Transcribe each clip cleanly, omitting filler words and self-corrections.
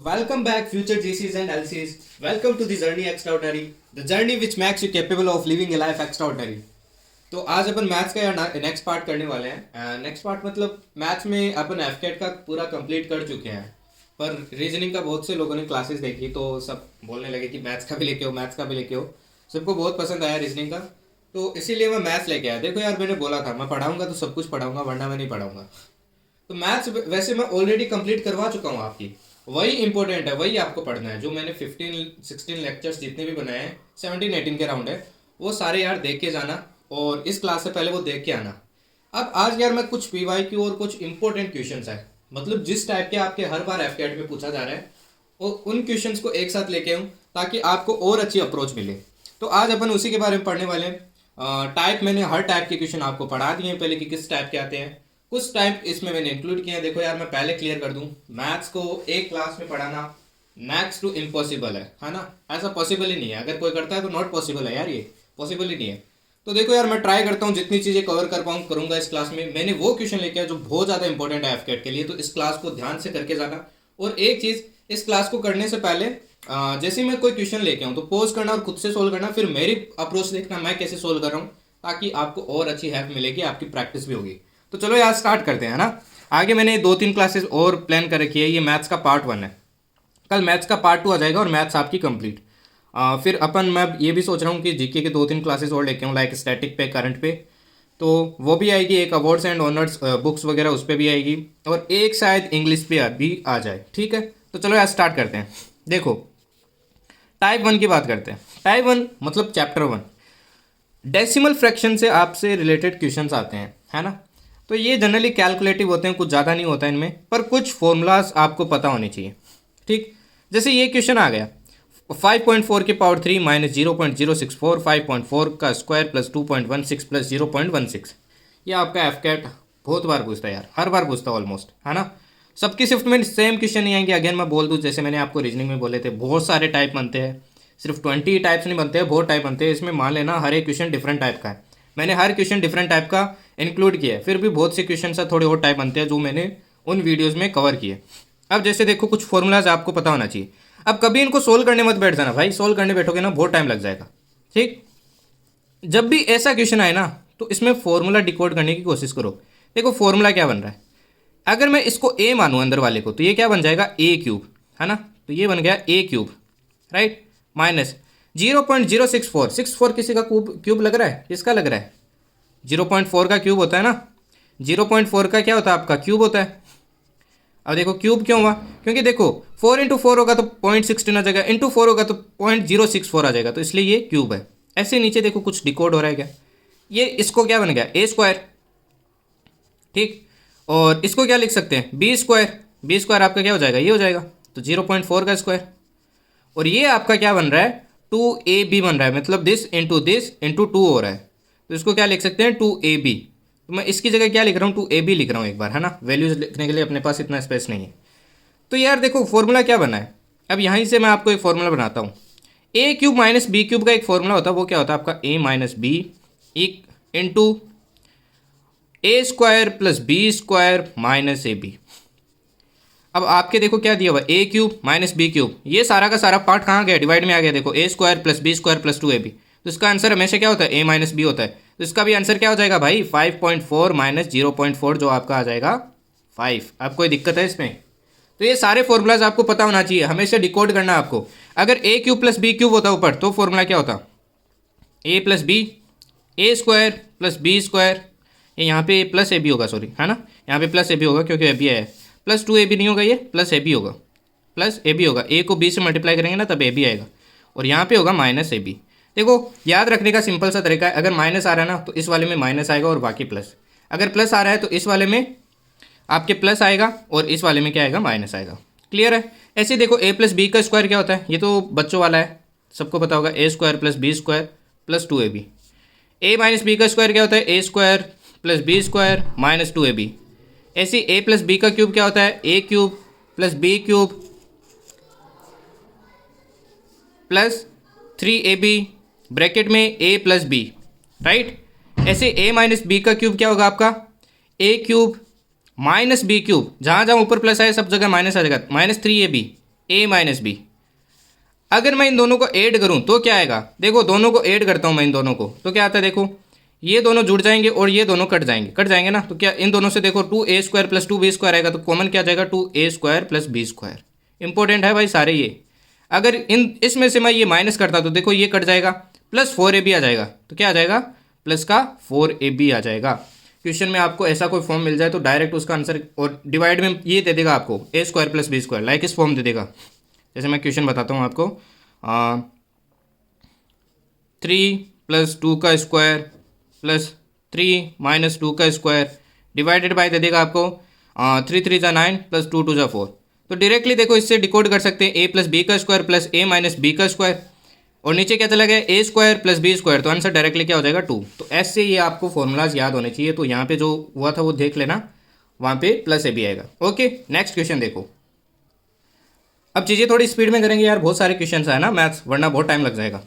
Welcome back, future GCs and LCs. Welcome to the journey extraordinary, the journey which makes you capable of living a life extraordinary. तो आज अपन maths का next part करने वाले हैं. Next part मतलब maths में अपन एफकेट का पूरा कंप्लीट कर चुके हैं, पर रीजनिंग का बहुत से लोगों ने क्लासेस देखी तो सब बोलने लगे कि मैथ्स का भी लेके हो, मैथ्स का भी लेके हो. सबको बहुत पसंद आया रीजनिंग का, तो इसीलिए मैं मैथ्स लेके आया. देखो यार, मैंने बोला था मैं पढ़ाऊंगा तो सब कुछ पढ़ाऊंगा, वरना मैं नहीं पढ़ाऊंगा. तो मैथ्स वैसे मैं ऑलरेडी कंप्लीट करवा चुका हूँ आपकी. वही इंपॉर्टेंट है, वही आपको पढ़ना है. जो मैंने 15-16 लेक्चर्स जितने भी बनाए हैं, 17-18 के राउंड है, वो सारे यार देख के जाना, और इस क्लास से पहले वो देख के आना. अब आज यार मैं कुछ पीवाईक्यू और कुछ इंपॉर्टेंट क्वेश्चंस है, मतलब जिस टाइप के आपके हर बार एफकेट में पूछा जा रहा है, और उन क्वेश्चंस को एक साथ लेके आऊँ ताकि आपको और अच्छी अप्रोच मिले. तो आज अपन उसी के बारे में पढ़ने वाले हैं. टाइप मैंने हर टाइप के क्वेश्चन आपको पढ़ा दिए हैं पहले कि किस टाइप के आते हैं. कुछ टाइप इसमें मैंने इंक्लूड किए हैं. देखो यार, मैं पहले क्लियर कर दूं, मैथ्स को एक क्लास में पढ़ाना नेक्स्ट टू इम्पॉसिबल है ना. ऐसा पॉसिबल ही नहीं है. अगर कोई करता है तो नॉट पॉसिबल है यार, ये पॉसिबल ही नहीं है. तो देखो यार, मैं ट्राई करता हूँ जितनी चीज़ें कवर कर पाऊँ करूँगा इस क्लास में. मैंने वो क्वेश्चन लेके आया जो बहुत ज़्यादा इंपॉर्टेंट है एफकेट के लिए, तो इस क्लास को ध्यान से करके जाना. और एक चीज़, इस क्लास को करने से पहले जैसे मैं कोई क्वेश्चन लेके आऊँ तो पॉज करना और खुद से सोल्व करना, फिर मेरी अप्रोच देखना मैं कैसे सोल्व कर रहा हूँ, ताकि आपको और अच्छी हेल्प मिलेगी, आपकी प्रैक्टिस भी होगी. तो चलो यार स्टार्ट करते हैं ना. आगे मैंने 2-3 क्लासेस और प्लान कर रखी है. ये मैथ्स का पार्ट 1 है, कल मैथ्स का पार्ट 2 आ जाएगा और मैथ्स आपकी कंप्लीट. फिर अपन मैं ये भी सोच रहा हूँ कि जीके के 2-3 क्लासेस और लेके आऊँ, लाइक स्टैटिक पे, करंट पे, तो वो भी आएगी. एक अवार्ड्स एंड ऑनर्स बुक्स वगैरह उस पर भी आएगी, और एक शायद इंग्लिश पे भी आ जाए. ठीक है, तो चलो यार स्टार्ट करते हैं. देखो, टाइप 1 की बात करते हैं. टाइप 1 मतलब चैप्टर 1, डेसिमल फ्रैक्शन से आपसे रिलेटेड क्वेश्चंस आते हैं, है ना. तो ये जनरली कैलकुलेटिव होते हैं, कुछ ज़्यादा नहीं होता है इनमें, पर कुछ फॉर्मूलाज आपको पता होने चाहिए. ठीक, जैसे ये क्वेश्चन आ गया, 5.4 के पावर 3 माइनस 0.064, 5.4 का स्क्वायर प्लस 2.16 प्लस 0.16. ये आपका एफकेट बहुत बार पूछता है यार, हर बार पूछता है ऑलमोस्ट, है ना. सबकी शिफ्ट में सेम क्वेश्चन नहीं आएंगे. अगेन मैं बोल दूँ, जैसे मैंने आपको रीजनिंग में बोले थे, बहुत सारे टाइप बनते हैं, सिर्फ 20 टाइप्स नहीं बनते हैं, बहुत टाइप बनते हैं. इसमें मान लेना हर एक क्वेश्चन डिफरेंट टाइप का है. मैंने हर क्वेश्चन डिफरेंट टाइप का इंक्लूड किया है, फिर भी बहुत से क्वेश्चन से थोड़े और टाइप बनते हैं जो मैंने उन वीडियोस में कवर किए. अब जैसे देखो, कुछ फॉर्मूलाज आपको पता होना चाहिए. अब कभी इनको सोल्व करने मत बैठ जाना भाई, सोल्व करने बैठोगे ना बहुत टाइम लग जाएगा. ठीक, जब भी ऐसा क्वेश्चन आए ना, तो इसमें फॉर्मूला डिकोड करने की कोशिश करो. देखो फॉर्मूला क्या बन रहा है, अगर मैं इसको ए मानूँ अंदर वाले को, तो ये क्या बन जाएगा, ए क्यूब, है ना. तो ये बन गया ए क्यूब, राइट, माइनस 0.064 किसी का क्यूब लग रहा है, किसका लग रहा है, 0.4 का क्यूब होता है ना. 0.4 का क्या होता है, आपका क्यूब होता है. अब देखो क्यूब क्यों हुआ, क्योंकि देखो 4 × 4 होगा तो 0.16 आ जाएगा, इंटू 4 होगा तो 0.064 आ जाएगा, तो इसलिए ये क्यूब है. ऐसे नीचे देखो कुछ डिकोड हो रहा है क्या, ये इसको क्या बन गया, ए स्क्वायर. ठीक, और इसको क्या लिख सकते हैं, बी स्क्वायर. बी स्क्वायर आपका क्या हो जाएगा, ये हो जाएगा, तो 0.4 का स्क्वायर. और ये आपका क्या बन रहा है, 2ab बन रहा है, मतलब दिस इंटू 2 हो रहा है, तो इसको क्या लिख सकते हैं, 2ab. तो मैं इसकी जगह क्या लिख रहा हूँ, 2ab लिख रहा हूँ एक बार, है ना. वैल्यूज लिखने के लिए अपने पास इतना स्पेस नहीं है. तो यार देखो फॉर्मूला क्या बना है. अब यहीं से मैं आपको एक फॉर्मूला बनाता हूँ. ए क्यूब माइनस बी क्यूब का एक फॉर्मूला होता है, वो क्या होता है आपका, A minus B into A square plus B square minus A B. अब आपके देखो क्या दिया हुआ, A cube minus B cube, ये सारा का सारा पार्ट कहाँ गया, डिवाइड में आ गया. देखो A square plus B square plus 2ab, तो इसका आंसर हमेशा क्या होता है, ए माइनस बी होता है. तो इसका भी आंसर क्या हो जाएगा भाई, 5.4 माइनस 0.4, जो आपका आ जाएगा 5. अब कोई दिक्कत है इसमें. तो ये सारे फॉर्मूलाज आपको पता होना चाहिए, हमेशा डिकोड करना है आपको. अगर ए क्यूब प्लस बी क्यूब होता ऊपर, तो फॉर्मूला क्या होता, ए प्लस बी, ए स्क्वायर प्लस बी स्क्वायर, ये यहाँ पे प्लस ए बी होगा, सॉरी, है ना, यहाँ पे प्लस ए बी होगा क्योंकि ए बी आया है, प्लस 2ab नहीं होगा, ये प्लस ए बी होगा, प्लस ए बी होगा. ए को बी से मल्टीप्लाई करेंगे ना तब ए बी आएगा, और यहाँ पे होगा माइनस ए बी. देखो याद रखने का सिंपल सा तरीका है, अगर माइनस आ रहा है ना तो इस वाले में माइनस आएगा और बाकी प्लस. अगर प्लस आ रहा है तो इस वाले में आपके प्लस आएगा और इस वाले में क्या आएगा, माइनस आएगा. क्लियर है. ऐसे देखो ए प्लस बी का स्क्वायर क्या होता है, ये तो बच्चों वाला है, सबको पता होगा, A square plus B square plus 2ab. A minus B का स्क्वायर क्या होता है, A square plus B square minus 2ab. ऐसे ए प्लस बी का क्यूब क्या होता है, A cube plus B cube plus 3ab bracket में ए प्लस बी, राइट. ऐसे ए माइनस बी का क्यूब क्या होगा आपका, A cube minus B cube, जहाँ जहाँ ऊपर प्लस आए सब जगह माइनस आ जाएगा, माइनस 3ab ए माइनस बी। अगर मैं इन दोनों को ऐड करूं तो क्या आएगा, देखो दोनों को ऐड करता हूं मैं इन दोनों को, तो क्या आता है, देखो ये दोनों जुड़ जाएंगे और ये दोनों कट जाएंगे ना, तो क्या इन दोनों से देखो 2a² प्लस 2b² आएगा, तो कॉमन क्या जाएगा 2a² प्लस b²। इंपॉर्टेंट है भाई सारे ये। अगर इसमें से मैं ये माइनस करता तो देखो ये कट जाएगा, प्लस 4ab आ जाएगा, तो क्या आ जाएगा प्लस का 4ab आ जाएगा। क्वेश्चन में आपको ऐसा कोई फॉर्म मिल जाए तो डायरेक्ट उसका आंसर, और डिवाइड में ये दे देगा आपको a² प्लस b², लाइक इस फॉर्म दे देगा। जैसे मैं क्वेश्चन बताता हूँ आपको, 3 प्लस 2 का स्क्वायर प्लस 3 माइनस 2 का स्क्वायर डिवाइडेड बाय दे देगा आपको 3 3 जा 9 प्लस 2 2 जा 4। तो डायरेक्टली देखो इससे डिकोड कर सकते हैं a प्लस बी का square plus a minus B का स्क्वायर, और नीचे क्या चला गया a² प्लस b², तो आंसर डायरेक्टली क्या हो जाएगा 2। तो ऐसे ये आपको फॉर्मूलाज याद होने चाहिए। तो यहाँ पे जो हुआ था वो देख लेना, वहाँ पे प्लस ab आएगा। ओके, नेक्स्ट क्वेश्चन देखो। अब चीज़ें थोड़ी स्पीड में करेंगे यार, बहुत सारे क्वेश्चन है ना मैथ्स, वरना बहुत टाइम लग जाएगा।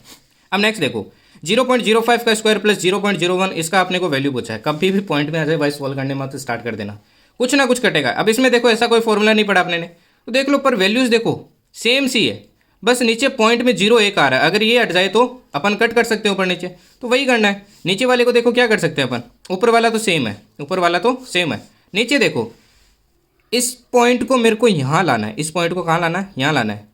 अब नेक्स्ट देखो, 0.05 का स्क्वायर प्लस 0.01, इसका आपने को वैल्यू पूछा है। कभी भी पॉइंट में आ जाए भाई सॉल्व करने मत स्टार्ट कर देना, कुछ ना कुछ कटेगा। अब इसमें देखो ऐसा कोई फॉर्मूला नहीं पढ़ा आपने ने, तो देख लो पर वैल्यूज देखो सेम सी है, बस नीचे पॉइंट में 0 1 आ रहा है। अगर ये हट जाए तो अपन कट कर सकते हैं ऊपर नीचे, तो वही करना है। नीचे वाले को देखो क्या कर सकते हैं अपन, ऊपर वाला तो सेम है, ऊपर वाला तो सेम है। नीचे देखो इस पॉइंट को मेरे को यहाँ लाना है, इस पॉइंट को कहाँ लाना है, यहाँ लाना है।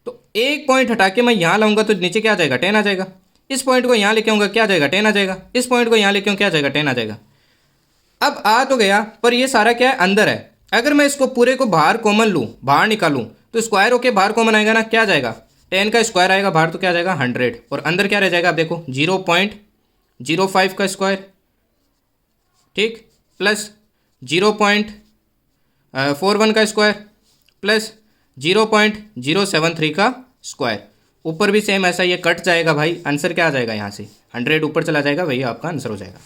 तो एक पॉइंट हटा के मैं यहाँ लाऊंगा तो नीचे क्या आ जाएगा 10 आ जाएगा। इस पॉइंट को यहाँ लेके आऊँगा क्या आ जाएगा 10 आ जाएगा। इस पॉइंट को यहाँ लेके आऊँ क्या आ जाएगा 10 आ जाएगा। अब आ तो गया, पर ये सारा क्या है अंदर है। अगर मैं इसको पूरे को बाहर कॉमन लूँ, बाहर निकालूँ, तो स्क्वायर होके बाहर कॉमन आएगा ना, क्या आ जाएगा 10 का स्क्वायर आएगा बाहर, तो क्या आ जाएगा 100, और अंदर क्या रह जाएगा आप देखो 0.05 का स्क्वायर, ठीक, प्लस 0.41 का स्क्वायर प्लस 0.073 का स्क्वायर। ऊपर भी सेम ऐसा, ये कट जाएगा भाई, आंसर क्या आ जाएगा यहाँ से 100 ऊपर चला जाएगा, वही आपका आंसर हो जाएगा।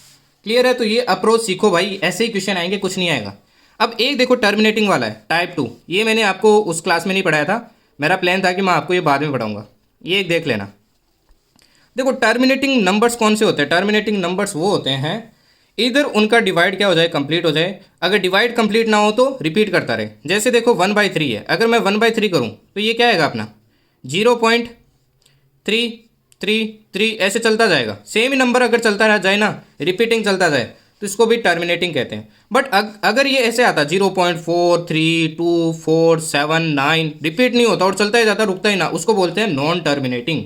क्लियर है? तो ये अप्रोच सीखो भाई, ऐसे ही क्वेश्चन आएंगे, कुछ नहीं आएगा। अब एक देखो टर्मिनेटिंग वाला है टाइप 2, ये मैंने आपको उस क्लास में नहीं पढ़ाया था, मेरा प्लान था कि मैं आपको ये बाद में पढ़ाऊंगा। ये एक देख लेना। देखो टर्मिनेटिंग नंबर्स कौन से होते हैं, टर्मिनेटिंग नंबर्स वो होते हैं इधर उनका डिवाइड क्या हो जाए, कंप्लीट हो जाए। अगर डिवाइड कंप्लीट ना हो तो रिपीट करता रहे। जैसे देखो 1/3 है, अगर मैं 1/3 करूँ तो ये क्या आएगा अपना 0.333 ऐसे चलता जाएगा। सेम ही नंबर अगर चलता रह जाए ना, रिपीटिंग चलता जाए, तो इसको भी टर्मिनेटिंग कहते हैं। बट अगर ये ऐसे आता 0.432479 रिपीट नहीं होता और चलता ही जाता, रुकता ही ना, उसको बोलते हैं नॉन टर्मिनेटिंग।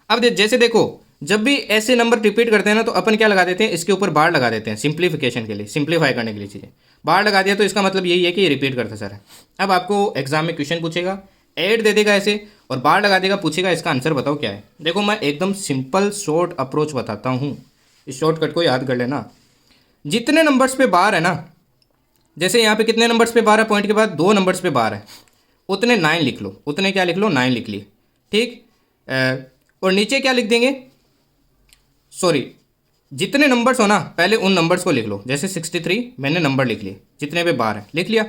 अब जैसे देखो जब भी ऐसे नंबर रिपीट करते हैं ना, तो अपन क्या लगा देते हैं, इसके ऊपर बार लगा देते हैं सिंप्लीफिकेशन के लिए, सिंप्लीफाई करने के लिए चीज़ें बार लगा दिया, तो इसका मतलब यही है कि ये रिपीट करता सर है। अब आपको एग्जाम में क्वेश्चन पूछेगा, ऐड दे देगा ऐसे और बार लगा देगा, पूछेगा इसका आंसर बताओ क्या है। देखो मैं एकदम सिंपल शॉर्ट अप्रोच बताता हूँ, इस शॉर्टकट को याद कर लेना। जितने नंबर्स पे बार है ना, जैसे यहाँ पे कितने नंबर्स पे बार है, पॉइंट के बाद 2 नंबर्स पे बार है, उतने 9 लिख लो, उतने क्या लिख लो 9 लिख लिए, ठीक। और नीचे क्या लिख देंगे, सॉरी जितने नंबर्स हो ना पहले उन नंबर्स को लिख लो। जैसे 63 मैंने नंबर लिख लिए, जितने पे बार है लिख लिया।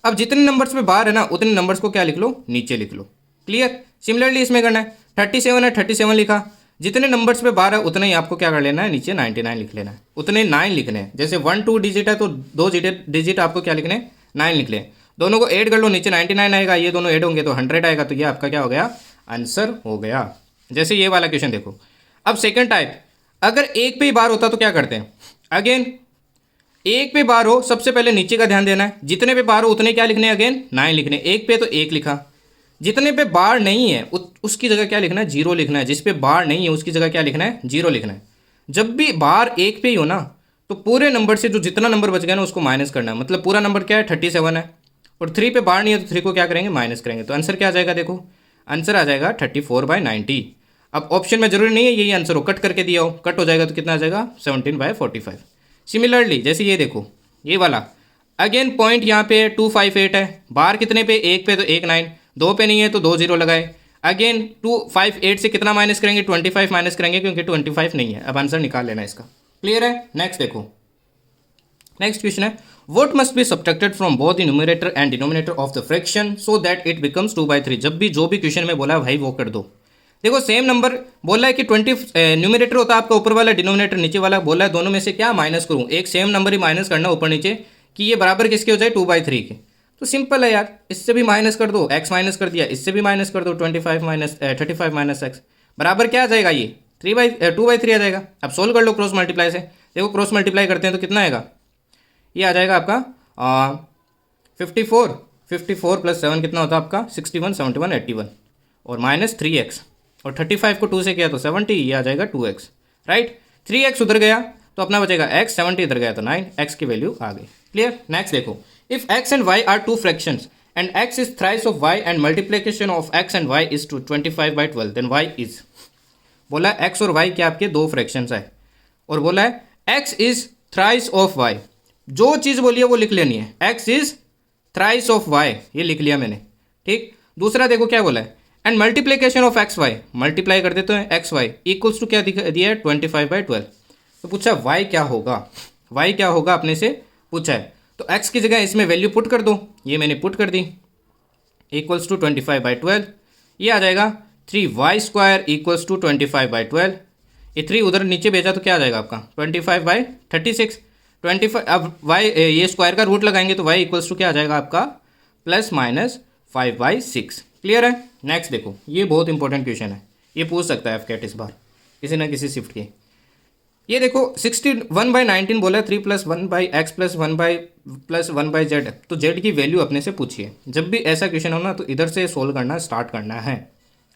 अब जितने नंबर्स पे बार है ना उतने नंबर्स को क्या लिख लो, नीचे लिख लो। क्लियर? सिमिलरली इसमें करना है, 37 है 37 लिखा, जितने नंबर्स पे बार है उतने ही आपको क्या कर लेना है, नीचे 99 लिख लेना है, उतने 9 लिखने हैं। जैसे 1 2 डिजिट है तो 2 डिजिट आपको क्या लिखने हैं 9 लिख लें। दोनों को ऐड कर लो, नीचे 99 आएगा, ये दोनों ऐड होंगे तो 100 आएगा, तो ये आपका क्या हो गया आंसर हो गया। जैसे ये वाला क्वेश्चन देखो। अब सेकंड टाइप, अगर एक पे ही बार होता तो क्या करते हैं, अगेन एक पे बार हो, सबसे पहले नीचे का ध्यान देना है, जितने पे बार हो उतने क्या लिखने, अगेन 9 लिखने। एक पे तो 1 लिखा, जितने पे बार नहीं है उसकी जगह क्या लिखना है 0 लिखना है, जिस पे बार नहीं है उसकी जगह क्या लिखना है 0 लिखना है। जब भी बार एक पे ही हो ना तो पूरे नंबर से जो जितना नंबर बच गया ना उसको माइनस करना है। मतलब पूरा नंबर क्या है 37 है, और 3 पे बार नहीं है तो 3 को क्या करेंगे माइनस करेंगे, तो आंसर क्या आ जाएगा, देखो आंसर आ जाएगा 34/90। अब ऑप्शन में जरूरी नहीं है यही आंसर हो, कट करके दिया हो, कट हो जाएगा तो कितना आ जाएगा 17/45। सिमिलरली जैसे ये देखो ये वाला, अगेन पॉइंट यहाँ पे 258 है, बार कितने पे, एक पे तो 1 9, 2 पे नहीं है तो 2 0 लगाए। अगेन 258 से कितना माइनस करेंगे 25 माइनस करेंगे, क्योंकि 25 नहीं है। अब आंसर निकाल लेना इसका। क्लियर है? नेक्स्ट देखो, नेक्स्ट क्वेश्चन है, what must be subtracted from both the numerator and denominator of the fraction so that it becomes 2/3। जब भी जो भी क्वेश्चन में बोला है भाई वो कर दो। देखो सेम नंबर बोला है कि 20 न्यूमरेटर होता है आपका ऊपर वाला, डिनोमिनेटर नीचे वाला, बोला है दोनों में से क्या माइनस करूँ, एक सेम नंबर ही माइनस करना ऊपर नीचे कि ये बराबर किसके हो जाए 2/3 के। तो सिंपल है यार, इससे भी माइनस कर दो, एक्स माइनस कर दिया, इससे भी माइनस कर दो, 25 माइनस 35 माइनस एक्स बराबर क्या आ जाएगा, ये 2/3 आ जाएगा। अब सोल्व कर लो क्रॉस मल्टीप्लाई से, देखो क्रॉस मल्टीप्लाई करते हैं तो कितना आएगा, ये आ जाएगा आपका 54 प्लस 7 कितना होता है आपका 61, 71, 81 और माइनस 3x और 35 को 2 से किया तो 70, ये आ जाएगा 2x, राइट। 3x उधर गया तो अपना बचेगा x, 70 इधर गया तो 9, x की वैल्यू आ गई। क्लियर। नेक्स्ट देखो, if x and y are two fractions and x is thrice of y and multiplication of x and y is to 25/12 then y is, बोला है x और y क्या आपके दो फ्रैक्शंस है और बोला है x is thrice of y, जो चीज़ बोली है वो लिख लेनी है, x is thrice of y, ये लिख लिया मैंने, ठीक। दूसरा देखो क्या बोला है, and multiplication of X Y, multiply कर देते हैं एक्स वाई इक्वल्स टू क्या दिया है 25/12। तो पूछा y क्या होगा, y क्या होगा अपने से पूछा है, तो x की जगह इसमें वैल्यू पुट कर दो, ये मैंने पुट कर दी, इक्वल्स टू 25/12, ये आ जाएगा 3y² इक्वल्स टू 25/12, ये 3 उधर नीचे भेजा तो क्या आ जाएगा आपका 25/36, 25 अब y ये स्क्वायर का रूट लगाएंगे तो y इक्वल्स टू क्या आ जाएगा आपका +/5/6। क्लियर है। नेक्स्ट देखो, ये बहुत इंपॉर्टेंट क्वेश्चन है, ये पूछ सकता है एफकेट इस बार किसी ना किसी शिफ्ट के। ये देखो 61/19 बोला है 3 + 1/x + 1/z, तो z की वैल्यू अपने से पूछिए। जब भी ऐसा क्वेश्चन हो ना तो इधर से सोल्व करना स्टार्ट करना है,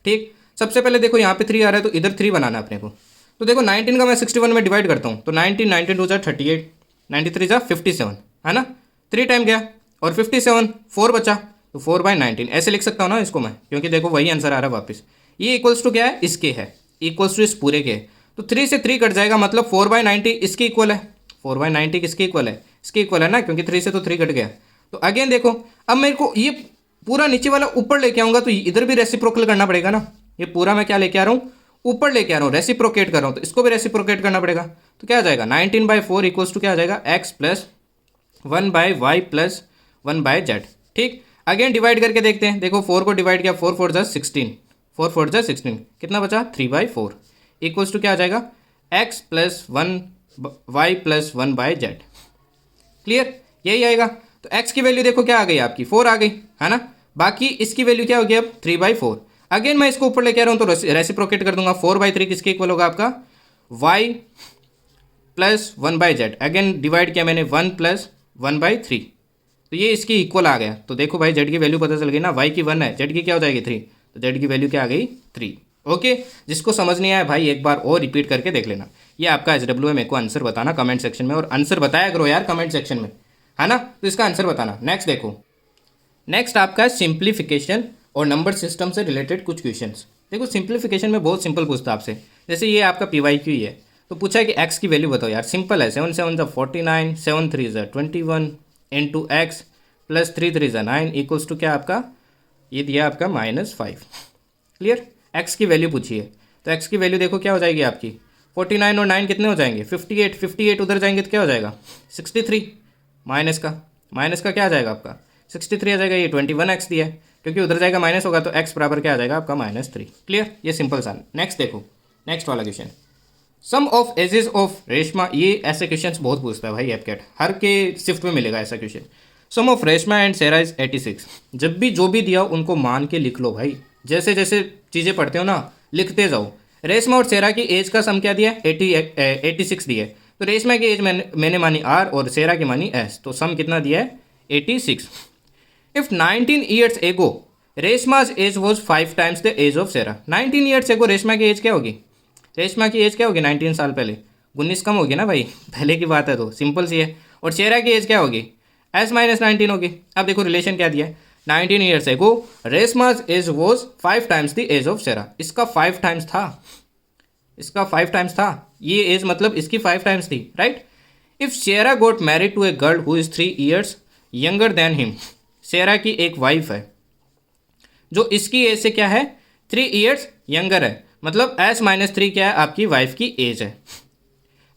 ठीक। सबसे पहले देखो यहाँ पे 3 आ रहा है तो इधर 3 बनाना अपने को। तो देखो 19 का मैं 61 में डिवाइड करता हूँ तो 19 2 = 38, 93 = 57 है ना, 3 टाइम गया और 57 4 बचा तो 4/19 ऐसे लिख सकता हूँ ना इसको मैं, क्योंकि देखो वही आंसर आ रहा है वापस। ये इक्वल्स टू क्या है, इसके है, इक्वल्स टू इस पूरे के है, तो 3 से 3 कट जाएगा, मतलब 4/90 इसके इक्वल है। 4/90 किसके इक्वल है, इसके इक्वल है ना, क्योंकि 3 से तो 3 कट गया। तो अगेन देखो, अब मेरे को ये पूरा नीचे वाला ऊपर लेके आऊँगा तो इधर भी रेसिप्रोकल करना पड़ेगा ना। ये पूरा मैं क्या लेके आ रहा हूँ, ऊपर लेके आ रहा हूँ, रेसिप्रोकेट कर रहा हूँ, तो इसको भी रेसिप्रोकेट करना पड़ेगा। तो क्या आ जाएगा 19/4 इक्वल्स टू क्या आ जाएगा x + 1/y + 1/z, ठीक। अगेन डिवाइड करके देखते हैं, देखो 4 को डिवाइड किया, 4 4 = 16, 4 4 = 16, कितना बचा 3/4 इक्वल्स टू क्या आ जाएगा x + 1y + 1/z। क्लियर, यही आएगा। तो x की वैल्यू देखो क्या आ गई आपकी 4 आ गई है ना, बाकी इसकी वैल्यू क्या होगी अब 3/4। अगेन मैं इसको ऊपर लेके आ रहा हूँ तो रेसिप्रोकेट कर दूंगा, 4/3 किसके इक्वल होगा आपका y + 1/z। अगेन डिवाइड किया मैंने 1 + 1/3, तो ये इसकी इक्वल आ गया। तो देखो भाई z की वैल्यू पता चल गई ना, y की 1 है, z की क्या हो जाएगी 3, तो z की वैल्यू क्या आ गई 3। ओके, जिसको समझ नहीं आया भाई एक बार और रिपीट करके देख लेना। ये आपका SW है, मेरे को आंसर बताना कमेंट सेक्शन में, और आंसर बताया करो यार कमेंट सेक्शन में, है ना, तो इसका आंसर बताना। नेक्स्ट देखो, नेक्स्ट आपका सिंप्लीफिकेशन और नंबर सिस्टम से रिलेटेड कुछ क्वेश्चंस। देखो सिंप्लीफिकेशन में बहुत सिंपल पूछता है आपसे, जैसे ये आपका PYQ ही है, तो पूछा है कि x की वैल्यू बताओ यार, सिंपल है, 7 7 = 49, 7 3 = 21 into x + 3 3 = 9 इक्वल्स टू क्या आपका, ये दिया आपका -5। क्लियर, x की वैल्यू पूछिए, तो x की वैल्यू देखो क्या हो जाएगी आपकी 49 और 9 कितने हो जाएंगे 58, 58 उधर जाएंगे तो क्या हो जाएगा 63, माइनस का क्या आ जाएगा आपका 63 आ जाएगा। ये 21x दिया है, क्योंकि उधर जाएगा माइनस होगा तो x बराबर क्या आ जाएगा आपका -3। क्लियर, ये सिंपल सा। नेक्स्ट देखो, नेक्स्ट वाला question, sum of ages of Reshma. ये ऐसे क्वेश्चन बहुत पूछता है भाई एपकेट, हर के शिफ्ट में मिलेगा ऐसा question. Sum of Reshma and Sera is 86। जब भी जो भी दिया उनको मान के लिख लो भाई, जैसे जैसे चीज़ें पढ़ते हो ना लिखते जाओ। रेशमा और सेरा की एज का सम क्या दिया है 86 दिया है, तो रेशमा की एज मैंने मानी R और सेरा की मानी S, तो सम कितना दिया है 86। If 19 years ago Reshma's age was 5 times the age of Sera. 19 years ago Reshma की एज क्या होगी, रेशमा की एज क्या होगी 19 साल पहले, 19 कम होगी ना भाई, पहले की बात है तो सिंपल सी है। और शेरा की एज क्या होगी S - 19 होगी। अब देखो रिलेशन क्या दिया है, 19 years ago Reshma's age was 5 times the age of Sera. इसका 5 टाइम्स था, इसका 5 टाइम्स था, ये एज मतलब इसकी 5 टाइम्स थी, right. If Shera got married to a girl who is 3 years younger than him. Shera की एक वाइफ है जो इसकी एज से क्या है 3 ईयर्स यंगर है, मतलब S - 3 क्या है आपकी वाइफ की एज है।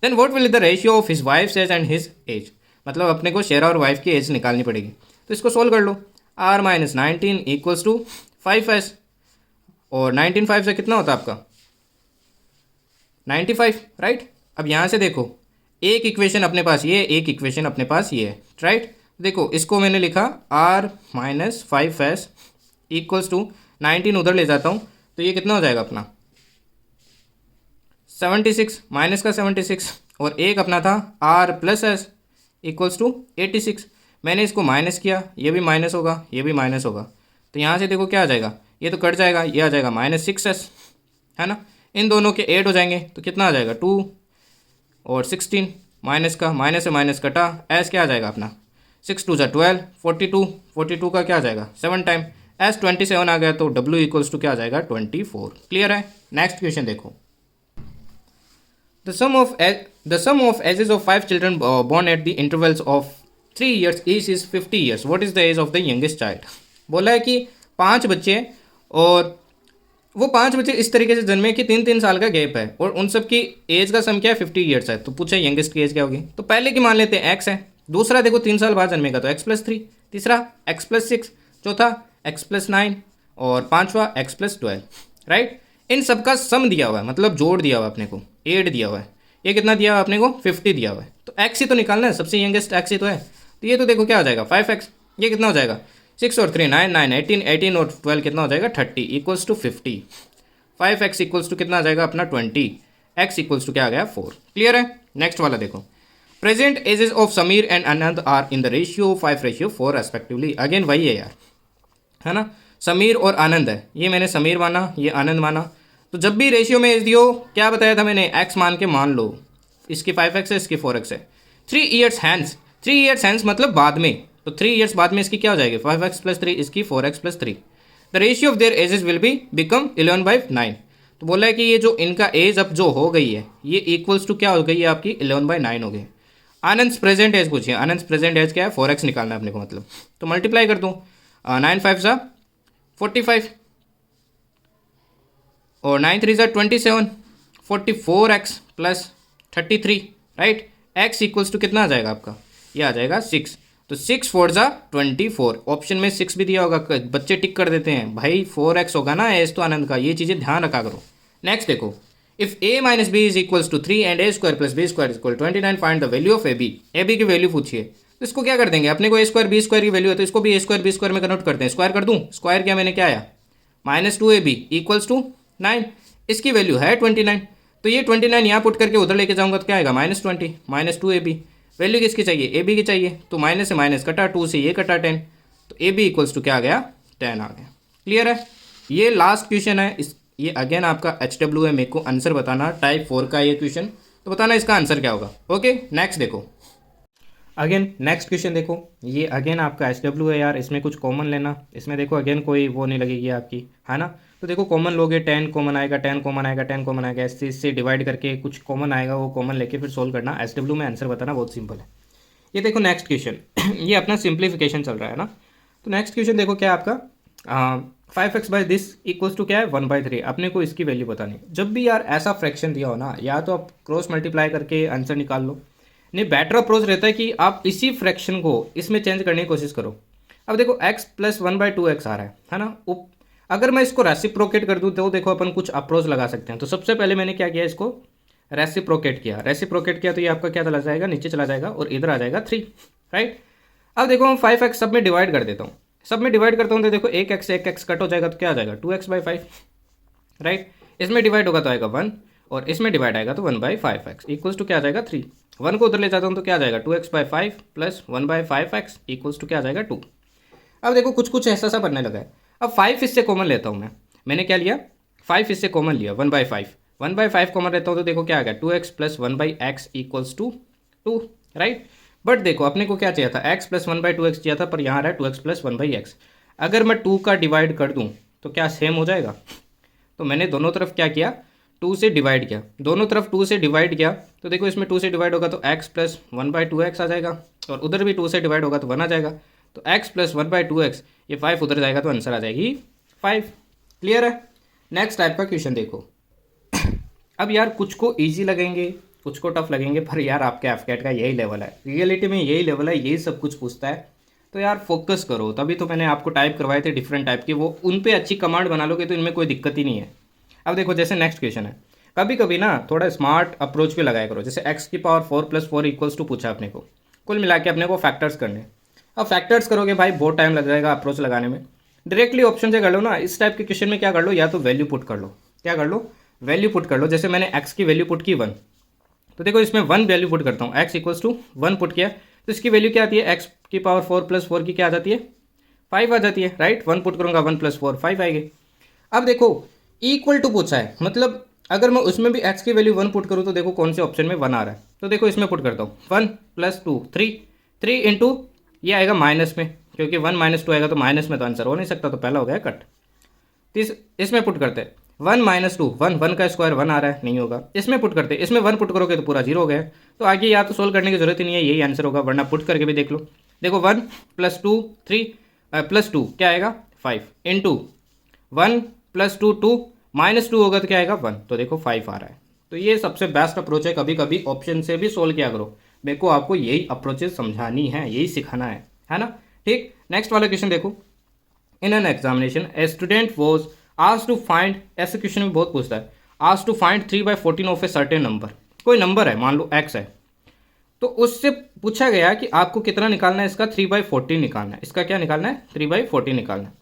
Then what will the ratio of his wife age and his age. मतलब अपने को शेरा और वाइफ की एज निकालनी पड़ेगी, तो इसको सोल्व कर लो। R - 19 इक्वल्स टू 5S, और 19 5 से कितना होता है आपका 95, राइट। अब यहाँ से देखो एक इक्वेशन अपने पास ये, एक इक्वेशन अपने पास ये है, राइट। देखो इसको मैंने लिखा r minus 5s equals to 19 उधर ले जाता हूँ तो ये कितना हो जाएगा अपना 76 माइनस का 76 और एक अपना था r plus S equals to 86। मैंने इसको माइनस किया, ये भी माइनस होगा, ये भी माइनस होगा, तो यहाँ से देखो क्या आ जाएगा, ये तो कट जाएगा, ये आ जाएगा -6s, है ना। इन दोनों के 8 हो जाएंगे तो कितना आ जाएगा 2 और 16, माइनस का माइनस से माइनस कटा, एस क्या आ जाएगा अपना 6 2 12, 42 का क्या आ जाएगा 7 टाइम एस 27 आ गया, तो W इक्वल्स टू क्या आ जाएगा 24। क्लियर है। नेक्स्ट क्वेश्चन देखो, the sum of ages of 5 children born at the intervals of 3 years each is 50 years. What is the age of the youngest child? बोला है कि 5 बच्चे हैं और वो 5 बच्चे इस तरीके से जन्मे कि 3-3 साल का गैप है और उन सब की एज का सम क्या है 50 ईयर्स है। तो पूछा यंगेस्ट की एज क्या होगी, तो पहले की मान लेते हैं x है, दूसरा देखो 3 साल बाद जन्मेगा तो x+3, तीसरा x+6, चौथा x+9 और पांचवा x+12, राइट। इन सब का सम दिया हुआ है, मतलब जोड़ दिया हुआ है अपने को, 8 दिया हुआ है, ये कितना दिया हुआ है अपने को 50 दिया हुआ है, तो x ही तो निकालना है, सबसे यंगेस्ट x ही तो है, तो ये तो देखो क्या हो जाएगा 5x, ये कितना हो जाएगा 6 और 3 9 9 18 18 और 12 कितना हो जाएगा 30 equals to 50। 5x equals to कितना आ जाएगा अपना 20, x इक्वल्स टू क्या आ गया 4। क्लियर है। नेक्स्ट वाला देखो, present ages of Sameer and Anand are in the ratio 5:4 respectively. Again वही है यार, है ना, समीर और आनंद है, ये मैंने समीर माना, ये आनंद माना, तो जब भी रेशियो में एज दियो क्या बताया था मैंने, x मान के मान लो, इसकी 5x है इसकी 4x है। 3 ईयर्स हैंस, 3 ईयर्स हैंस मतलब बाद में, तो 3 ईयर्स बाद में इसकी क्या हो जाएगी 5x+3, इसकी 4x+3। The ratio of their edges will be become 11/9। तो बोला है कि ये जो इनका एज अब जो हो गई है ये इक्वल्स टू क्या हो गई है आपकी 11/9 हो गई। आनंद प्रेजेंट एज पूछिए, आनंद प्रेजेंट एज क्या है 4x निकालना है अपने को, मतलब तो मल्टीप्लाई कर दूँ 9 5 सा 45 और 9 3 सा 27, 44x plus 33, right. x equals to कितना आ जाएगा आपका, ये आ जाएगा 6, तो 6 4 सा 24, ऑप्शन में 6 भी दिया होगा, बच्चे टिक कर देते हैं भाई 4x होगा ना एज तो आनंद का, ये चीज़ें ध्यान रखा करो। नेक्स्ट देखो, if a minus B is equals to 3 and a² + b² equal 29 find the value of ab। ab की वैल्यू पूछिए, तो इसको क्या कर देंगे, अपने को a² b² की वैल्यू है तो इसको भी a² b² में कन्वर्ट करते हैं, स्क्वायर कर दूँ, स्क्वायर किया मैंने क्या आया -2ab इक्वल्स टू 9, इसकी वैल्यू है 29, तो ये 29 यहाँ पुट करके उधर लेके जाऊंगा तो क्या आएगा -20 -2ab। वैल्यू किसकी चाहिए ab की चाहिए, तो माइनस से माइनस कटा, 2 से ये कटा 10, तो ab इक्वल्स टू क्या आ गया 10 आ गया। क्लियर है। ये लास्ट क्वेश्चन है, इस ये अगेन आपका HW है, मेरे को आंसर बताना, टाइप 4 का ये क्वेश्चन, तो बताना इसका आंसर क्या होगा। ओके नेक्स्ट देखो, अगेन नेक्स्ट क्वेश्चन देखो, ये अगेन आपका HW है यार, इसमें कुछ कॉमन लेना, इसमें देखो अगेन कोई वो नहीं लगेगी आपकी, है ना, तो देखो कॉमन लोगे 10 कॉमन आएगा, 10 कॉमन आएगा, 10 कॉमन आएगा, इससे डिवाइड करके कुछ कॉमन आएगा, वो कॉमन लेके फिर सोल्व करना। HW में आंसर बताना बहुत सिंपल है। ये देखो नेक्स्ट क्वेश्चन ये अपना सिंप्लीफिकेशन चल रहा है ना, तो नेक्स्ट क्वेश्चन देखो क्या है आपका 5x by this equals to क्या है 1/3, अपने को इसकी वैल्यू बतानी। जब भी यार ऐसा फ्रैक्शन दिया हो ना, या तो आप क्रॉस मल्टीप्लाई करके आंसर निकाल लो, नहीं बेटर अप्रोच रहता है कि आप इसी फ्रैक्शन को इसमें चेंज करने की कोशिश करो। अब देखो x + 1/2x आ रहा है ना, अगर मैं इसको रेसिप्रोकेट कर दूँ तो देखो अपन कुछ अप्रोच लगा सकते हैं। तो सबसे पहले मैंने क्या किया, इसको रेसिप्रोकेट किया, तो ये आपका क्या चला जाएगा नीचे चला जाएगा और इधर आ जाएगा 3, राइट। अब देखो मैं 5x सब में डिवाइड कर देता हूँ, सब में डिवाइड करता हूँ तो देखो 1x कट हो जाएगा तो क्या आ जाएगा 2x/5, राइट। इसमें डिवाइड होगा तो आएगा 1 और इसमें डिवाइड आएगा तो 1/5x इक्वल्स टू क्या आ जाएगा 3। 1 को उधर ले जाता हूँ तो क्या आ जाएगा 2x/5 plus 1/5x equals to क्या आ जाएगा 2। अब देखो कुछ कुछ ऐसा सा बनने लगा है। अब 5 इससे कॉमन लेता हूँ मैंने क्या लिया 5 इससे कॉमन लिया 1/5 कॉमन लेता हूँ तो देखो क्या आ गया 2x + 1/x equals to 2, right. But देखो अपने को क्या चाहिए था x + 1/2x चाहिए था, पर यहाँ आ रहा है 2x + 1/x। अगर मैं 2 का डिवाइड कर दूँ तो क्या सेम हो जाएगा, तो मैंने दोनों तरफ क्या किया 2 से डिवाइड किया, दोनों तरफ 2 से डिवाइड किया तो देखो इसमें 2 से डिवाइड होगा तो x + 1/2x आ जाएगा और उधर भी 2 से डिवाइड होगा तो 1 आ जाएगा, तो x + 1/2x, ये 5 उधर जाएगा तो आंसर आ जाएगी 5। क्लियर है। नेक्स्ट टाइप का क्वेश्चन देखो अब यार कुछ को ईजी लगेंगे कुछ को टफ लगेंगे, पर यार आपके एफकेट का यही लेवल है, रियलिटी में यही लेवल है, यही सब कुछ पूछता है, तो यार फोकस करो। तभी तो मैंने आपको टाइप करवाए थे डिफरेंट टाइप के, वो उन पे अच्छी कमांड बना लोगे तो इनमें कोई दिक्कत ही नहीं है। अब देखो जैसे नेक्स्ट क्वेश्चन है, कभी कभी ना थोड़ा स्मार्ट अप्रोच पे लगाया करो, जैसे x⁴ + 4 + 4 = 2 पूछा अपने को, कुल मिला के अपने को फैक्टर्स करने। अब फैक्टर्स करोगे भाई बहुत टाइम लग जाएगा अप्रोच लगाने में। डायरेक्टली ऑप्शन से कर लो ना। इस टाइप के क्वेश्चन में क्या कर लो, या तो वैल्यू पुट कर लो, क्या कर लो, वैल्यू पुट कर लो। जैसे मैंने एक्स की वैल्यू पुट की 1, तो देखो इसमें 1 वैल्यू पुट करता हूँ, एक्स इक्वल्स टू 1 पुट किया, तो इसकी वैल्यू क्या आती है, एक्स की पावर 4 प्लस 4 की क्या आ जाती है, 5 आ जाती है, राइट। 1 पुट करूँगा, 1 प्लस 4 5 आएगी। अब देखो इक्वल टू पूछा है, मतलब अगर मैं उसमें भी एक्स की वैल्यू 1 पुट करूँ तो देखो कौन से ऑप्शन में 1 आ रहा है। तो देखो इसमें पुट करता हूँ 1 प्लस 2 3 इंटू ये आएगा माइनस में, क्योंकि 1 माइनस 2 आएगा तो माइनस में तो आंसर हो नहीं सकता, तो पहला हो गया कट। इसमें पुट करते हैं 1 माइनस 2, 1 का स्क्वायर 1 आ रहा है, नहीं होगा। इसमें पुट करते हैं, इसमें 1 पुट करोगे तो पूरा 0 हो गया। तो आगे या तो सोल्व करने की जरूरत ही नहीं है, यही आंसर होगा, वरना पुट करके भी देख लो। देखो 1 प्लस 2 3 प्लस 2 क्या आएगा 5 इंटू 1 प्लस 2 2 माइनस 2 होगा तो क्या आएगा 1, तो देखो 5 आ रहा है। तो ये सबसे बेस्ट अप्रोच है, कभी कभी ऑप्शन से भी सोल्व किया करो। मेरे को आपको यही अप्रोचेस समझानी है, यही सिखाना है ना। ठीक, नेक्स्ट वाला क्वेश्चन देखो। In an examination a student was asked to find, ऐसे क्वेश्चन में बहुत पूछता है, asked to find 3/14 of a certain number. कोई नंबर है, मान लो x है, तो उससे पूछा गया कि आपको कितना निकालना है, इसका 3/14 निकालना है। इसका क्या निकालना है, 3/14 निकालना है।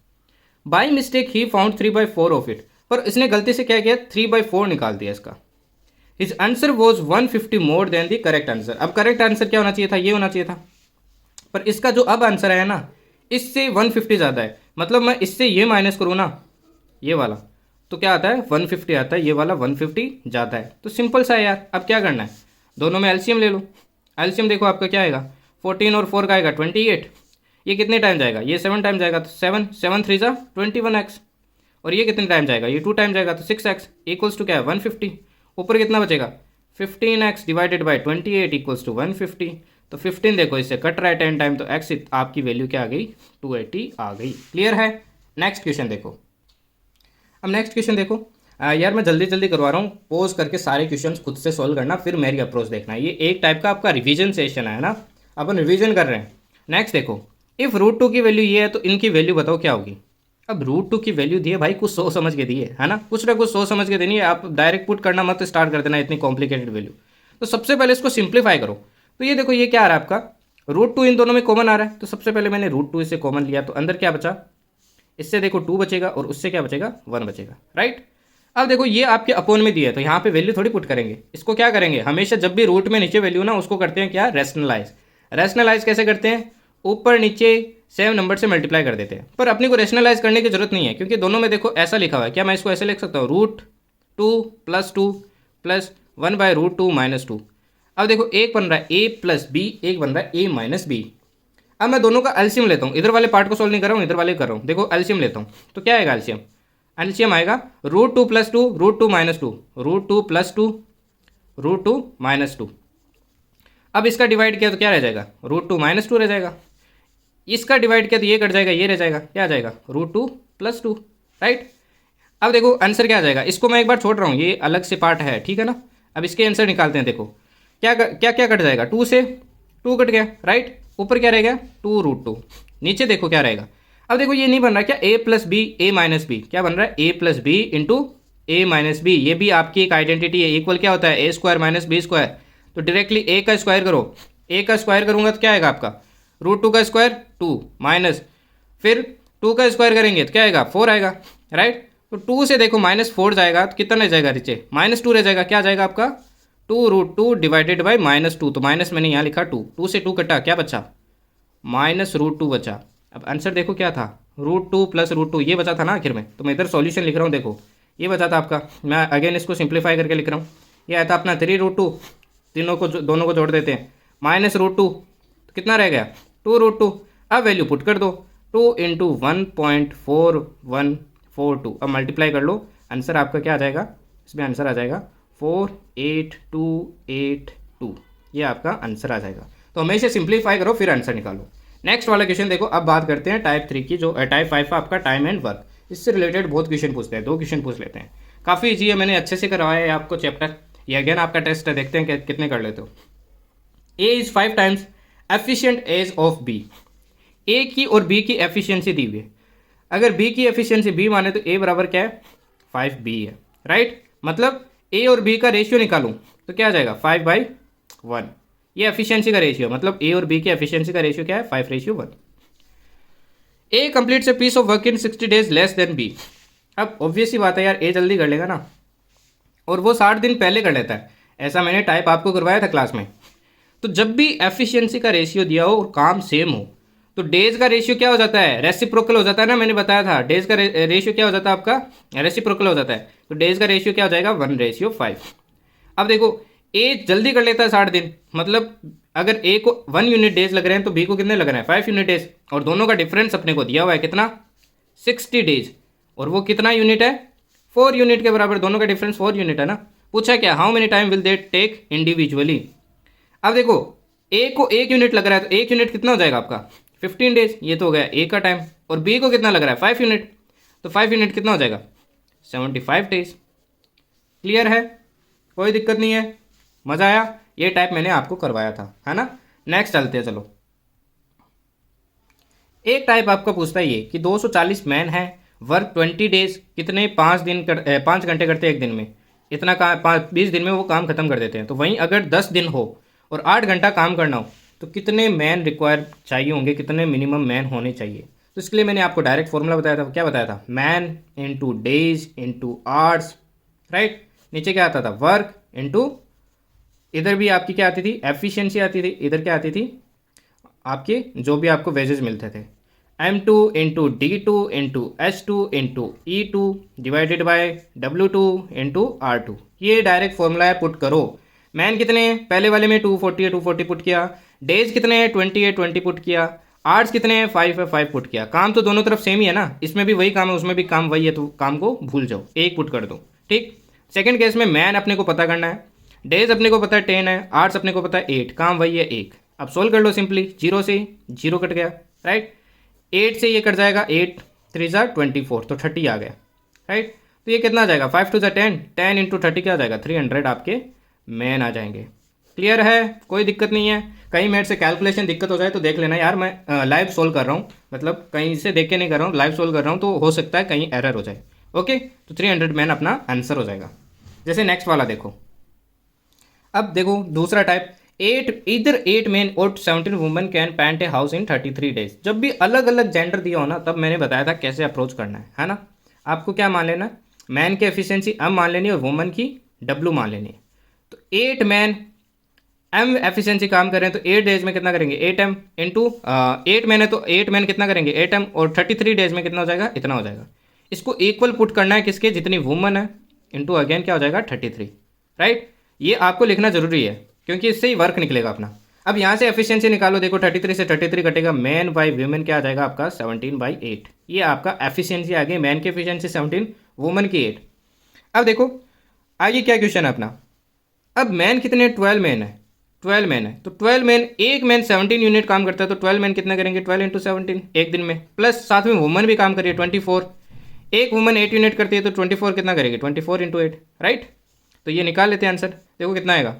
By mistake he found 3/4 of it, पर इसने गलती से क्या किया, 3/4 निकाल दिया इसका। His answer was 150 more than the correct answer. अब करेक्ट आंसर क्या होना चाहिए था, ये होना चाहिए था, पर इसका जो अब आंसर है ना, इससे 150 ज़्यादा है। मतलब मैं इससे ये माइनस करूँ ना, ये वाला, तो क्या आता है 150 आता है, ये वाला 150 ज़्यादा है। तो सिंपल सा है यार। अब क्या करना है, दोनों में एलसीएम ले लो। एलसीएम देखो आपका क्या आएगा, 14 और 4 का आएगा 28। ये कितने टाइम जाएगा, ये 7 टाइम जाएगा, तो 7 7 3 जा 21x। और ये कितने टाइम जाएगा, ये 2 टाइम जाएगा, तो 6x इक्वल्स टू क्या है 150। ऊपर कितना बचेगा 15x divided by 28 equals to 150। तो 15 देखो इससे कट रहा है 10 टाइम, तो x आपकी वैल्यू क्या आ गई 280 आ गई। क्लियर है। नेक्स्ट क्वेश्चन देखो। अब नेक्स्ट क्वेश्चन देखो। यार मैं जल्दी जल्दी करवा रहा हूँ, पोज करके सारे क्वेश्चंस खुद से सॉल्व करना, फिर मेरी अप्रोच देखना। ये एक टाइप का आपका रिवीजन सेशन है ना, अपन रिवीजन कर रहे हैं। नेक्स्ट देखो, इफ़ √2 की वैल्यू ये है तो इनकी वैल्यू बताओ क्या होगी। अब √2 की वैल्यू दी है भाई, कुछ सोच समझ के दी है ना, कुछ ना कुछ सोच समझ के देनी है। आप डायरेक्ट पुट करना मत स्टार्ट कर देना इतनी कॉम्प्लिकेटेड वैल्यू। तो सबसे पहले इसको सिंप्लीफाई करो। तो ये देखो ये क्या आ रहा है आपका, √2 इन दोनों में कॉमन आ रहा है, तो सबसे पहले मैंने √2 इससे कॉमन लिया, तो अंदर क्या बचा, इससे देखो 2 बचेगा और उससे क्या बचेगा 1 बचेगा, राइट। अब देखो ये आपके अपोन में दिया है, तो यहाँ पे वैल्यू थोड़ी पुट करेंगे। इसको क्या करेंगे, हमेशा जब भी रूट में नीचे वैल्यू ना, उसको करते हैं क्या, रेशनलाइज। रेशनलाइज कैसे करते हैं, ऊपर नीचे सेम नंबर से मल्टीप्लाई कर देते हैं। पर अपनी को रेशनलाइज करने की जरूरत नहीं है, क्योंकि दोनों में देखो ऐसा लिखा हुआ है। क्या मैं इसको ऐसे लिख सकता हूँ, √2 + 2 + 1/√2 - 2। अब देखो एक बन रहा है a + b, एक बन रहा है a - b। अब मैं दोनों का एलसीएम लेता हूँ, इधर वाले पार्ट को सोल्व नहीं कर रहा हूँ, इधर वाले कर रहा हूँ। देखो एलसीएम लेता हूँ, तो क्या आएगा एलसीएम, एलसीएम आएगा √2 + 2 √2 - 2, √2 + 2 √2 - 2। अब इसका डिवाइड किया तो क्या रह जाएगा, √2 - 2 रह जाएगा। इसका डिवाइड किया तो ये कट जाएगा, ये रह जाएगा, क्या आ जाएगा √2 + 2, राइट। अब देखो आंसर क्या आ जाएगा, इसको मैं एक बार छोड़ रहा हूँ, ये अलग से पार्ट है, ठीक है ना। अब इसके आंसर निकालते हैं। देखो क्या क्या क्या कट जाएगा, 2 से 2 कट गया, राइट। ऊपर क्या रहेगा 2 √2, नीचे देखो क्या रहेगा। अब देखो ये नहीं बन रहा क्या, a + b a - b, क्या बन रहा है a + b into a - b। ये भी आपकी एक आइडेंटिटी है। इक्वल क्या होता है, a² - b²। तो डायरेक्टली a का स्क्वायर करो, a का स्क्वायर करूंगा तो क्या आएगा आपका, √2 का स्क्वायर 2 माइनस, फिर 2 का स्क्वायर करेंगे तो क्या आएगा 4 आएगा, राइट। तो 2 से देखो -4 जाएगा तो कितना रह जाएगा नीचे, -2 रह जाएगा। क्या जाएगा आपका 2 √2 डिवाइडेड बाई -2, तो माइनस मैंने यहाँ लिखा 2 से 2 कटा, क्या बचा -√2 बचा। अब आंसर देखो क्या था, √2 + √2 ये बचा था ना आखिर में। तो मैं इधर सॉल्यूशन लिख रहा हूँ, देखो ये बचा था आपका। मैं अगेन इसको सिंप्लीफाई करके लिख रहा हूँ। ये आया था अपना 3√2, दोनों को जोड़ देते हैं, -√2 तो कितना रह गया 2√2। अब वैल्यू पुट कर दो, 2 × 1.4142। अब मल्टीप्लाई कर लो, आंसर आपका क्या आ जाएगा, इसमें आंसर आ जाएगा 48282। ये आपका आंसर आ जाएगा। तो हमेशा सिंप्लीफाई करो फिर आंसर निकालो। नेक्स्ट वाला क्वेश्चन देखो। अब बात करते हैं टाइप 3 की, जो टाइप 5 का आपका टाइम एंड वर्क। इससे रिलेटेड बहुत क्वेश्चन पूछते हैं, 2 क्वेश्चन पूछ लेते हैं। काफ़ी ईजी है, मैंने अच्छे से करवाया है आपको चैप्टर। ये अगेन आपका टेस्ट है, देखते हैं कितने कर लेते हो। A is 5 times efficient as of B. A की और बी की एफिशिएंसी दी हुई है। अगर बी की एफिशिएंसी बी माने तो ए बराबर क्या है 5b है, राइट। मतलब ए और बी का रेशियो निकालूं तो क्या आ जाएगा 5/1। ये एफिशिएंसी का रेशियो, मतलब ए और बी की एफिशिएंसी का रेशियो क्या है 5:1। A completes a piece of work in 60 days less than B. अब ऑब्वियस ही बात है यार, ए जल्दी कर लेगा ना, और वो 60 दिन पहले कर लेता है। ऐसा मैंने टाइप आपको करवाया था क्लास में। तो जब भी एफिशिएंसी का रेशियो दिया हो और काम सेम हो, तो डेज का रेशियो क्या हो जाता है, रेसिप्रोकल हो जाता है ना। मैंने बताया था डेज का रेशियो क्या हो जाता है आपका, रेसिप्रोकल हो जाता है। तो डेज का रेशियो क्या हो जाएगा, 1:5। अब देखो ए जल्दी कर लेता है 60 दिन, मतलब अगर ए को 1 यूनिट डेज लग रहे हैं तो बी को कितने लग रहे हैं, 5 यूनिट डेज, और दोनों का डिफरेंस अपने को दिया हुआ है कितना, 60 डेज, और वो कितना यूनिट है, 4 यूनिट के बराबर। दोनों का डिफरेंस 4 यूनिट है ना। पूछा क्या, how many time will they take individually. अब देखो ए को 1 यूनिट लग रहा है, तो 1 यूनिट कितना हो जाएगा आपका, 15 डेज। ये तो हो गया ए का टाइम। और बी को कितना लग रहा है, 5 यूनिट, तो 5 यूनिट कितना हो जाएगा, 75 डेज। क्लियर है, कोई दिक्कत नहीं है, मज़ा आया। ये टाइप मैंने आपको करवाया था, है ना। नेक्स्ट चलते हैं, चलो। एक टाइप आपका पूछता है ये कि 240 मैन है, वर्क 20 डेज, कितने 5 घंटे करते हैं एक दिन में, इतना काम 20 दिन में वो काम खत्म कर देते हैं। तो वहीं अगर 10 दिन हो और 8 घंटा काम करना हो, तो कितने मैन रिक्वायर चाहिए होंगे, कितने मिनिमम मैन होने चाहिए। तो इसके लिए मैंने आपको डायरेक्ट फॉर्मूला बताया था। क्या बताया था, man into days into hours, right. नीचे क्या आता था, वर्क इंटू, इधर भी आपकी क्या आती थी, एफिशिएंसी आती थी, इधर क्या आती थी आपके जो भी आपको वेजेस मिलते थे, M2 into D2 into H2 into E2 divided by W2 into R2। ये डायरेक्ट फॉर्मूला है, पुट करो। मैन कितने हैं, पहले वाले में 240 है, 240 पुट किया। डेज कितने हैं, 20 है, 20 पुट किया। आवर्स कितने हैं, 5 है, 5 पुट किया। काम तो दोनों तरफ सेम ही है ना, इसमें भी वही काम है, उसमें भी काम वही है, तो काम को भूल जाओ, एक पुट कर दो, ठीक। सेकेंड केस में मैन अपने को पता करना है, डेज अपने को पता है 10 है, आवर्स अपने को पता है 8, काम वही है 1। अब सोल्व कर लो सिंपली, 0 से 0 कट गया, राइट। 8 से ये कट जाएगा, 8 3 ज़ा 24, तो 30 आ गया, राइट। तो ये कितना आ जाएगा, 5 2 ज़ा 10, 10 इंटू 30 क्या आ जाएगा, 300 आपके मैन आ जाएंगे। क्लियर है, कोई दिक्कत नहीं है। कहीं मेरे से कैलकुलेशन दिक्कत हो जाए तो देख लेना यार, मैं लाइव सोल्व कर रहा हूँ, मतलब कहीं से देख के नहीं कर रहा हूँ, लाइव सोल्व कर रहा हूँ, तो हो सकता है कहीं एरर हो जाए। ओके, तो 300 मैन अपना आंसर हो जाएगा। जैसे नेक्स्ट वाला देखो। अब देखो दूसरा टाइप, 8 मैन और 17 women can paint a house in 33 days. जब भी अलग अलग जेंडर दिया हो ना, तब मैंने बताया था कैसे अप्रोच करना है ना। आपको क्या मान लेना, मैन की एफिशिएंसी M मान लेनी है और वुमन की W मान लेनी है। तो 8 मैन M एफिशिएंसी काम कर रहे हैं, तो 8 डेज में कितना करेंगे, 8M इंटू 8 मैन है, तो 8 मैन कितना करेंगे, 8M, और 33 डेज में कितना हो जाएगा, इतना हो जाएगा। इसको इक्वल पुट करना है किसके, जितनी वुमन है, इंटू अगेन क्या हो जाएगा, 33, राइट। ये आपको लिखना जरूरी है, क्योंकि इससे ही वर्क निकलेगा अपना। अब यहाँ से एफिशिएंसी निकालो, देखो 33 से 33 कटेगा, मैन बाई वुमेन क्या आ जाएगा आपका, 17/8। ये आपका एफिशिएंसी आ गई, मैन की एफिशिएंसी 17, वुमेन की 8। अब देखो आगे क्या क्वेश्चन है अपना। अब मैन कितने, 12 मैन है, 12 मैन है, तो 12 मैन, एक मैन 17 यूनिट काम करता है, तो 12 मैन कितना करेंगे, 12 इंटू 17 एक दिन में, प्लस साथ में वुमन भी काम करिए 24। एक वुमन 8 यूनिट करती है, तो 24 कितना करेगी, 24 इंटू 8, राइट। तो ये निकाल लेते हैं आंसर, देखो कितना आएगा,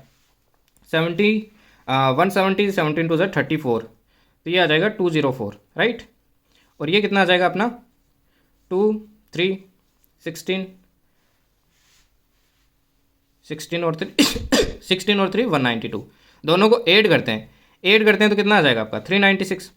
170, 17 टू 34, तो ये आ जाएगा 204, राइट। और ये कितना आ जाएगा अपना, 2 3 16 और 3 16 और 3 192, दोनों को ऐड करते हैं तो कितना आ जाएगा आपका, 396,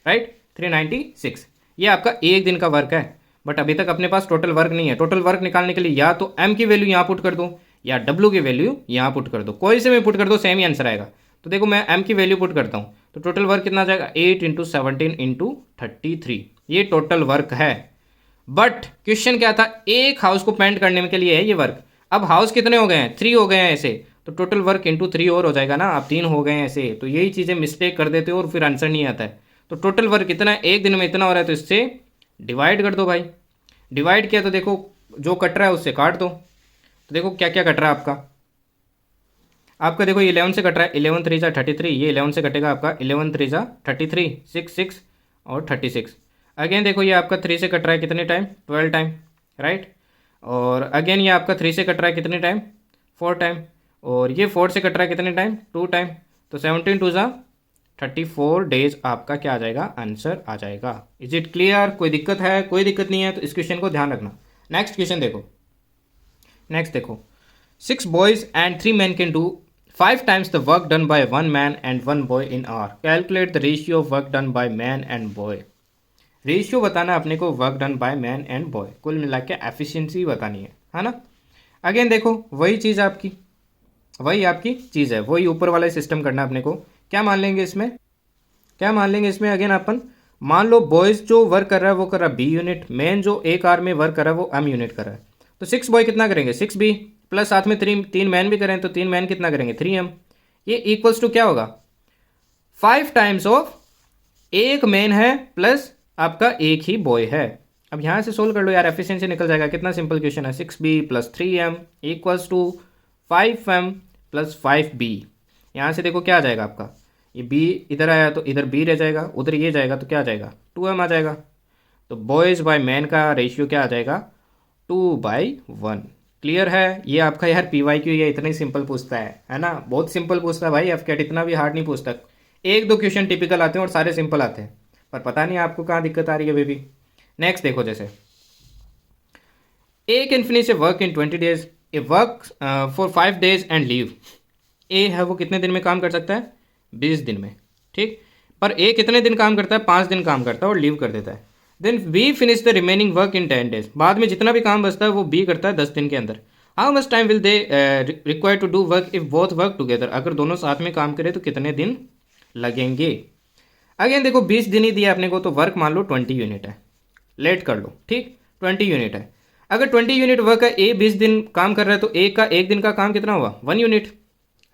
राइट, 396। ये आपका एक दिन का वर्क है, बट अभी तक अपने पास टोटल वर्क नहीं है। टोटल वर्क निकालने के लिए या तो M की वैल्यू यहाँ पुट कर दो, या W की वैल्यू यहाँ पुट कर दो, कोई से भी पुट कर दो, सेम ही आंसर आएगा। तो देखो मैं M की वैल्यू पुट करता हूँ, तो टोटल वर्क कितना आ जाएगा, 8 इंटू 17 इंटू 33, ये टोटल वर्क है। बट क्वेश्चन क्या था, एक हाउस को पेंट करने के लिए है ये वर्क। अब हाउस कितने हो गए हैं, 3 हो गए हैं ऐसे, तो टोटल वर्क इंटू 3 और हो जाएगा ना। अब 3 हो गए हैं ऐसे, तो यही चीज़ें मिस्टेक कर देते हो और फिर आंसर नहीं आता है। तो टोटल वर्क कितना है, एक दिन में इतना हो रहा है, तो इससे डिवाइड कर दो भाई। डिवाइड किया तो देखो जो कट रहा है उससे काट दो, तो देखो क्या क्या कट रहा है आपका देखो 11 से कट रहा है, 11 3 जा 33, ये 11 से कटेगा आपका, 11 3 जा 33, 6 6 और 36। अगेन देखो ये आपका 3 से कट रहा है कितने टाइम, 12 टाइम, राइट। और अगेन ये आपका 3 से कट रहा है कितने टाइम, 4 टाइम। और ये 4 से कट रहा है कितने टाइम, 2 टाइम। तो 17 2 जा 34 डेज आपका क्या आ जाएगा, आंसर आ जाएगा। इज इट क्लियर, कोई दिक्कत है, कोई दिक्कत नहीं है, तो इस क्वेश्चन को ध्यान रखना। नेक्स्ट क्वेश्चन देखो, नेक्स्ट देखो, 6 boys and 3 men can do 5 times the work done by 1 man and 1 boy in hour. Calculate the ratio of work done by man and boy. Ratio बताना है अपने को work done by man and boy, कुल मिला के efficiency बतानी है ना। अगेन देखो वही चीज़ आपकी चीज़ है, वही ऊपर वाला सिस्टम करना है अपने को। क्या मान लेंगे इसमें अगेन अपन मान लो बॉयज़ जो वर्क कर रहा है वो कर रहा है बी यूनिट, मैन जो एक आर में वर्क कर रहा है वो एम यूनिट कर रहा है। तो 6 बॉय कितना करेंगे 6 बी प्लस साथ में 3 मैन भी करें तो 3 मैन कितना करेंगे 3 एम। ये इक्वल्स टू क्या होगा 5 टाइम्स ऑफ एक मैन है प्लस आपका एक ही बॉय है। अब यहाँ से सोल्व कर लो यार, एफिशिएंसी निकल जाएगा। कितना सिंपल क्वेश्चन है, 6b plus 3m equals to 5m plus 5b। यहाँ से देखो क्या आ जाएगा आपका, ये b इधर आया तो इधर b रह जाएगा, उधर ये जाएगा तो क्या आ जाएगा 2m आ जाएगा। तो बॉयज़ बाय मैन का रेशियो क्या आ जाएगा 2/1। क्लियर है। ये आपका यार PYQ ये इतना ही सिंपल पूछता है ना, बहुत सिंपल पूछता है भाई। एफकेट इतना भी हार्ड नहीं पूछता, एक दो क्वेश्चन टिपिकल आते हैं और सारे सिंपल आते हैं, पर पता नहीं आपको कहाँ दिक्कत आ रही है अभी भी। नेक्स्ट देखो, जैसे A can finish a work in 20 days, A work for 5 days and leave. A है वो कितने दिन में काम कर सकता है 20 दिन में, ठीक। पर ए कितने दिन काम करता है 5 दिन काम करता है और लीव कर देता है। Then B finish the remaining work in 10 days, बाद में जितना भी काम बचता है वो बी करता है 10 दिन के अंदर। How much time will they require to do work if both work together, अगर दोनों साथ में काम करें तो कितने दिन लगेंगे। अगेन देखो 20 दिन ही दिया अपने को, तो वर्क मान लो 20 यूनिट है, लेट कर लो, ठीक 20 यूनिट है। अगर 20 यूनिट वर्क है, ए 20 दिन काम कर रहा है, तो ए का एक दिन का काम कितना हुआ 1 यूनिट,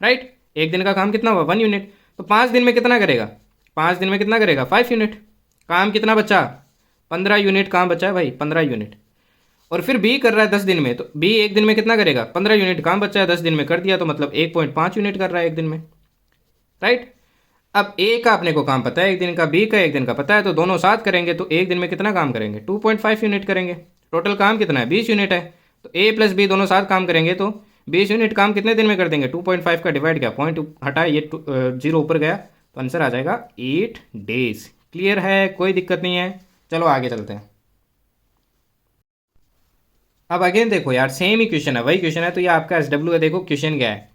राइट। एक दिन का काम कितना हुआ 1 यूनिट, तो 5 दिन में कितना करेगा 5 दिन में कितना करेगा 5 यूनिट। काम कितना बचा 15 यूनिट काम बचा है भाई, 15 यूनिट। और फिर बी कर रहा है 10 दिन में, तो बी एक दिन में कितना करेगा 15 यूनिट काम बचा है, 10 दिन में कर दिया, तो मतलब 1.5 यूनिट कर रहा है एक दिन में, राइट। अब ए का अपने को काम पता है एक दिन का, बी का एक दिन का पता है, तो दोनों साथ करेंगे तो एक दिन में कितना काम करेंगे 2.5 यूनिट करेंगे। टोटल काम कितना है 20 यूनिट है, तो ए प्लस बी दोनों साथ काम करेंगे तो 20 यूनिट काम कितने दिन में कर देंगे 2.5 का डिवाइड किया, पॉइंट हटाया, ये 0 ऊपर गया, तो आंसर आ जाएगा 8 days। क्लियर है, कोई दिक्कत नहीं है। चलो आगे चलते हैं। अब अगेन देखो यार सेम ही क्वेश्चन है, वही क्वेश्चन है, तो ये आपका SW है। देखो क्वेश्चन क्या है,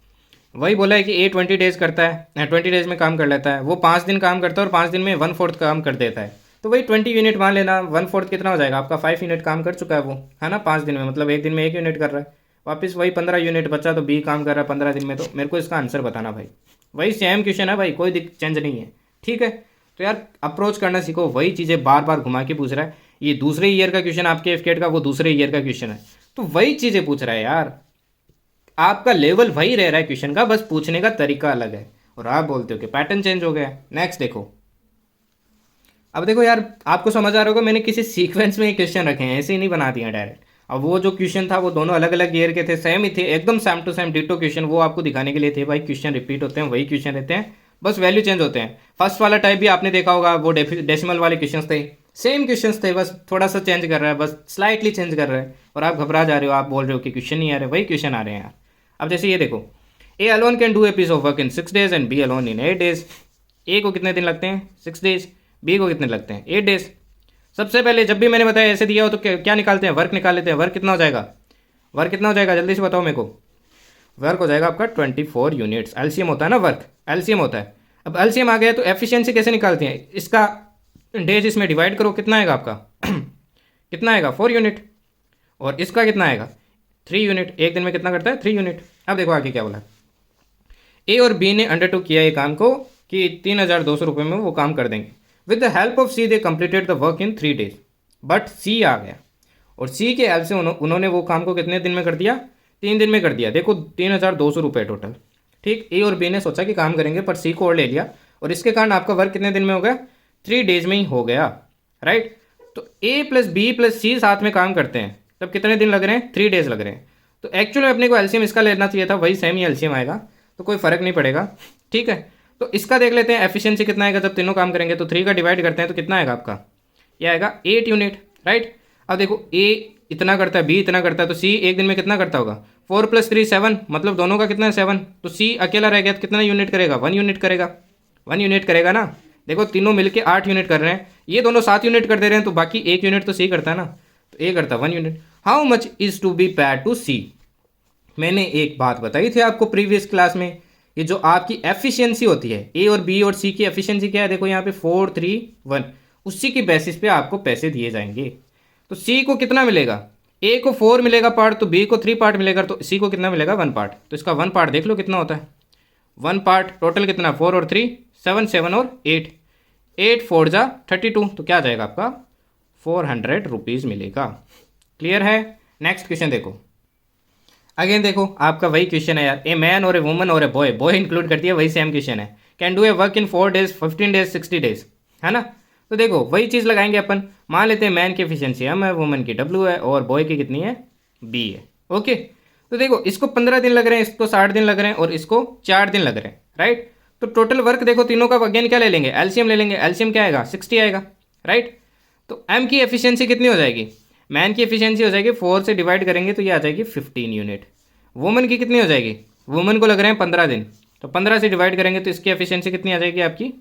वही बोला है कि ए 20 डेज करता है, 20 डेज में काम कर लेता है, वो 5 दिन काम करता है और 5 दिन में 1/4 काम कर देता है, तो वही 20 यूनिट मान लेना, 1/4 कितना हो जाएगा आपका 5 यूनिट काम कर चुका है वो, है ना 5 दिन में, मतलब एक दिन में 1 यूनिट कर रहा है, वापस वही 15 यूनिट बचा, तो बी काम कर रहा है 15 दिन में। तो मेरे को इसका आंसर बताना भाई, वही सेम क्वेश्चन है भाई, कोई चेंज नहीं है, ठीक है। तो यार अप्रोच करना सीखो, वही चीज़ें बार बार घुमा के पूछ रहा है। ये दूसरे ईयर का क्वेश्चन आपके एफकेट का, वो दूसरे ईयर का क्वेश्चन है, तो वही चीज़ें पूछ रहा है यार। आपका लेवल वही रह रहा है क्वेश्चन का, बस पूछने का तरीका अलग है, और आप बोलते हो कि पैटर्न चेंज हो गया। नेक्स्ट देखो, अब देखो यार आपको समझ आ रहा होगा, मैंने किसी सीक्वेंस में क्वेश्चन रखे हैं, ऐसे ही नहीं बना दिया डायरेक्ट। अब वो जो क्वेश्चन था वो दोनों अलग अलग ईयर के थे, सेम ही थे, एकदम same to same ditto question, वो आपको दिखाने के लिए थे भाई। क्वेश्चन रिपीट होते हैं, वही क्वेश्चन रहते हैं, बस वैल्यू चेंज होते हैं। फर्स्ट वाला टाइप भी आपने देखा होगा, वो डेसिमल वाले क्वेश्चन थे, सेम क्वेश्चन थे, बस थोड़ा सा चेंज कर रहा है, बस स्लाइटली चेंज कर रहा है, और आप घबरा जा रहे हो, आप बोल रहे हो कि क्वेश्चन नहीं आ रहे, वही क्वेश्चन आ रहे हैं यार। अब जैसे ये देखो, A alone can do a piece of work in 6 days and B alone in 8 days। A को कितने दिन लगते हैं 6 days, बी को कितने लगते हैं 8 days। सबसे पहले जब भी मैंने बताया ऐसे दिया हो तो क्या निकालते हैं, वर्क निकाल लेते हैं। वर्क कितना हो जाएगा, वर्क कितना हो जाएगा जल्दी से बताओ मेरे को। वर्क हो जाएगा आपका 24 यूनिट्स, एलसीएम होता है ना, वर्क एलसीएम होता है। अब एलसीएम आ गया तो एफिशिएंसी कैसे निकालते हैं, इसका डेज इसमें डिवाइड करो, कितना आएगा आपका कितना आएगा 4 यूनिट, और इसका कितना आएगा 3 यूनिट। एक दिन में कितना करता है 3 यूनिट। अब देखो आगे क्या बोला, ए और बी ने अंडरटेक किया ये काम को कि 3200 रुपये में वो काम कर देंगे। With the help of C they completed the work in 3 days, but C आ गया और सी के हेल्प से उन्होंने वो काम को कितने दिन में कर दिया 3 दिन में कर दिया। देखो 3200 रुपये टोटल, ठीक। ए और बी ने सोचा कि काम करेंगे, पर सी को और ले लिया, और इसके कारण आपका वर्क कितने दिन में हो गया 3 days में ही हो गया, राइट। तो ए प्लस बी प्लस सी साथ में काम करते हैं, तब कितने दिन लग रहे हैं 3 days लग रहे हैं। तो एक्चुअली अपने को एलसीएम इसका लेना चाहिए था, वही सेम ही एलसीएम आएगा, तो कोई फर्क नहीं पड़ेगा, ठीक है। तो इसका देख लेते हैं एफिशिएंसी कितना आएगा जब तीनों काम करेंगे, तो 3 का डिवाइड करते हैं तो कितना आएगा आपका, ये आएगा 8 यूनिट, राइट। अब देखो ए इतना करता है, बी इतना करता है, तो सी एक दिन में कितना करता होगा 4 + 3 7, मतलब दोनों का कितना है 7, तो सी अकेला रह गया तो कितना यूनिट करेगा 1 यूनिट करेगा, 1 यूनिट करेगा ना। देखो तीनों मिलके 8 यूनिट कर रहे हैं, ये दोनों 7 यूनिट कर दे रहे हैं, तो बाकी 1 यूनिट तो सी करता है ना, तो ए करता 1 unit. How much is to be paid to C, मैंने एक बात बताई थी आपको प्रीवियस क्लास में, ये जो आपकी एफिशिएंसी होती है ए और बी और सी की एफिशिएंसी क्या है, देखो यहाँ पे 4 3 1, उसी की बेसिस पे आपको पैसे दिए जाएंगे। तो सी को कितना मिलेगा, ए को 4 मिलेगा पार्ट, तो बी को 3 पार्ट मिलेगा, तो सी को कितना मिलेगा 1 पार्ट। तो इसका 1 पार्ट देख लो कितना होता है, 1 पार्ट टोटल कितना, 4 और 3 7, 7 और 8, 8 4 जा 32, तो क्या आ जाएगा आपका 400 रुपीज़ मिलेगा। क्लियर है। नेक्स्ट क्वेश्चन देखो, अगेन देखो आपका वही क्वेश्चन है यार, ए मैन और ए वुमन और ए बॉय, बॉय इंक्लूड करती है, वही सेम क्वेश्चन है, can do a work in 4 days 15 days 60 days, है ना। तो देखो वही चीज़ लगाएंगे अपन, मान लेते हैं मैन की एफिशिएंसी एम है, वुमन की डब्ल्यू है, और बॉय की कितनी है बी है। ओके, तो देखो इसको 15 दिन लग रहे हैं, इसको 60 दिन लग रहे हैं, और इसको 4 दिन लग रहे हैं, राइट। तो टोटल वर्क देखो तीनों का अगेन क्या ले लेंगे, एलसीएम ले लेंगे, एलसीएम क्या आएगा 60 आएगा, राइट। तो एम की एफिशिएंसी कितनी हो जाएगी, मैन की एफिशिएंसी हो जाएगी 4 से डिवाइड करेंगे तो ये आ जाएगी 15 यूनिट। वुमन की कितनी हो जाएगी, वुमन को लग रहे हैं 15 दिन, तो 15 से डिवाइड करेंगे तो इसकी एफिशिएंसी कितनी आ जाएगी आपकी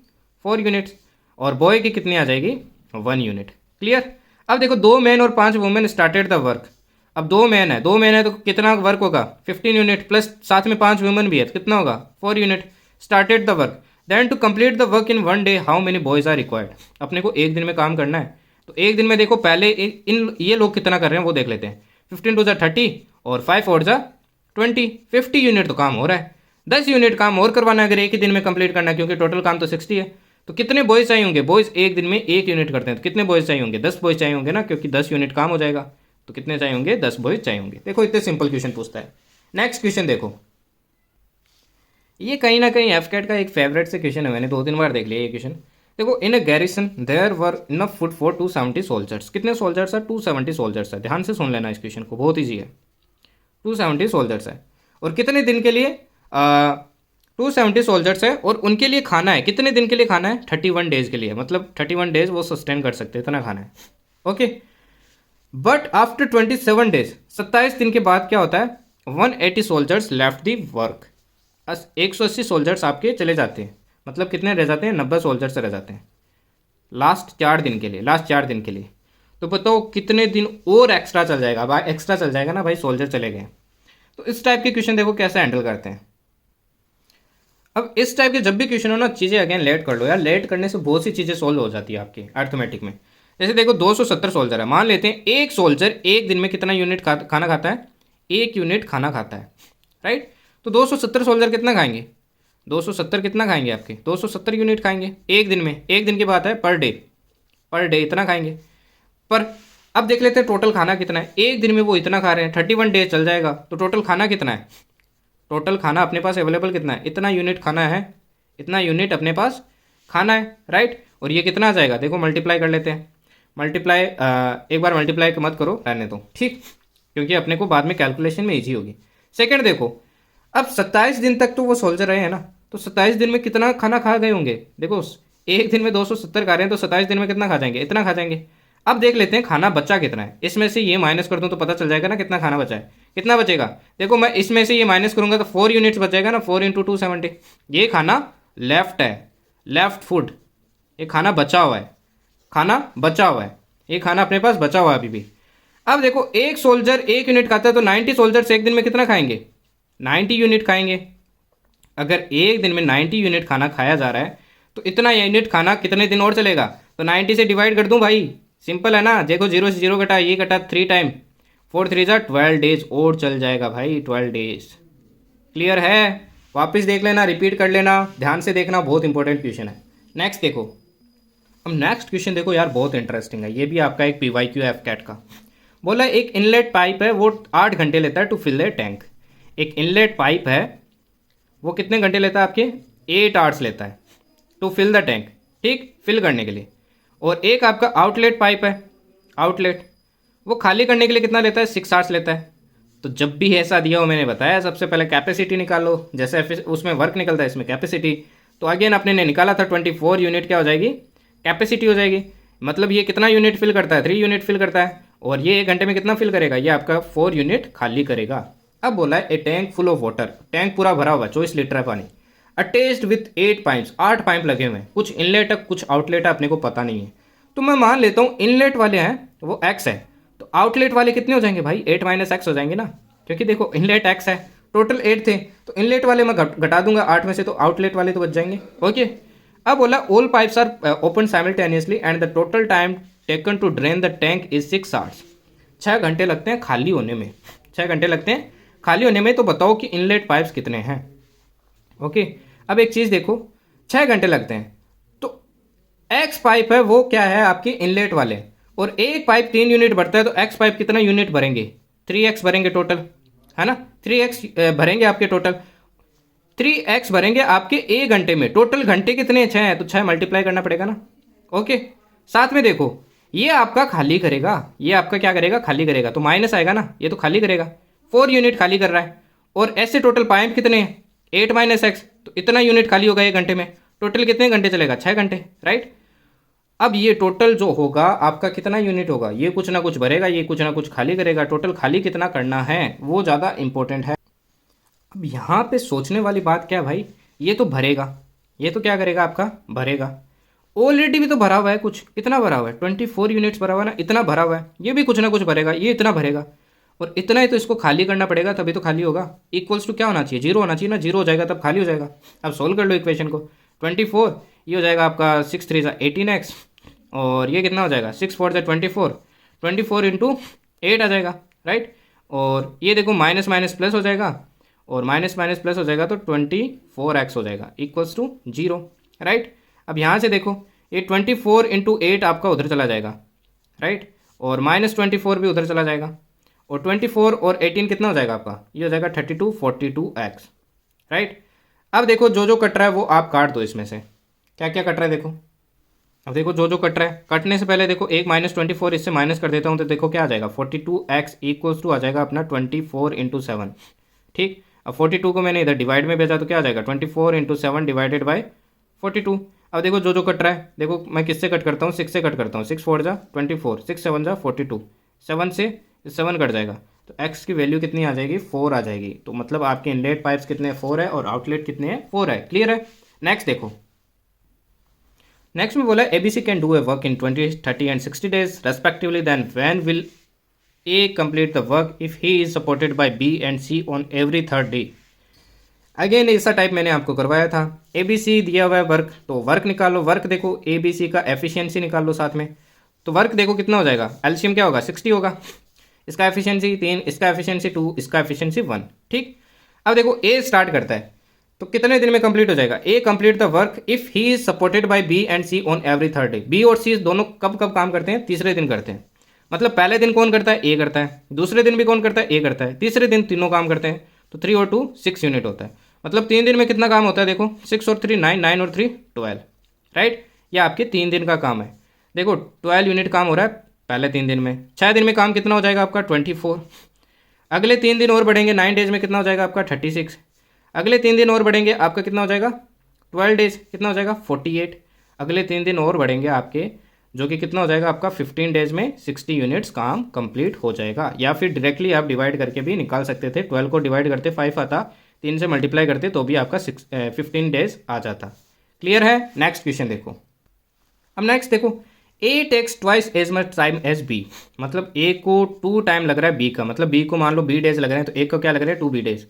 4 यूनिट्स, और बॉय की कितनी आ जाएगी 1 यूनिट। क्लियर। अब देखो 2 मैन और 5 वुमेन स्टार्टेड द वर्क, अब 2 मैन है तो कितना वर्क होगा 15 यूनिट, प्लस साथ में 5 वुमेन भी है तो कितना होगा 4 unit. Started the work, then to complete the work in 1 day how many boys are required, अपने को एक दिन में काम करना है, तो एक दिन में देखो पहले इन ये लोग कितना कर रहे हैं वो देख लेते हैं, 15 टू 30 और 5 और 20, 50 यूनिट तो काम हो रहा है, 10 यूनिट काम और करवाना है अगर एक ही दिन में कंप्लीट करना है, क्योंकि टोटल काम तो 60 है। तो कितने बॉयज चाहिए होंगे, बॉयज एक दिन में 1 यूनिट करते हैं, तो कितने बॉयज चाहिए होंगे 10 बॉयज चाहिए होंगे ना, क्योंकि 10 यूनिट काम हो जाएगा, तो कितने चाहिए होंगे 10 बॉयज चाहिए होंगे। देखो इतने सिंपल क्वेश्चन पूछता है। नेक्स्ट क्वेश्चन देखो, ये कहीं ना कहीं एफकेट का एक फेवरेट से क्वेश्चन है, मैंने 2-3 बार देख लिया ये क्वेश्चन। देखो in a garrison there were enough food for 270 soldiers, कितने सोल्जर्स है 270 सोल्जर्स है, ध्यान से सुन लेना इस क्वेश्चन को, बहुत ईजी है। 270 सोल्जर्स है और कितने दिन के लिए 270 सोल्जर्स है, और उनके लिए खाना है, कितने दिन के लिए खाना है 31 डेज के लिए, मतलब 31 डेज वो सस्टेन कर सकते हैं, इतना खाना है। ओके, बट आफ्टर 27 डेज, 27 दिन के बाद क्या होता है 180 soldiers left the work, 180 soldiers आपके चले जाते हैं, मतलब कितने रह जाते हैं 90 सोल्जर्स रह जाते हैं लास्ट 4 दिन के लिए, लास्ट 4 दिन के लिए। तो बताओ कितने दिन और एक्स्ट्रा चल जाएगा, भाई एक्स्ट्रा चल जाएगा ना भाई, सोल्जर चले गए। तो इस टाइप के क्वेश्चन देखो कैसे हैंडल करते हैं। अब इस टाइप के जब भी क्वेश्चन हो ना, चीज़ें अगेन लेट कर लो यार, लेट करने से बहुत सी चीज़ें सोल्व हो जाती है आपकी अर्थमेटिक में। जैसे देखो 270 सोल्जर है, मान लेते हैं एक सोल्जर एक दिन में कितना यूनिट खाना खाता है, 1 यूनिट खाना खाता है, राइट। तो 270 सोल्जर कितना खाएंगे, 270 कितना खाएंगे आपके 270 यूनिट खाएंगे एक दिन में, एक दिन की बात है, पर डे इतना खाएंगे। पर अब देख लेते हैं टोटल खाना कितना है, एक दिन में वो इतना खा रहे हैं, 31 डेज चल जाएगा, तो टोटल खाना कितना है, टोटल खाना अपने पास अवेलेबल कितना है, इतना यूनिट खाना है, इतना यूनिट अपने पास खाना है, राइट। और ये कितना आ जाएगा, देखो मल्टीप्लाई कर लेते हैं, मल्टीप्लाई एक बार मल्टीप्लाई मत करो, रहने दो, ठीक, क्योंकि अपने को बाद में कैलकुलेशन में ईजी होगी। सेकंड देखो, अब 27 दिन तक तो वो सोल्जर रहे हैं ना, तो 27 दिन में कितना खाना खा गए होंगे, देखो एक दिन में 270 खा रहे हैं, तो 27 दिन में कितना खा जाएंगे, इतना खा जाएंगे। अब देख लेते हैं खाना बचा कितना है, इसमें से ये माइनस कर दूं तो पता चल जाएगा ना कितना खाना बचा है, कितना बचेगा। देखो मैं इसमें से ये माइनस करूंगा तो 4 यूनिट्स बचेगा ना, 4 इंटू 270, ये खाना लेफ्ट है, लेफ्ट फूड, ये खाना बचा हुआ है, खाना बचा हुआ है, ये खाना अपने पास बचा हुआ है अभी भी। अब देखो एक सोल्जर 1 यूनिट खाता है, तो 90 सोल्जर्स एक दिन में कितना खाएंगे 90 यूनिट खाएंगे। अगर एक दिन में 90 यूनिट खाना खाया जा रहा है, तो इतना यूनिट खाना कितने दिन और चलेगा, तो 90 से डिवाइड कर दूं भाई, सिंपल है ना। देखो 0 से 0 कटा, ये कटा 3 टाइम, 4 3 जा 12 डेज और चल जाएगा भाई, 12 डेज। क्लियर है, वापस देख लेना, रिपीट कर लेना, ध्यान से देखना, बहुत इंपॉर्टेंट क्वेश्चन है। नेक्स्ट देखो, अब नेक्स्ट क्वेश्चन देखो यार, बहुत इंटरेस्टिंग है, ये भी आपका एक PYQ है एफकेट का। बोला एक इनलेट पाइप है, वो 8 घंटे लेता है टू फिल द टैंक। एक इनलेट पाइप है, वो कितने घंटे लेता है आपके 8 आवर्स लेता है टू फिल द टैंक, ठीक, फिल करने के लिए। और एक आपका आउटलेट पाइप है, आउटलेट, वो खाली करने के लिए कितना लेता है 6 आवर्स लेता है। तो जब भी ऐसा दिया हो, मैंने बताया सबसे पहले कैपेसिटी निकालो, जैसे उसमें वर्क निकलता है इसमें कैपेसिटी, तो अगेन अपने ने निकाला था 24 यूनिट क्या हो जाएगी कैपेसिटी हो जाएगी। मतलब ये कितना यूनिट फिल करता है 3 यूनिट फिल करता है, और ये 1 घंटे में कितना फिल करेगा, ये आपका 4 यूनिट खाली करेगा। अब बोला है a tank full of water, tank पूरा भरा हुआ 24 लीटर है पानी, अटैच्ड विथ 8 पाइप्स, 8 पाइप लगे हुए हैं, कुछ इनलेट है कुछ आउटलेट है, अपने को पता नहीं है। तो मैं मान लेता हूँ इनलेट वाले हैं वो x है, तो आउटलेट वाले कितने हो जाएंगे भाई 8 - x हो जाएंगे ना, क्योंकि देखो इनलेट x है, टोटल 8 थे, तो इनलेट वाले मैं घटा दूंगा 8 में से, तो आउटलेट वाले तो बच जाएंगे। ओके, अब बोला all pipes are open simultaneously and the total time taken to drain the tank is 6 hours. 6 घंटे लगते हैं खाली होने में, 6 घंटे लगते हैं खाली होने में। तो बताओ कि इनलेट पाइप्स कितने हैं। ओके, अब एक चीज़ देखो, 6 घंटे लगते हैं तो एक्स पाइप है वो क्या है आपके इनलेट वाले, और एक पाइप 3 यूनिट भरता है तो एक्स पाइप कितना यूनिट भरेंगे, 3x भरेंगे टोटल, है ना। 3x भरेंगे आपके टोटल, 3x भरेंगे आपके 1 घंटे में। टोटल घंटे कितने 6 हैं तो 6 मल्टीप्लाई करना पड़ेगा ना। ओके, साथ में देखो ये आपका खाली करेगा, ये आपका क्या करेगा, खाली करेगा, तो माइनस आएगा ना, ये तो खाली करेगा, 4 यूनिट खाली कर रहा है। और ऐसे टोटल पाइप कितने हैं 8 - x, तो इतना यूनिट खाली होगा 1 घंटे में। टोटल कितने घंटे चलेगा, 6 घंटे, राइट। अब ये टोटल जो होगा आपका कितना यूनिट होगा, ये कुछ ना कुछ भरेगा, ये कुछ ना कुछ खाली करेगा। टोटल खाली कितना करना है वो ज़्यादा इंपॉर्टेंट है। अब यहाँ पे सोचने वाली बात क्या है भाई, ये तो भरेगा, ये तो क्या करेगा आपका भरेगा। ऑलरेडी भी तो भरा हुआ है, कुछ इतना भरा हुआ है, 24 यूनिट्स भरा हुआ है ना, इतना भरा हुआ है। ये भी कुछ ना कुछ भरेगा, ये इतना भरेगा, और इतना ही तो इसको खाली करना पड़ेगा, तभी तो खाली होगा। इक्वल्स टू क्या होना चाहिए, 0 होना चाहिए ना, 0 हो जाएगा तब खाली हो जाएगा। अब सोल्व कर लो इक्वेशन को, 24 ये हो जाएगा आपका 6 3 18x, और ये कितना हो जाएगा 6 4 24, 24 इंटू 8 आ जाएगा, राइट। और ये देखो माइनस माइनस प्लस हो जाएगा, और माइनस माइनस प्लस हो जाएगा तो 24x हो जाएगा इक्वल्स टू 0, राइट। अब यहाँ से देखो ये 24 इंटू 8 आपका उधर चला जाएगा, राइट, और -24 भी उधर चला जाएगा, और 24 और 18 कितना हो जाएगा आपका, ये हो जाएगा 32 42x, राइट। अब देखो जो जो कट रहा है वो आप काट दो, इसमें से क्या क्या कट रहा है देखो। अब देखो जो जो कट रहा है, कटने से पहले देखो एक -24 इससे माइनस कर देता हूँ, तो देखो क्या आ जाएगा 42x इक्वल्स टू आ जाएगा अपना 24 इंटू 7, ठीक। अब 42 को मैंने इधर डिवाइड में भेजा तो क्या आ जाएगा 24 इंटू 7 डिवाइडेड बाई 42। अब देखो जो जो कट रहा है, देखो मैं किससे कट करता हूँ, 6 से कट करता हूँ, 6 4 जा 24, 6 7 जा 42, 7 से 7 कट जाएगा, तो x की वैल्यू कितनी आ जाएगी 4 आ जाएगी। तो मतलब आपके इनलेट पाइप्स कितने 4 है और आउटलेट कितने हैं 4 है, क्लियर है। नेक्स्ट देखो, नेक्स्ट में बोला ABC can do a work in 20 30 and 60 days respectively, then when will A complete the work if he is supported by B and C on every third day। Again ऐसा type मैंने आपको करवाया था, ABC दिया हुआ है work, तो work निकालो। वर्क देखो ABC का एफिशिएंसी निकाल लो साथ में, तो वर्क देखो कितना हो जाएगा, एलसीएम क्या होगा 60 होगा, इसका एफिशिएंसी 3, इसका एफिशिएंसी 2, इसका एफिशिएंसी 1, ठीक। अब देखो A स्टार्ट करता है तो कितने दिन में कंप्लीट हो जाएगा, A complete the work if he is supported by B and C on every third day. B और C दोनों कब कब काम करते हैं, तीसरे दिन करते हैं। मतलब पहले दिन कौन करता है, A करता है, दूसरे दिन भी कौन करता है, A करता है, तीसरे दिन तीनों काम करते हैं, तो 3 और 2 6 यूनिट होता है। मतलब 3 दिन में कितना काम होता है देखो, 6 और 3 9, 9 और 3 12, राइट। ये आपके 3 दिन का काम है। देखो 12 यूनिट काम हो रहा है पहले 3 दिन में, 6 दिन में काम कितना हो जाएगा आपका 24। अगले 3 दिन और बढ़ेंगे, 9 डेज में कितना हो जाएगा आपका 36। अगले 3 दिन और बढ़ेंगे आपका कितना हो जाएगा 12 डेज, कितना हो जाएगा 48। अगले 3 दिन और बढ़ेंगे आपके, जो कि कितना हो जाएगा आपका 15 डेज में 60 यूनिट्स काम कंप्लीट हो जाएगा। या फिर डायरेक्टली आप डिवाइड करके भी निकाल सकते थे, 12 को डिवाइड करते 5 आता, 3 से मल्टीप्लाई करते तो भी आपका 15 डेज आ जाता। क्लियर है। नेक्स्ट क्वेश्चन देखो। अब नेक्स्ट देखो, A takes twice as much time as B, मतलब A को 2 टाइम लग रहा है B का, मतलब B को मान लो B डेज लग रहे हैं तो A को क्या लग रहा है 2B डेज।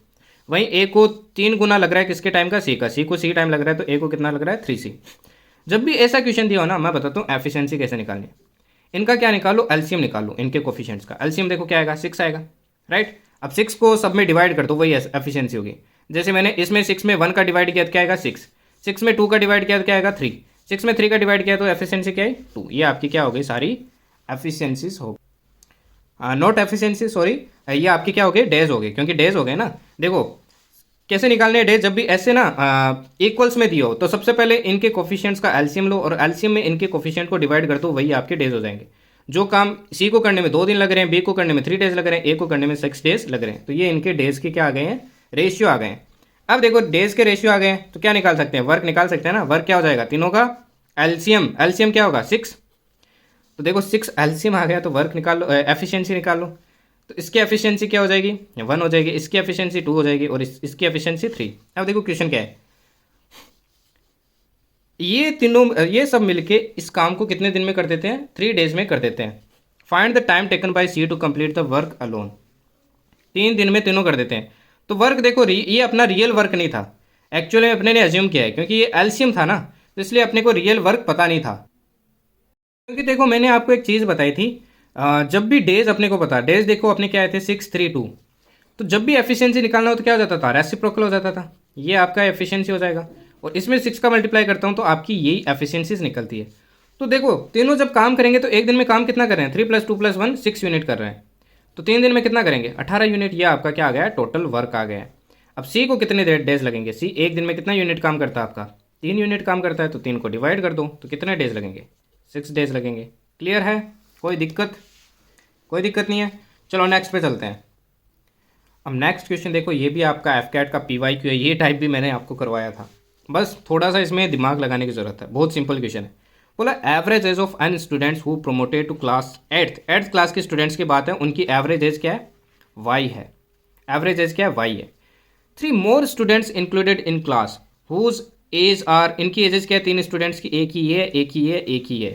वहीं A को 3 गुना लग रहा है किसके टाइम का, C का, C को C टाइम लग रहा है तो A को कितना लग रहा है 3C। जब भी ऐसा क्वेश्चन दिया हो ना, मैं बताता हूँ एफिशिएंसी कैसे निकालनी। इनका क्या निकालो, एलसीएम निकालो इनके कोफिशिएंट्स का। एलसीएम देखो क्या आएगा 6 आएगा, राइट। अब 6 को सब में डिवाइड कर दो, वही एफिशिएंसी होगी। जैसे मैंने इसमें 6 में 1 का डिवाइड किया तो क्या आएगा 6, 6 में 2 का डिवाइड किया तो क्या आएगा 3, 6 में 3 का डिवाइड किया तो एफिशिएंसी क्या है 2। ये आपकी क्या हो गई सारी एफिशिएंसीज हो, नॉट एफिशिएंसी सॉरी, ये आपकी क्या हो गई डेज हो गई, क्योंकि डेज हो गए ना। देखो कैसे निकालने हैं डेज, जब भी ऐसे ना इक्वल्स में दियो तो सबसे पहले इनके कोफिशिएंट्स का एलसीएम लो और एलसीएम में इनके कोफिशिएंट को डिवाइड कर दो, वही आपके डेज हो जाएंगे। जो काम सी को करने में 2 दिन लग रहे हैं, बी को करने में 3 डेज लग रहे हैं, ए को करने में 6 डेज लग रहे हैं, तो ये इनके डेज के क्या आ गए हैं रेशियो आ गए हैं। अब देखो डेज के रेशियो आ गए हैं तो क्या निकाल सकते हैं, वर्क निकाल सकते हैं ना। वर्क क्या हो जाएगा तीनों का एलसीएम, एलसीएम क्या होगा 6, तो देखो 6 एलसीएम आ गया तो वर्क निकाल लो, एफिशिएंसी निकाल लो। तो इसकी एफिशिएंसी क्या हो जाएगी 1 हो जाएगी, इसकी एफिशिएंसी 2 हो जाएगी और इसकी एफिशिएंसी 3। अब देखो क्वेश्चन क्या है, ये तीनों ये सब मिलके इस काम को कितने दिन में कर देते हैं 3 डेज में कर देते हैं। Find the time taken by C to complete the work alone, 3 दिन में तीनों कर देते हैं। तो वर्क देखो ये अपना रियल वर्क नहीं था, एक्चुअली अपने ने एज्यूम किया है क्योंकि ये एलसीएम था ना, तो इसलिए अपने को रियल वर्क पता नहीं था। क्योंकि देखो मैंने आपको एक चीज़ बताई थी, जब भी डेज अपने को पता, डेज देखो अपने क्या आए थे 632, तो जब भी एफिशिएंसी निकालना हो तो क्या हो जाता था, रेसिप्रोकल हो जाता था। ये आपका एफिशिएंसी हो जाएगा और इसमें 6 का मल्टीप्लाई करता हूँ तो आपकी यही एफिशिएंसीज निकलती है। तो देखो तीनों जब काम करेंगे तो एक दिन में काम कितना कर रहे हैं, 3 + 2 + 1 6 यूनिट कर रहे हैं, तो 3 दिन में कितना करेंगे, 18 यूनिट। ये आपका क्या आ गया, टोटल वर्क आ गया है। अब सी को कितने डेज लगेंगे, सी एक दिन में कितना यूनिट काम करता है आपका, 3 यूनिट काम करता है, तो 3 को डिवाइड कर दो तो कितने डेज लगेंगे, 6 डेज लगेंगे। क्लियर है, कोई दिक्कत, कोई दिक्कत नहीं है। चलो नेक्स्ट पे चलते हैं। अब नेक्स्ट क्वेश्चन देखो, ये भी आपका एफकैट का PYQ है, ये टाइप भी मैंने आपको करवाया था, बस थोड़ा सा इसमें दिमाग लगाने की ज़रूरत है। बहुत सिंपल क्वेश्चन है। बोला average age of N students who promoted to class 8th class के स्टूडेंट्स की बात है, उनकी एवरेज एज क्या है, Y है। एवरेज एज क्या है, Y है। 3 more students included in class whose age are, इनकी एजेस क्या है, 3 स्टूडेंट्स की, एक ही है, एक ही है, एक ही है।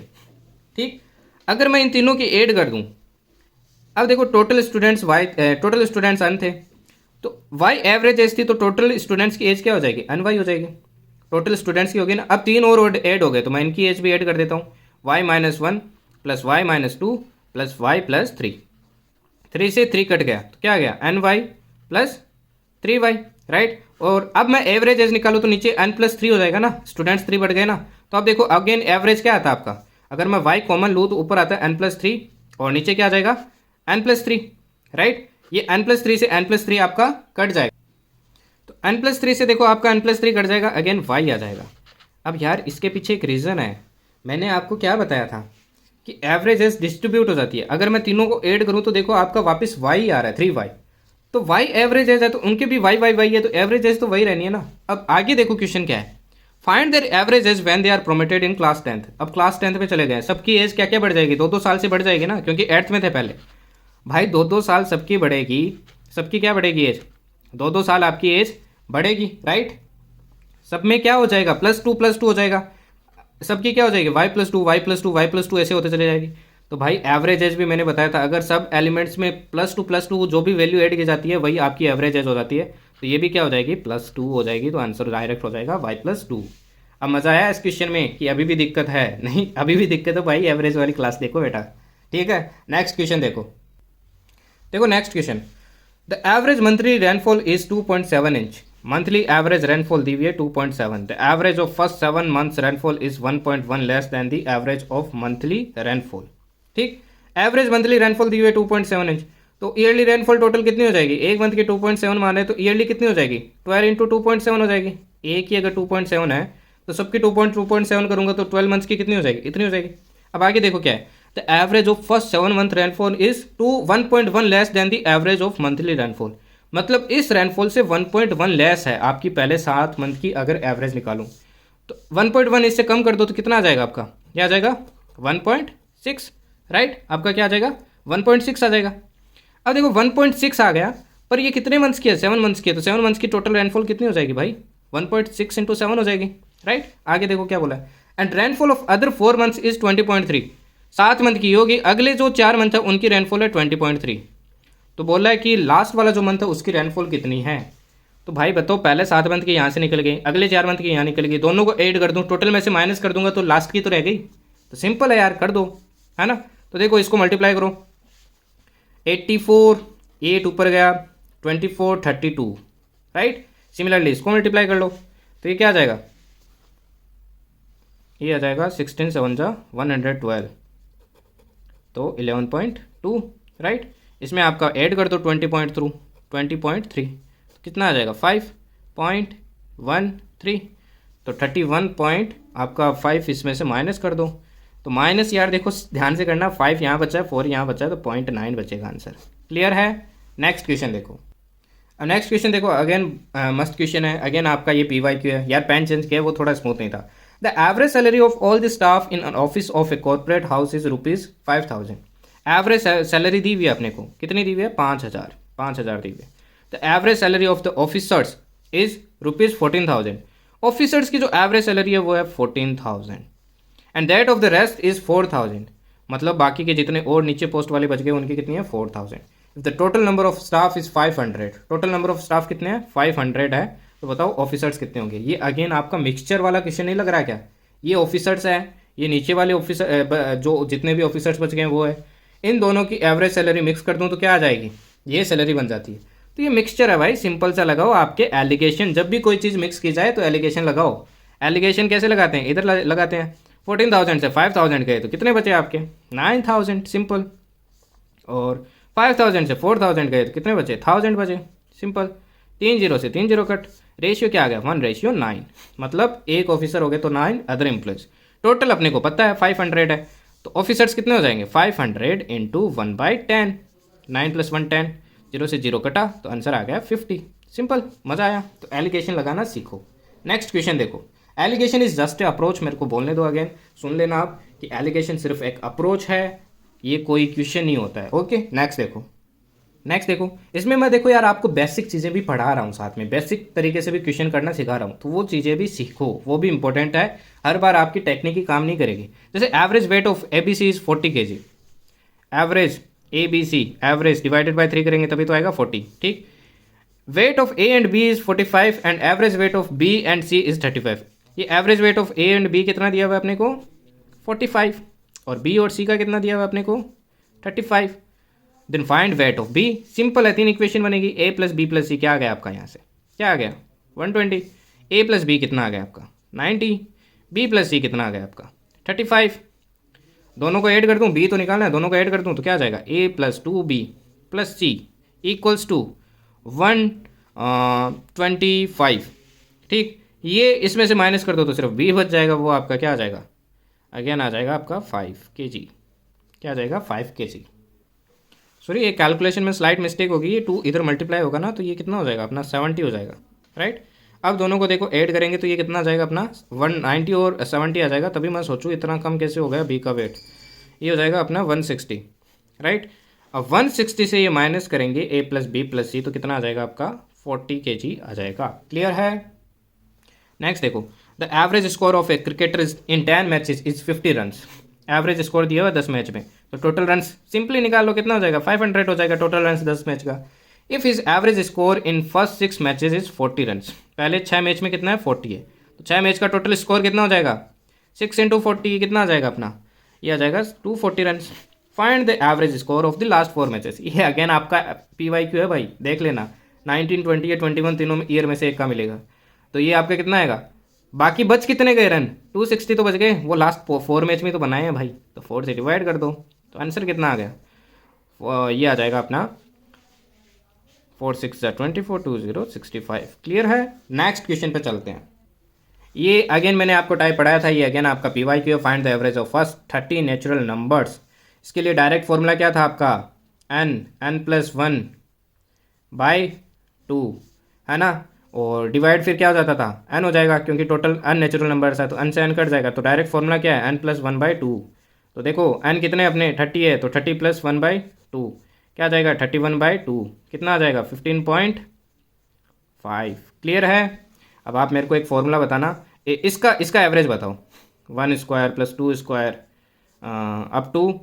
ठीक, अगर मैं इन तीनों की ऐड कर दूं, अब देखो टोटल स्टूडेंट्स अन थे, तो Y एवरेज एज थी, तो टोटल स्टूडेंट्स की एज क्या हो जाएगी, NY हो जाएगी। टोटल स्टूडेंट्स की होगी ना। अब 3 और ऐड हो गए तो मैं इनकी एज भी ऐड कर देता हूँ, Y - 1 + Y - 2 + Y + 3, 3 से 3 कट गया तो क्या आ गया, NY + 3Y, राइट। और अब मैं एवरेज एज निकालूँ तो नीचे N + 3 हो जाएगा ना, स्टूडेंट्स 3 बढ़ गए ना। तो अब देखो अगेन एवरेज क्या आता है आपका, अगर मैं Y कॉमन लूँ तो ऊपर आता है N + 3 और नीचे क्या आ जाएगा, N + 3, राइट। ये N + 3 से N + 3 आपका कट जाएगा, तो N + 3 से देखो आपका N + 3 कट जाएगा, अगेन Y आ जाएगा। अब यार इसके पीछे एक रीज़न है, मैंने आपको क्या बताया था कि एवरेज एज डिस्ट्रीब्यूट हो जाती है। अगर मैं तीनों को ऐड करूं तो देखो आपका वापस Y आ रहा है, 3Y, तो Y एवरेज एज है, तो उनके भी Y है, तो एवरेज एज तो वही रहनी है ना। अब आगे देखो क्वेश्चन क्या है, find their average age when they are promoted in class 10th। अब क्लास 10th पे चले गए, सबकी एज क्या क्या बढ़ जाएगी, 2-2 साल से बढ़ जाएगी ना, क्योंकि 8th में थे पहले। भाई 2-2 साल सबकी बढ़ेगी, सबकी क्या बढ़ेगी एज, 2-2 साल आपकी एज बढ़ेगी, राइट। सब में क्या हो जाएगा, +2 +2 हो जाएगा, सबकी क्या हो जाएगी, Y + 2 Y + 2 Y + 2 ऐसे होते चले जाएगी। तो भाई एवरेज एज भी मैंने बताया था, अगर सब एलिमेंट्स में +2 +2 जो भी वैल्यू ऐड की जाती है वही आपकी एवरेज एज हो जाती है। तो ये भी क्या हो जाएगी, +2 हो जाएगी, तो आंसर डायरेक्ट हो जाएगा Y + 2। अब मज़ा आया इस क्वेश्चन में कि अभी भी दिक्कत है, नहीं अभी भी दिक्कत है भाई, एवरेज वाली क्लास देखो बेटा, ठीक है। नेक्स्ट क्वेश्चन देखो next question, the average monthly rainfall is 2.7 inch, monthly average rainfall दी हुई है 2.7, the average of first 7 months rainfall is 1.1 less than the average of monthly rainfall. ठीक, एवरेज मंथली रेनफॉल दी हुई है 2.7 इंच, तो yearly rainfall total कितनी हो जाएगी, एक मंथ की 2.7 माने तो ईयरली कितनी हो जाएगी, 12 × 2.7 हो जाएगी। एक ही अगर 2.7 है तो सबकी 2.7 करूंगा तो 12 मंथ्स की कितनी हो जाएगी, इतनी हो जाएगी। अब आगे देखो क्या है, the average of first 7 month rainfall is 1.1 less than the average of monthly rainfall, मतलब इस रेनफॉल से 1.1 लेस है आपकी पहले 7 मंथ की अगर एवरेज निकालूं, तो 1.1 इससे कम कर दो तो कितना आ जाएगा आपका, क्या आ जाएगा 1.6, राइट। आपका क्या आ जाएगा 1.6 आ जाएगा। अब देखो 1.6 आ गया, पर ये कितने मंथ्स की है, 7 मंथ्स की है, तो 7 मंथ्स की टोटल रेनफॉल कितनी हो जाएगी भाई, 1.6 × 7 हो जाएगी, राइट। आगे देखो क्या बोला है, and rainfall of other 4 months is 20.3, 7 month की होगी, अगले जो 4 मंथ है उनकी रेनफॉल है 20.3। तो बोल रहा है कि लास्ट वाला जो मंथ है उसकी रेनफॉल कितनी है। तो भाई बताओ, पहले 7 मंथ की यहाँ से निकल गई, अगले 4 मंथ की यहाँ निकल गई, दोनों को ऐड कर दूँ, टोटल में से माइनस कर दूंगा तो लास्ट की तो रह गई। तो सिंपल है यार, कर दो, है ना। तो देखो इसको मल्टीप्लाई करो, 84, 8 ऊपर गया, 24, 32, राइट। सिमिलरली इसको मल्टीप्लाई कर लो तो ये क्या आ जाएगा, ये आ जाएगा 16 7 जा 112, तो 11.2, राइट। इसमें आपका ऐड कर दो 20.3, तो कितना आ जाएगा 5.13, तो 31 पॉइंट आपका 5 इसमें से माइनस कर दो, तो माइनस यार देखो ध्यान से करना, 5 यहाँ बचा है, 4 यहाँ बचा है, तो 0.9 बचेगा आंसर। क्लियर है। नेक्स्ट क्वेश्चन देखो, अब नेक्स्ट क्वेश्चन देखो, अगेन मस्त क्वेश्चन है, अगेन आपका ये PYQ है यार, पेन चेंज किया वो थोड़ा स्मूथ नहीं था। The average salary of all the staff in an office of a corporate house is ₹5,000। Average salary दी हुई है अपने को, कितनी दी हुई है, 5,000 दी हुई है। The average salary of the officers is ₹14,000, officers की जो एवरेज सैलरी है वो है 14,000, and that of the rest is 4,000, मतलब बाकी के जितने और नीचे पोस्ट वाले बच गए उनकी कितनी है 4,000। If the total number of staff is 500, total number of staff कितने हैं 500 है, तो बताओ ऑफिसर्स कितने होंगे। ये अगेन आपका मिक्सचर वाला क्वेश्चन नहीं लग रहा है क्या, ये ऑफिसर्स हैं, ये नीचे वाले ऑफिसर जो जितने भी ऑफिसर्स बच गए हैं वो है, इन दोनों की एवरेज सैलरी मिक्स कर दूँ तो क्या आ जाएगी, ये सैलरी बन जाती है। तो ये मिक्सचर है भाई, सिंपल सा लगाओ आपके एलिगेशन। जब भी कोई चीज़ मिक्स की जाए तो एलिगेशन लगाओ। एलिगेशन कैसे लगाते हैं, इधर लगाते हैं। 14,000 से 5,000 गए तो कितने बचे आपके, 9,000, सिंपल। और 5,000 से 4,000 गए तो कितने बचे, 1,000 बचे, सिंपल। 3 जीरो से 3 जीरो कट, रेशियो क्या आ गया, 1:9। मतलब एक ऑफिसर हो गए तो 9 अदर एम्प्लॉयज। टोटल अपने को पता है 500 है, तो ऑफिसर्स कितने हो जाएंगे, 500 इंटू 1/10, 9 + 1 10, 0 से 0 कटा तो आंसर आ गया 50। सिंपल, मज़ा आया। तो एलिगेशन लगाना सीखो। नेक्स्ट क्वेश्चन देखो, allegation is just a approach. मेरे को बोलने दो अगेन, सुन लेना आप कि एलिगेशन सिर्फ एक अप्रोच है, ये कोई क्वेश्चन नहीं होता है। ओके, नेक्स्ट देखो, इसमें मैं देखो यार आपको बेसिक चीज़ें भी पढ़ा रहा हूँ, साथ में बेसिक तरीके से भी क्वेश्चन करना सिखा रहा हूँ, तो वो चीज़ें भी सीखो, वो भी इंपॉर्टेंट है। हर बार आपकी टेक्निक ही काम नहीं करेगी। जैसे average weight of ABC is 40 kg, average ABC average divided by 3 करेंगे तभी तो आएगा 40, ठीक। Weight of A and B is 45 and average weight of B and C is 35। ये average weight of A and B कितना दिया हुआ है अपने को, 45, और B और C का कितना दिया हुआ है अपने को, 35। Then find weight of B। Simple है, 3 इक्वेशन बनेगी। A + B + C क्या आ गया आपका, यहाँ से क्या आ गया, 120। A + B कितना आ गया आपका, 90। B + C कितना आ गया आपका, 35। दोनों को ऐड कर दूँ, B तो निकालना है, दोनों को ऐड कर दूँ तो क्या आ जाएगा, A + 2B + C = 125, ठीक। ये इसमें से माइनस कर दो तो सिर्फ B बच जाएगा, वो आपका क्या आ जाएगा, अगेन आ जाएगा आपका 5 kg। क्या आ जाएगा, 5 kg। सॉरी, ये कैलकुलेशन में स्लाइट मिस्टेक होगी, ये 2 इधर मल्टीप्लाई होगा ना, तो ये कितना हो जाएगा अपना, 70 हो जाएगा, राइट। अब दोनों को देखो ऐड करेंगे तो ये कितना आ जाएगा अपना, 190 और 70 आ जाएगा। तभी मैं सोचूँ इतना कम कैसे हो गया B का वेट, ये हो जाएगा अपना 160, राइट। अब 160 से ये माइनस करेंगे A + B + C तो कितना आ जाएगा आपका, 40 kg आ जाएगा। क्लियर है। नेक्स्ट देखो, the average score of a cricketer in 10 matches is 50 runs. Average score दिया हुआ 10 मैच में, तो टोटल रन्स सिंपली निकाल लो, कितना हो जाएगा, 500 हो जाएगा टोटल रन्स 10 मैच का। If his average score in first 6 matches is 40 runs, पहले 6 मैच में कितना है, 40 है, तो 6 मैच का टोटल स्कोर कितना हो जाएगा, 6 × 40 कितना आ जाएगा अपना, ये आ जाएगा 240 runs. Find the average score of the last 4 matches. ये अगेन आपका PYQ है भाई, देख लेना, 19, 20 या 21 तीनों ईयर में से एक का मिलेगा। तो ये आपका कितना आएगा, बाकी बच कितने गए रन, 260 तो बच गए, वो लास्ट 4 मैच में तो बनाए हैं भाई, तो 4 से डिवाइड कर दो तो आंसर कितना आ गया, ये आ जाएगा अपना 4 6 24, 20 65। क्लियर है। नेक्स्ट क्वेश्चन पे चलते हैं। ये अगेन मैंने आपको टाइप पढ़ाया था, ये अगेन आपका PYQ, find the average of first 30 natural numbers. इसके लिए डायरेक्ट फॉर्मूला क्या था आपका, n+1/2 है ना, और डिवाइड फिर क्या हो जाता था, n हो जाएगा, क्योंकि टोटल अननेचुरल नंबर्स है तो n से n कट जाएगा, तो डायरेक्ट फॉर्मूला क्या है, n+1/2। तो देखो n कितने अपने 30 है, तो 30 + 1/2 क्या आ जाएगा, 31/2 कितना आ जाएगा, 15.5। क्लियर है। अब आप मेरे को एक फॉर्मूला बताना, इसका एवरेज बताओ, 1² + 2² अप टू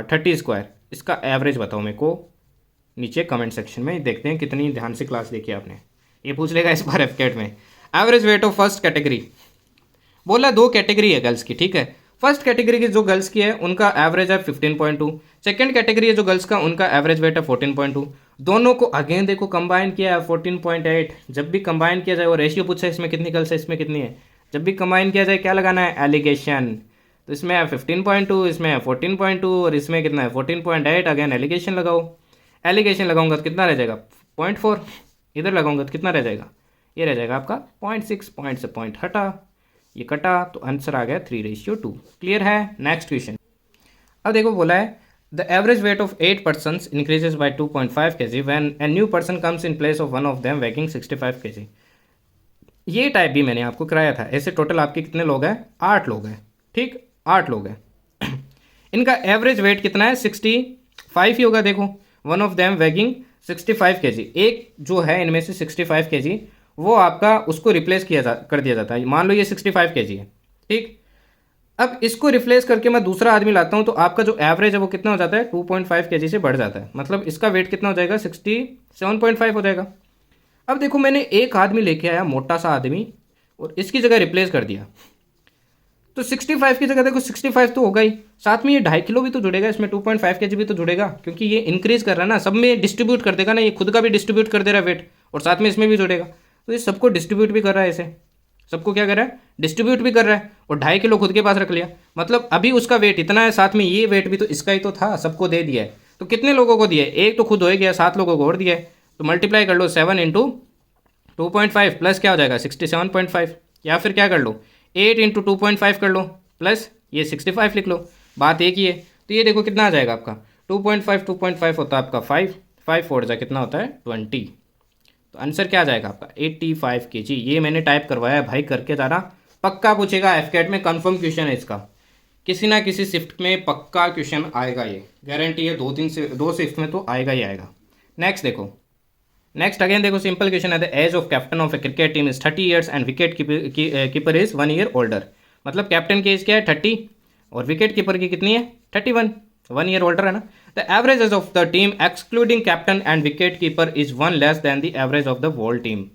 30², इसका एवरेज बताओ मेरे को नीचे कमेंट सेक्शन में। देखते हैं कितनी ध्यान से क्लास देखी आपने। ये पूछ लेगा इस बार FCAT में। Average weight of first category, बोला 2 कैटेगरी है गर्ल्स की, ठीक है। फर्स्ट कैटेगरी की जो गर्ल्स की है उनका एवरेज है 15.2, सेकंड कैटेगरी है जो गर्ल्स का, उनका एवरेज वेट है 14.2। दोनों को अगेन देखो कंबाइन किया है 14.8। जब भी कंबाइन किया जाए, वो रेशियो पूछा है इसमें कितनी गर्ल्स है इसमें कितनी है, जब भी कंबाइन किया जाए क्या लगाना है, एलिगेशन। तो इसमें है 15.2, इसमें है 14.2 और इसमें कितना है 14.8। अगेन एलिगेशन लगाओ, एलिगेशन लगाऊंगा तो कितना रह जाएगा 0.4, इधर लगाऊंगा तो कितना रह जाएगा, ये रह जाएगा आपका 0.6, पॉइंट से पॉइंट हटा, ये कटा, तो आंसर आ गया 3:2। क्लियर है। Next question. अब देखो बोला है the average weight of 8 persons increases by 2.5 kg when a new person comes in place of one of them weighing 65 kg। ये टाइप भी मैंने आपको कराया था। ऐसे टोटल आपके कितने लोग हैं, 8 लोग हैं, ठीक, 8 लोग हैं। इनका एवरेज वेट कितना है, 65 ही होगा। देखो one of them weighing 65 kg, एक जो है इनमें से 65 kg, वो आपका उसको रिप्लेस कर दिया जाता है। मान लो ये 65 kg है, ठीक। अब इसको रिप्लेस करके मैं दूसरा आदमी लाता हूँ तो आपका जो एवरेज है वो कितना हो जाता है, 2.5 kg से बढ़ जाता है। मतलब इसका वेट कितना हो जाएगा, 67.5 हो जाएगा। अब देखो मैंने एक आदमी लेके आया, मोटा सा आदमी, और इसकी जगह रिप्लेस कर दिया, तो 65 की जगह देखो 65 तो होगा ही, साथ में ये 2.5 किलो भी तो जुड़ेगा इसमें, 2.5 kg भी तो जुड़ेगा, क्योंकि ये इंक्रीज कर रहा है ना, सब में डिस्ट्रीब्यूट कर देगा ना, ये खुद का भी डिस्ट्रीब्यूट कर दे रहा है वेट, और साथ में इसमें भी जुड़ेगा, तो ये सबको डिस्ट्रीब्यूट भी कर रहा है ऐसे, सबको क्या कर रहा है, डिस्ट्रीब्यूट भी कर रहा है, और 2.5 किलो खुद के पास रख लिया, मतलब अभी उसका वेट इतना है, साथ में ये वेट भी तो इसका ही तो था, सबको दे दिया है। तो कितने लोगों को दिया है, एक तो खुद हो ही गया, 7 लोगों को और दिया है, तो मल्टीप्लाई कर लो 7 इंटू 2.5 प्लस क्या हो जाएगा 67.5, या फिर क्या कर लो 8 इंटू 2.5 कर लो प्लस ये 65 लिख लो, बात एक ही है। तो ये देखो कितना आ जाएगा आपका 2.5 होता है आपका 5 फोड़ जा कितना होता है 20, तो आंसर क्या आ जाएगा आपका 85 kg। ये मैंने टाइप करवाया है भाई, करके जाना, पक्का पूछेगा एफकेट में, कंफर्म क्वेश्चन है इसका, किसी ना किसी शिफ्ट में पक्का क्वेश्चन आएगा, ये गारंटी है, 2 शिफ्ट में तो आएगा ही आएगा। नेक्स्ट देखो, नेक्स्ट अगेन देखो सिंपल क्वेश्चन है, the age of captain of a cricket team is 30 years and wicket keeper is 1 year older, मतलब कैप्टन की एज क्या है 30 और विकेट कीपर की कितनी है 31, 1 ईयर ओल्डर है ना। The average age of the team excluding captain and wicket keeper is 1 less than the average of the whole team.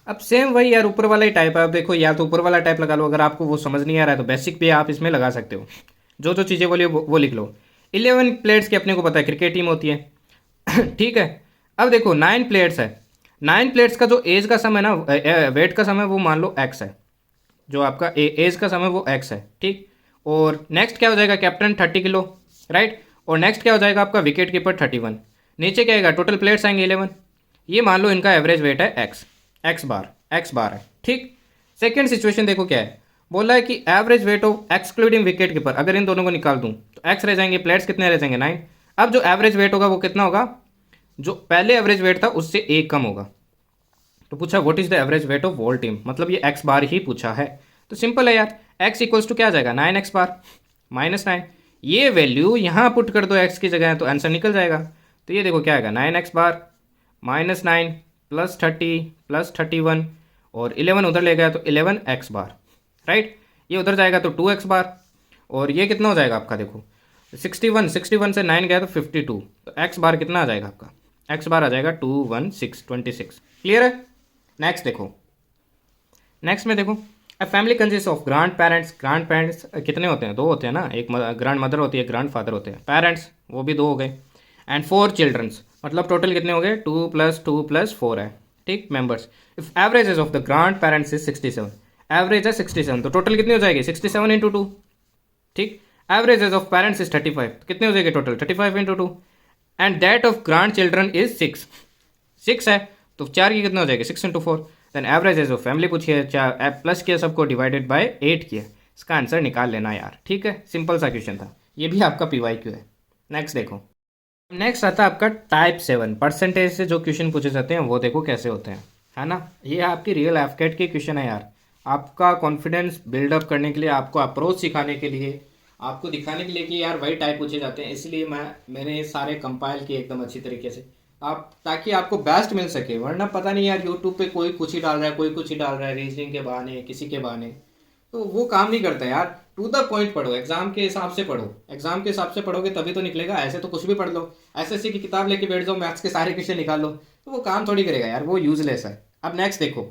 अब सेम वही यार, ऊपर वाला ही टाइप है, अब देखो या तो ऊपर वाला टाइप लगा लो, अगर आपको वो समझ नहीं आ रहा है तो बेसिक भी आप इसमें लगा सकते हो, जो जो चीज़ें बोली वो लिख लो। 11 प्लेयर्स की अपने को पता है क्रिकेट टीम होती है ठीक है। अब देखो 9 प्लेयर्स है, 9 प्लेयर्स का जो एज का समय ना, वेट का समय वो मान लो एक्स है, जो आपका एज का समय वो एक्स है, ठीक। और नेक्स्ट क्या हो जाएगा कैप्टन 30 किलो, राइट, और नेक्स्ट क्या हो जाएगा आपका विकेट कीपर 31, नीचे क्या आएगा टोटल प्लेयर्स आएंगे 11, ये मान लो इनका एवरेज वेट है एक्स बार है, ठीक। सेकेंड सिचुएशन देखो क्या है, बोला है कि average weight of excluding wicket keeper, अगर इन दोनों को निकाल दूं तो एक्स रह जाएंगे, प्लेयर्स कितने रह जाएंगे 9। अब जो एवरेज वेट होगा वो कितना होगा, जो पहले एवरेज वेट था उससे एक कम होगा, तो पूछा what is the average weight of whole team, मतलब ये एक्स बार ही पूछा है, तो सिंपल है यार, एक्स इक्वल्स टू क्या आ जाएगा 9x बार -9, ये वैल्यू यहाँ पुट कर दो एक्स की जगह तो आंसर निकल जाएगा। तो ये देखो क्या आएगा 9x बार -9 प्लस 30 प्लस 31 और 11 उधर ले गया तो 11x बार, राइट, ये उधर जाएगा तो 2x बार, और ये कितना हो जाएगा आपका देखो 61 से 9 गया तो 52, तो x बार कितना आ जाएगा आपका, x बार आ जाएगा 26। क्लियर है। नेक्स्ट देखो, नेक्स्ट में देखो a family consist of grand parents कितने होते हैं, 2 होते हैं ना, एक ग्रांड मदर होती है, ग्रांड फादर होते हैं, पेरेंट्स वो भी 2 हो गए, एंड 4 चिल्ड्रंस, मतलब टोटल कितने हो गए 2 + 2 + 4 है, ठीक, members. If average age of the grand parents is 67, average है 67, तो टोटल कितनी हो जाएगी 67 × 2, ठीक। Average age of parents is 35, तो कितने हो जाएंगे total 35 × 2, and that of grand children is 6 है, तो 4 की कितना हो जाएगी 6 × 4, then average age of family पूछिए, 4 प्लस किया सबको डिवाइडेड बाय 8 किया, इसका आंसर निकाल लेना यार, ठीक है, सिंपल सा क्वेश्चन था, ये भी आपका PYQ है। नेक्स्ट देखो, नेक्स्ट आता है आपका टाइप 7, परसेंटेज से जो क्वेश्चन पूछे जाते हैं वो देखो कैसे होते हैं, है ना, ये आपकी रियल एफकेट के क्वेश्चन है यार, आपका कॉन्फिडेंस बिल्डअप करने के लिए, आपको अप्रोच सिखाने के लिए, आपको दिखाने के लिए कि यार वही टाइप पूछे जाते हैं, इसलिए मैंने सारे कंपाइल किए एकदम अच्छी तरीके से, आप ताकि आपको बेस्ट मिल सके, वरना पता नहीं यार यूट्यूब पे कोई कुछ ही डाल रहा है, कोई कुछ ही डाल रहा है, रीजनिंग के बहाने, किसी के बहाने, तो वो काम नहीं करता यार, टू द पॉइंट पढ़ो, एग्जाम के हिसाब से पढ़ो, एग्जाम के हिसाब से पढ़ोगे तभी तो निकलेगा, ऐसे तो कुछ भी पढ़ लो, एसएससी की किताब लेके बैठ जाओ, मैथ्स के सारे क्वेश्चन निकाल लो, तो वो काम थोड़ी करेगा यार, वो यूजलेस है। अब नेक्स्ट देखो,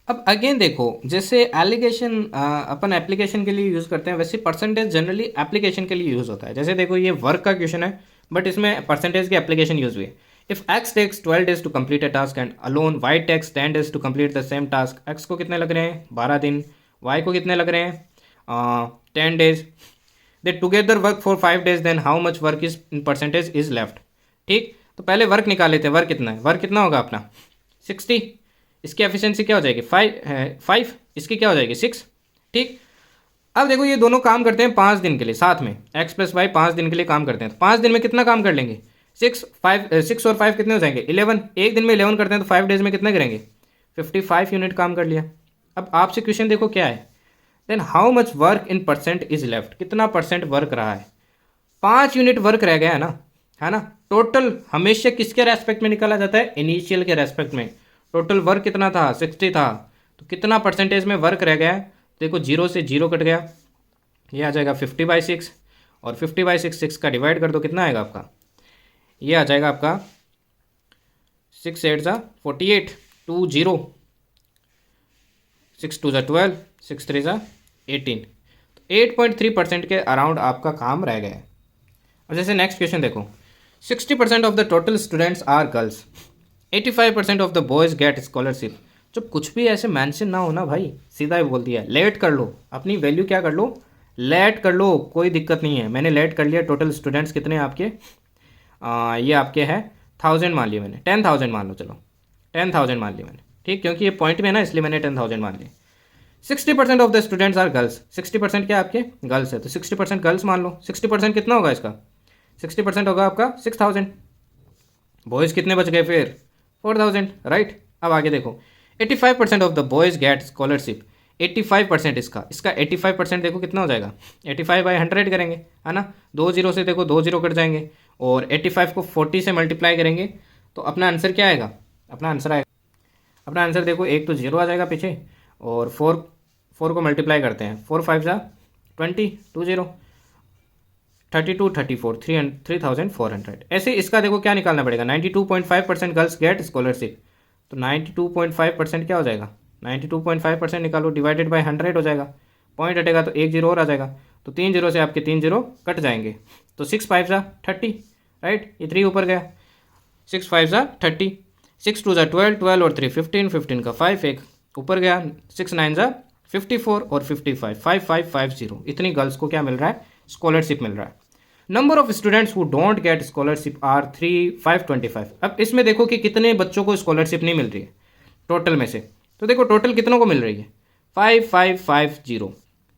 अब अगेन देखो, जैसे एलिगेशन अपन एप्लीकेशन के लिए यूज़ करते हैं, वैसे परसेंटेज जनरली एप्लीकेशन के लिए यूज़ होता है। जैसे देखो ये वर्क का क्वेश्चन है, बट इसमें परसेंटेज की एप्लीकेशन यूज हुई है। If x takes 12 days to complete a task and alone y takes 10 days to complete the same task, x को कितने लग रहे हैं 12 दिन, y को कितने लग रहे हैं 10 days, they together work for 5 days, then how much work is in percentage is left. ठीक, तो पहले वर्क निकाल लेते हैं, वर्क कितना है, वर्क कितना होगा अपना 60, इसकी एफिशिएंसी क्या हो जाएगी 5, इसकी क्या हो जाएगी 6। ठीक, अब देखो ये दोनों काम करते हैं 5 दिन के लिए साथ में, x + y 5 दिन के लिए काम करते हैं, तो 5 दिन में कितना काम कर लेंगे 6 और 5 कितने हो जाएंगे 11, एक दिन में 11 करते हैं तो 5 डेज में कितना करेंगे 55 यूनिट काम कर लिया। अब आपसे क्वेश्चन देखो क्या है, then how much work in percent is left, कितना परसेंट वर्क रहा है, 5 यूनिट वर्क रह गया है ना। टोटल हमेशा किसके रेस्पेक्ट में निकाला जाता है, इनिशियल के रेस्पेक्ट में। टोटल वर्क कितना था 60 था, तो कितना परसेंटेज में वर्क रह गया है, देखो 0 से 0 कट गया, ये आ जाएगा 50/6, और 50/6 6 का डिवाइड कर दो, कितना आएगा आपका, ये आ जाएगा आपका 6 8 × 48 20, 6 2 12, 6 3 18, तो 8.3% के अराउंड आपका काम रह गया है। अब जैसे नेक्स्ट क्वेश्चन देखो, 60% of the total students are girls, 85% of the boys get scholarship. जब कुछ भी ऐसे मेंशन ना हो ना भाई, सीधा ही बोल दिया लेट कर लो, अपनी वैल्यू क्या कर लो, लेट कर लो, कोई दिक्कत नहीं है। मैंने लेट कर लिया। टोटल स्टूडेंट्स कितने हैं आपके, ये आपके हैं 1000 मान लिया मैंने, 10,000 मान लो, चलो 10,000 मान लिया मैंने, ठीक, क्योंकि ये पॉइंट में है ना, इसलिए मैंने 10,000 मान लिया। 60% of the students are girls, 60% क्या आपके गर्ल्स है, तो 60% गर्ल्स मान लो। 60% कितना होगा इसका, 60% होगा आपका 6000। बॉयज़ कितने बच गए फिर, 4000, राइट। अब आगे देखो, 85% of the boys get scholarship, 85% इसका 85% देखो कितना हो जाएगा, 85/100 करेंगे, है ना, 2 जीरो से देखो 2 जीरो कट जाएंगे, और 85 को 40 से मल्टीप्लाई करेंगे तो अपना आंसर क्या आएगा, अपना आंसर देखो, एक तो जीरो आ जाएगा पीछे, और 4 को मल्टीप्लाई करते हैं, 4 5 20, 2 0, 32 34, 3,400। ऐसे इसका देखो क्या निकालना पड़ेगा, 92.5% गर्ल्स गेट स्कॉलरशिप, तो 92.5% क्या हो जाएगा, 92.5% निकालो, डिवाइडेड बाय 100 हो जाएगा, पॉइंट हटेगा तो एक जीरो और आ जाएगा, तो 3 जीरो से आपके 3 जीरो कट जाएंगे, तो 6 5 30, राइट, ये 3 ऊपर गया, 6 5 30, 6 2 12, 12 और 3 15, 15 का 5 एक ऊपर गया, 6 9 54 और 55, 5550, इतनी गर्ल्स को क्या मिल रहा है, स्कॉलरशिप मिल रहा है। Number of students who don't get scholarship are 3525। अब इसमें देखो कि कितने बच्चों को स्कॉलरशिप नहीं मिल रही है टोटल में से, तो देखो टोटल कितनों को मिल रही है, 5550,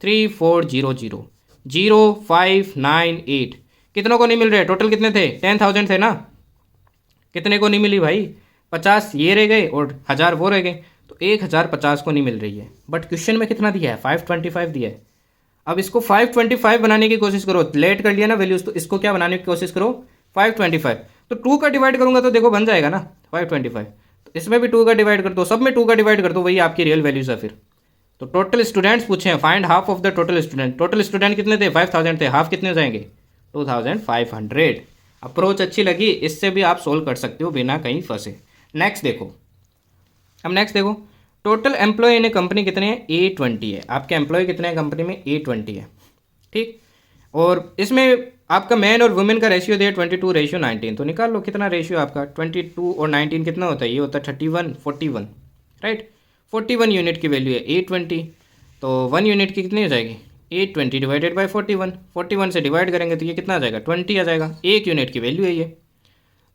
3400, 0598, कितनों को नहीं मिल रहे, टोटल कितने थे, 10,000 थे ना, कितने को नहीं मिली भाई, 50 ये रह गए और 1000 वो रह गए, तो 1050 को नहीं मिल रही है। बट क्वेश्चन में कितना दिया है, 525 दिया है। अब इसको 525 बनाने की कोशिश करो, लेट कर लिया ना वैल्यूज, तो इसको क्या बनाने की कोशिश करो, 525, तो 2 का डिवाइड करूंगा तो देखो बन जाएगा ना 525, तो इसमें भी 2 का डिवाइड कर दो, सब में 2 का डिवाइड कर दो, वही आपकी रियल वैल्यूज है फिर। तो टोटल स्टूडेंट्स पूछे हैं, find half of the total student, total student कितने थे, 5000 थे, हाफ कितने हो जाएंगे, 2500। अप्रोच अच्छी लगी, इससे भी आप सोल्व कर सकते हो बिना कहीं फंसे। नेक्स्ट देखो, अब नेक्स्ट देखो, total employee in A company कितने हैं, A20 है, आपके एम्प्लॉय कितने हैं कंपनी में, A20 है, ठीक। और इसमें आपका मैन और वुमेन का रेशियो दिया 22:19, तो निकाल लो कितना रेशियो आपका, 22 और 19 कितना होता है, ये होता है 31 41, राइट। 41 यूनिट की वैल्यू है A20, तो 1 यूनिट की कितनी हो जाएगी, A20 डिवाइडेड बाई 41, 41 से डिवाइड करेंगे तो ये कितना आ जाएगा, 20 आ जाएगा, 1 यूनिट की वैल्यू है ये।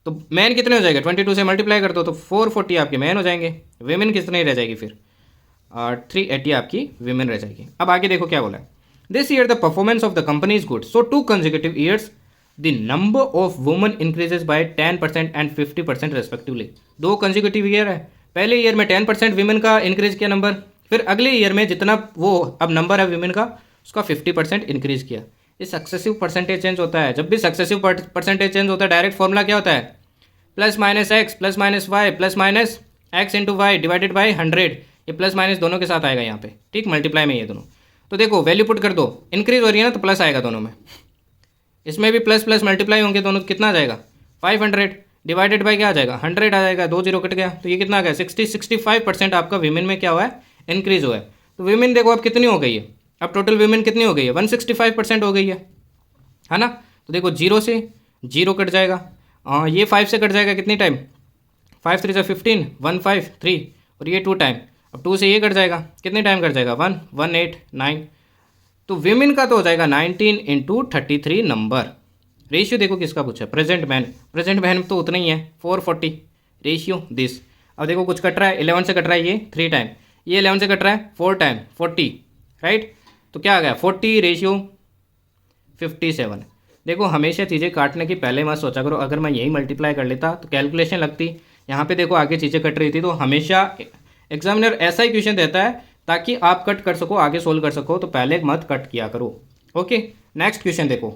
तो मैन कितने हो जाएगा, 22 से मल्टीप्लाई कर दो तो 440 आपके मैन हो जाएंगे, वीमेन कितने रह जाएगी फिर, 380 आपकी वीमेन रह जाएगी। अब आगे देखो क्या बोला है, this year the performance of the company is good, so 2 consecutive years the number of women increases by 10% and 50% respectively. 2 consecutive year है, पहले ईयर में 10% वीमेन का इंक्रीज किया नंबर, फिर अगले ईयर में जितना वो अब नंबर है वीमेन का उसका 50% इंक्रीज किया। ये सक्सेसिव परसेंटेज चेंज होता है, जब भी सक्सेसिव परसेंटेज चेंज होता है डायरेक्ट फॉर्मूला क्या होता है, plus minus x plus minus y plus minus x into y divided by 100, ये प्लस माइनस दोनों के साथ आएगा यहाँ पे, ठीक, मल्टीप्लाई में ये दोनों। तो देखो वैल्यू पुट कर दो, इंक्रीज हो रही है ना तो प्लस आएगा दोनों में, इसमें भी प्लस प्लस मल्टीप्लाई होंगे दोनों, कितना आ जाएगा 500 डिवाइडेड बाई क्या आ जाएगा 100 आ जाएगा, 2 जीरो कट गया, तो ये कितना आ गया 65% आपका वीमेन में क्या हुआ है, इंक्रीज हुआ है। तो वीमेन देखो अब कितनी हो गई है, अब टोटल वीमेन कितनी हो गई है, 165% हो गई है ना। तो देखो 0 से 0 कट जाएगा, ये 5 से कट जाएगा कितनी टाइम, 5 3 15, 1 5 3, और ये 2 टाइम, अब 2 से ये कट जाएगा कितने टाइम कट जाएगा 1 1 8 9, तो वीमेन का तो हो जाएगा 19 इंटू 33 नंबर। रेशियो देखो किसका पूछा है, प्रेजेंट मैन तो उतना ही है 440 रेशियो दिस। अब देखो कुछ कट रहा है, 11 से कट रहा है ये 3 टाइम, ये 11 से कट रहा है 4 टाइम 40, राइट, तो क्या आ गया 40 रेशियो 57। देखो हमेशा चीज़ें काटने की पहले मत सोचा करो, अगर मैं यही मल्टीप्लाई कर लेता तो कैलकुलेशन लगती, यहाँ पे देखो आगे चीज़ें कट रही थी, तो हमेशा एग्जामिनर ऐसा ही क्वेश्चन देता है ताकि आप कट कर सको, आगे सोल्व कर सको, तो पहले मत कट किया करो। ओके, नेक्स्ट क्वेश्चन देखो।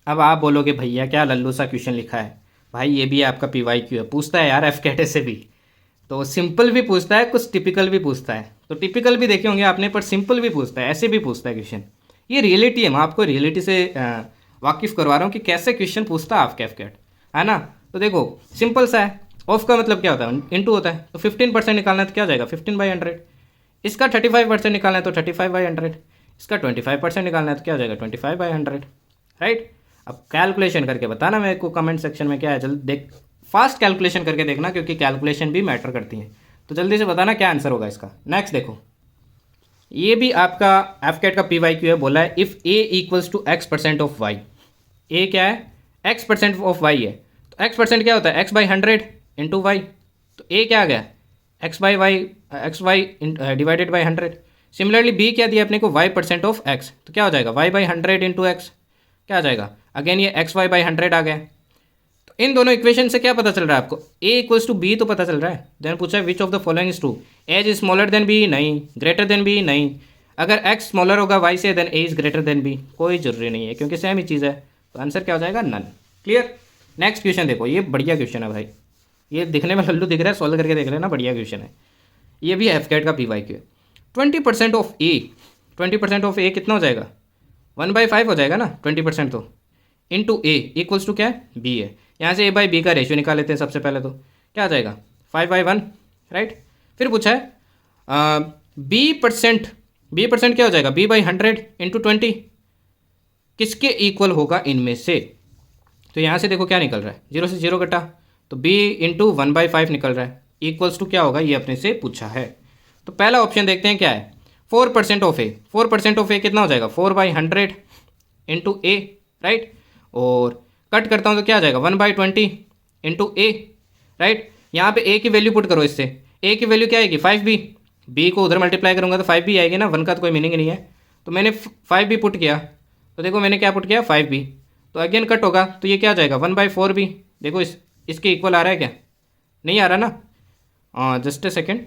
अब आप बोलोगे भैया क्या लल्लू सा क्वेश्चन लिखा है, भाई ये भी आपका PYQ है, पूछता है यार FCAT से भी, तो सिंपल भी पूछता है कुछ टिपिकल भी पूछता है, तो टिपिकल भी देखे होंगे आपने, पर सिंपल भी पूछता है, ऐसे भी पूछता है क्वेश्चन। ये रियलिटी है, मैं आपको रियलिटी से वाकिफ़ करवा रहा हूँ कि कैसे क्वेश्चन पूछता है आपका FCAT, है ना। तो देखो सिंपल सा है, ऑफ का मतलब क्या होता है, इनटू होता है, तो 15% निकालना है तो क्या हो जाएगा 15/100, इसका 35% निकालना है तो 35/100, इसका 25% निकालना है तो क्या हो जाएगा 25/100, राइट। अब कैलकुलेशन करके बताना मेरे को कमेंट सेक्शन में क्या है, जल्दी देख, फास्ट कैलकुलेशन करके देखना क्योंकि कैलकुलेशन भी मैटर करती है। तो जल्दी से बताना क्या आंसर होगा इसका। नेक्स्ट देखो, ये भी आपका एफकेट का PYQ है, बोला है if a equals to x% of y। A क्या है, x% ऑफ y है, तो x% क्या होता है x/100 इंटू वाई, तो a क्या आ गया x/y divided by 100। Similarly b क्या दिया अपने को y% ऑफ x, तो क्या हो जाएगा y/100 इंटू एक्स, क्या आ जाएगा अगेन ये xy/100 आ गया। तो इन दोनों इक्वेशन से क्या पता चल रहा है आपको, a इक्वल्स टू b तो पता चल रहा है। देन पूछा है which of the following is true, a is smaller than b, नहीं, ग्रेटर देन b, नहीं, अगर x स्मॉलर होगा y से then a is greater than b, कोई जरूरी नहीं है क्योंकि सेम ही चीज़ है, तो आंसर क्या हो जाएगा नन। क्लियर। नेक्स्ट क्वेश्चन देखो, ये बढ़िया क्वेश्चन है भाई, ये दिखने में लल्लू दिख रहा है, सॉल्व करके देख लेना, बढ़िया क्वेश्चन है। ये भी एफकेट का PYQ है। 20% ऑफ a, 20% ऑफ a कितना हो जाएगा 1/5 हो जाएगा ना 20%, तो इंटू a इक्वल्स टू क्या है b है। यहाँ से a/b का रेशियो निकाल लेते हैं सबसे पहले, तो क्या आ जाएगा 5/1, राइट। फिर पूछा है b% क्या हो जाएगा b/100 इंटू 20 किसके इक्वल होगा इनमें से। तो यहाँ से देखो क्या निकल रहा है, 0 से 0 कटा, तो b इंटू 1/5 निकल रहा है, इक्वल्स टू क्या होगा ये अपने से पूछा है। तो पहला ऑप्शन देखते हैं क्या है, 4% ऑफ ए, 4% ऑफ ए कितना हो जाएगा 4/100 इंटू ए, राइट। और कट करता हूँ तो क्या आ जाएगा 1/20 इंटू ए, राइट। यहाँ पे ए की वैल्यू पुट करो, इससे ए की वैल्यू क्या आएगी 5b, b को उधर मल्टीप्लाई करूँगा तो 5b आएगी ना, 1 का तो कोई मीनिंग नहीं है, तो मैंने 5b पुट किया, तो देखो मैंने क्या पुट किया 5b, तो अगेन कट होगा तो ये क्या आ जाएगा 1/4b। देखो इसके इक्वल आ रहा है क्या, नहीं आ रहा ना, जस्ट ए सेकेंड,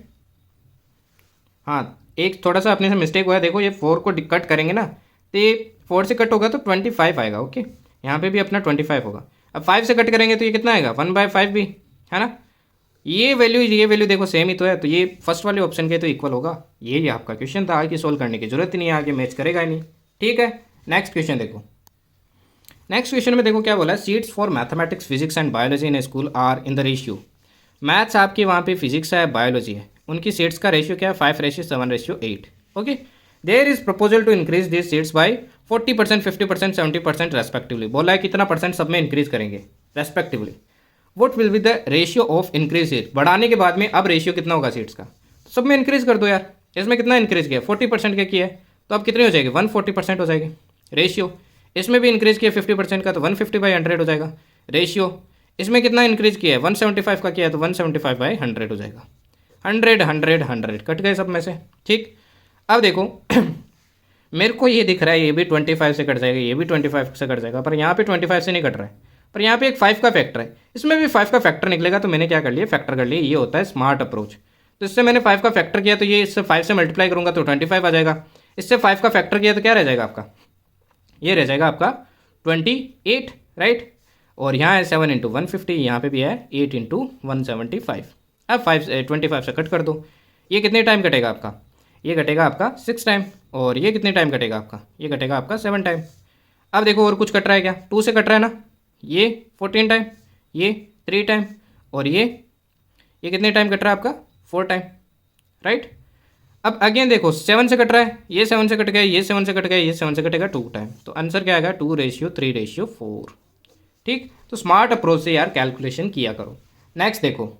हाँ एक थोड़ा सा अपने से मिस्टेक हुआ है, देखो ये 4 को कट करेंगे ना तो ये 4 से कट होगा तो 25 आएगा, ओके। यहाँ पे भी अपना 25 होगा। अब 5 से कट करेंगे तो ये कितना आएगा 1/5 भी है ना, ये वैल्यू देखो सेम ही तो है, तो ये फर्स्ट वाले ऑप्शन के तो इक्वल होगा। ये आपका क्वेश्चन था, आगे सोल्व करने की जरूरत ही नहीं है, आगे मैच करेगा ही नहीं, ठीक है। नेक्स्ट क्वेश्चन देखो, नेक्स्ट क्वेश्चन में देखो क्या बोला है, seats for mathematics physics and biology in school are in the ratio. Maths आपकी वहाँ पे फिजिक्स है, बायोलॉजी है, उनकी सीट्स का रेशियो क्या है 5:7:8, okay. There is proposal to increase this seats by 40%, 50%, 70% respectively. बोला है कितना परसेंट सब में इंक्रीज करेंगे respectively. What will be the ratio of increase seat, बढ़ाने के बाद में अब रेशियो कितना होगा सीट्स का, तो सब में इंक्रीज कर दो यार। इसमें कितना इंक्रीज किया 40% का किया है, तो अब कितनी हो जाएगी 140% हो जाएगी रेशियो। इसमें भी इंक्रीज किया 50% का तो 150/100 हो जाएगा रेशियो। इसमें कितना इंक्रीज किया है 175 का किया है तो 175/100 हो जाएगा। 100 100 100 कट गए सब में से, ठीक। अब देखो मेरे को ये दिख रहा है ये भी 25 से कट जाएगा, ये भी 25 से कट जाएगा, पर यहाँ पे 25 से नहीं कट रहा है, पर यहाँ पे एक 5 का फैक्टर है, इसमें भी 5 का फैक्टर निकलेगा, तो मैंने क्या कर लिया फैक्टर कर लिया, ये होता है स्मार्ट अप्रोच। तो इससे मैंने 5 का फैक्टर किया तो ये इससे 5 से मल्टीप्लाई करूँगा तो 25 आ जाएगा, इससे 5 का फैक्टर किया तो क्या रह जाएगा आपका, ये रह जाएगा आपका 28, राइट। और यहाँ है 7 × 150, यहाँ पे भी है 8 × 175। अब 25 से कट कर दो, ये कितने टाइम कटेगा आपका, ये कटेगा आपका 6 टाइम, और ये कितने टाइम कटेगा आपका, ये कटेगा आपका 7 टाइम। अब देखो और कुछ कट रहा है क्या, 2 से कट रहा है ना, ये 14 टाइम, ये 3 टाइम, और ये कितने टाइम कट रहा है आपका 4 टाइम, राइट। अब अगेन देखो 7 से कट रहा है, ये 7 से कट गया, ये 7 से कट गया, ये 7 से कटेगा 2 टाइम, तो आंसर क्या आएगा 2:3:4, ठीक। तो स्मार्ट अप्रोच से यार कैलकुलेशन किया करो। नेक्स्ट देखो,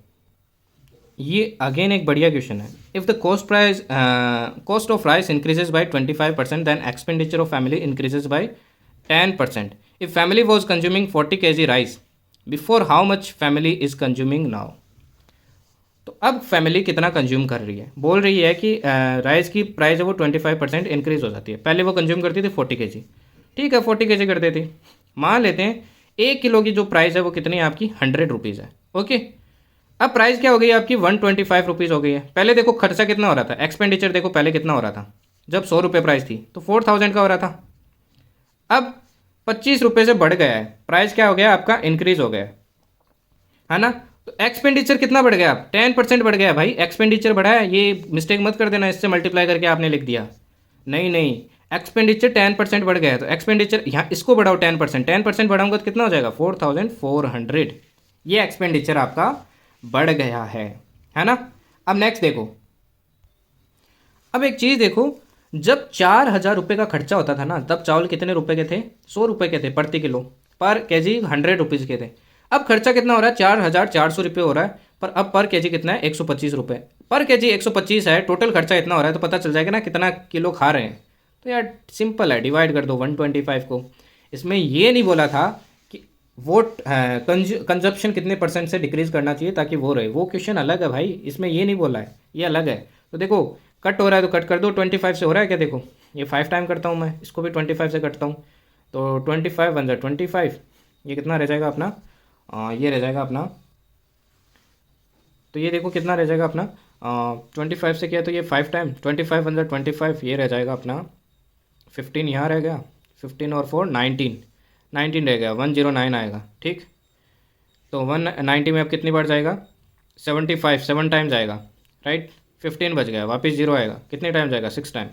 ये अगेन एक बढ़िया क्वेश्चन है। If the cost of rice increases by 25% then expenditure of family increases by 10%। If family was consuming 40 kg rice before, how much family is consuming now. तो अब फैमिली कितना कंज्यूम कर रही है, बोल रही है कि राइस की प्राइस है वो 25% इंक्रीज हो जाती है। पहले वो कंज्यूम करती थी 40 kg, ठीक है 40 kg करते थे, मान लेते हैं 1 किलो की जो प्राइस है वो कितनी है आपकी 100 रुपीज़ है, ओके। अब प्राइस क्या हो गई आपकी 125 रुपीज़ हो गई है। पहले देखो खर्चा कितना हो रहा था, एक्सपेंडिचर देखो पहले कितना हो रहा था, जब 100 रुपये प्राइस थी तो 4000 का हो रहा था। अब 25 रुपये से बढ़ गया है, प्राइस क्या हो गया आपका इंक्रीज हो गया है ना। तो एक्सपेंडिचर कितना बढ़ गया, 10% बढ़ गया भाई, एक्सपेंडिचर बढ़ा है, ये मिस्टेक मत कर देना इससे मल्टीप्लाई करके आपने लिख दिया, नहीं एक्सपेंडिचर 10% बढ़ गया है, तो एक्सपेंडिचर यहाँ इसको बढ़ाओ 10% बढ़ाऊंगा तो कितना हो जाएगा 4400, ये एक्सपेंडिचर आपका बढ़ गया है ना। अब नेक्स्ट देखो, अब एक चीज़ देखो, जब 4,000 रुपये का खर्चा होता था ना, तब चावल कितने रुपए के थे? 100 रुपये के थे प्रति किलो, पर केजी 100 रुपीज़ के थे। अब खर्चा कितना हो रहा है? 4,400 रुपये हो रहा है, पर अब पर केजी कितना है? 125 रुपये। पर केजी 125 है, टोटल खर्चा इतना हो रहा है, तो पता चल जाएगा ना कितना किलो खा रहे हैं। तो यार सिंपल है, डिवाइड कर दो 125 को। इसमें ये नहीं बोला था कि वो कंजप्शन कितने परसेंट से डिक्रीज करना चाहिए ताकि वो रहे, वो क्वेश्चन अलग है भाई, इसमें ये नहीं बोला है, ये अलग है। तो देखो कट हो रहा है तो कट कर दो, 25 से हो रहा है क्या? देखो ये 5 टाइम करता हूँ मैं, इसको भी 25 से कटता हूँ, तो 25 × 25, ये कितना रह जाएगा अपना? ये रह जाएगा अपना, तो ये देखो कितना रह जाएगा अपना, 25 से किया तो ये 5 टाइम, 25 × 25 ये रह जाएगा अपना 15, यहाँ रह गया 15 और 4 19, 19 रह गया, 109 आएगा। ठीक, तो 190 में अब कितनी बार जाएगा? 75, 7 टाइम जाएगा, राइट। 15 बच गया, वापस 0 आएगा, कितने टाइम जाएगा? 6 टाइम,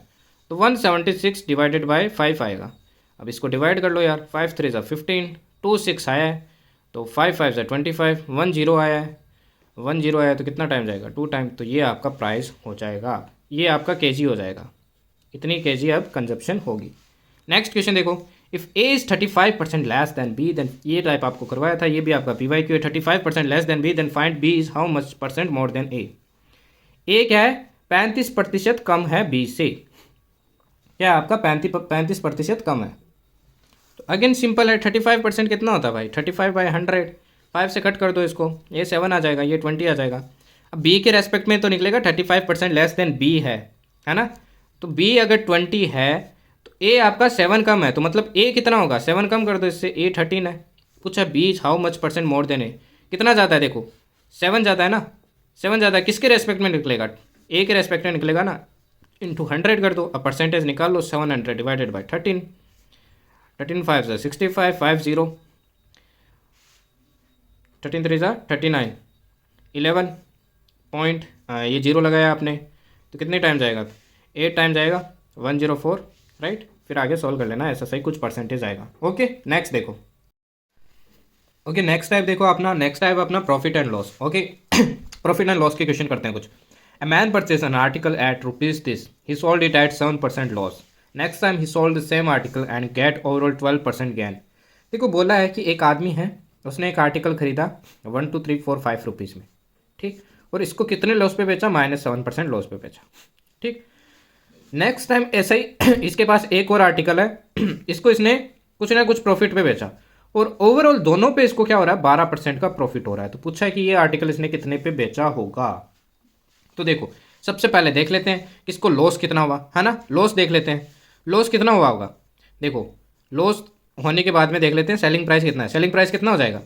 तो 176 डिवाइडेड बाय 5 आएगा। अब इसको डिवाइड कर लो यार, 5 3 ज़ा 15, 2 6 आया है, तो 5 5 ज़ा 25, 1 0 आया है, 1 0 आया तो कितना टाइम जाएगा? 2 टाइम। तो ये आपका प्राइस हो जाएगा, ये आपका केजी हो जाएगा, इतनी केजी अब कंजप्शन होगी। नेक्स्ट क्वेश्चन देखो, if A is 35% less than B, then ये टाइप आपको करवाया था, ये भी आपका PYQ है। 35% less than B, then find B is how much % more than A. A क्या है? 35% कम है बी से, क्या आपका 35% कम है। तो अगेन सिंपल है, 35% कितना होता है भाई? 35/100, 5 से कट कर दो इसको, ये 7 आ जाएगा, ये 20 आ जाएगा। अब बी के रेस्पेक्ट में तो निकलेगा 35% लेस देन बी है ना। तो बी अगर 20 है तो ए आपका 7 कम है, तो मतलब ए कितना होगा? 7 कम कर दो इससे, ए 13 है। पूछा B how much % more than A, कितना ज़्यादा है? देखो 7 ज़्यादा है ना, 7 ज़्यादा है, किसके रेस्पेक्ट में निकलेगा? ए के रेस्पेक्ट में निकलेगा ना, इंटू 100 कर दो। अब परसेंटेज निकाल लो, 700 डिवाइडेड बाई 13, 13 5 ज़ा 65, 5 0, 13 3 ज़ा 39, 11 पॉइंट, ये 0 लगाया आपने, तो कितने टाइम जाएगा? 8 टाइम जाएगा, 104, राइट। फिर आगे सॉल्व कर लेना, ऐसा सही कुछ परसेंटेज आएगा। ओके नेक्स्ट देखो, ओके नेक्स्ट टाइप देखो अपना, नेक्स्ट टाइप अपना profit and loss. Okay profit and loss के क्वेश्चन करते हैं कुछ। A man purchased an article at rupees this. He sold it at 7% loss. Next time he sold the same article and get overall 12% gain. देखो बोला है कि एक आदमी है, उसने एक आर्टिकल खरीदा 1 2 3 4 5 रुपीज़ में, ठीक, और इसको कितने लॉस पे बेचा? -7% लॉस पे बेचा, ठीक। नेक्स्ट टाइम ऐसा ही इसके पास एक और आर्टिकल है, इसको इसने कुछ ना कुछ प्रॉफिट पे बेचा, और ओवरऑल दोनों पे इसको क्या हो रहा है? 12% का प्रॉफिट हो रहा है। तो पूछा है कि ये आर्टिकल इसने कितने पे बेचा होगा। तो देखो सबसे पहले देख लेते हैं किसको लॉस कितना हुआ, है ना। लॉस देख लेते हैं, लॉस कितना हुआ होगा। देखो लॉस होने के बाद में देख लेते हैं सेलिंग प्राइस कितना है। सेलिंग प्राइस कितना हो जाएगा?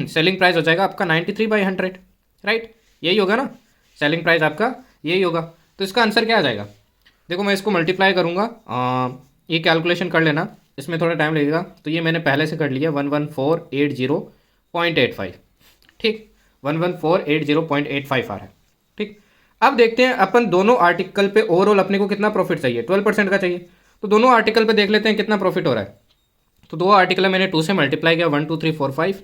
सेलिंग प्राइस हो जाएगा आपका 93/100, राइट, यही होगा ना, सेलिंग प्राइस आपका यही होगा। तो इसका आंसर क्या आ जाएगा? देखो मैं इसको मल्टीप्लाई करूँगा, ये कैलकुलेशन कर लेना, इसमें थोड़ा टाइम लगेगा। तो ये मैंने पहले से कर लिया, 11480.85, ठीक, 11480.85 आ रहा है, ठीक। अब देखते हैं अपन दोनों आर्टिकल पे ओवरऑल अपने को कितना प्रॉफिट चाहिए, 12% का चाहिए। तो दोनों आर्टिकल पे देख लेते हैं कितना प्रॉफिट हो रहा है। तो दो आर्टिकल मैंने 2 से मल्टीप्लाई किया, 1 2 3 4 5,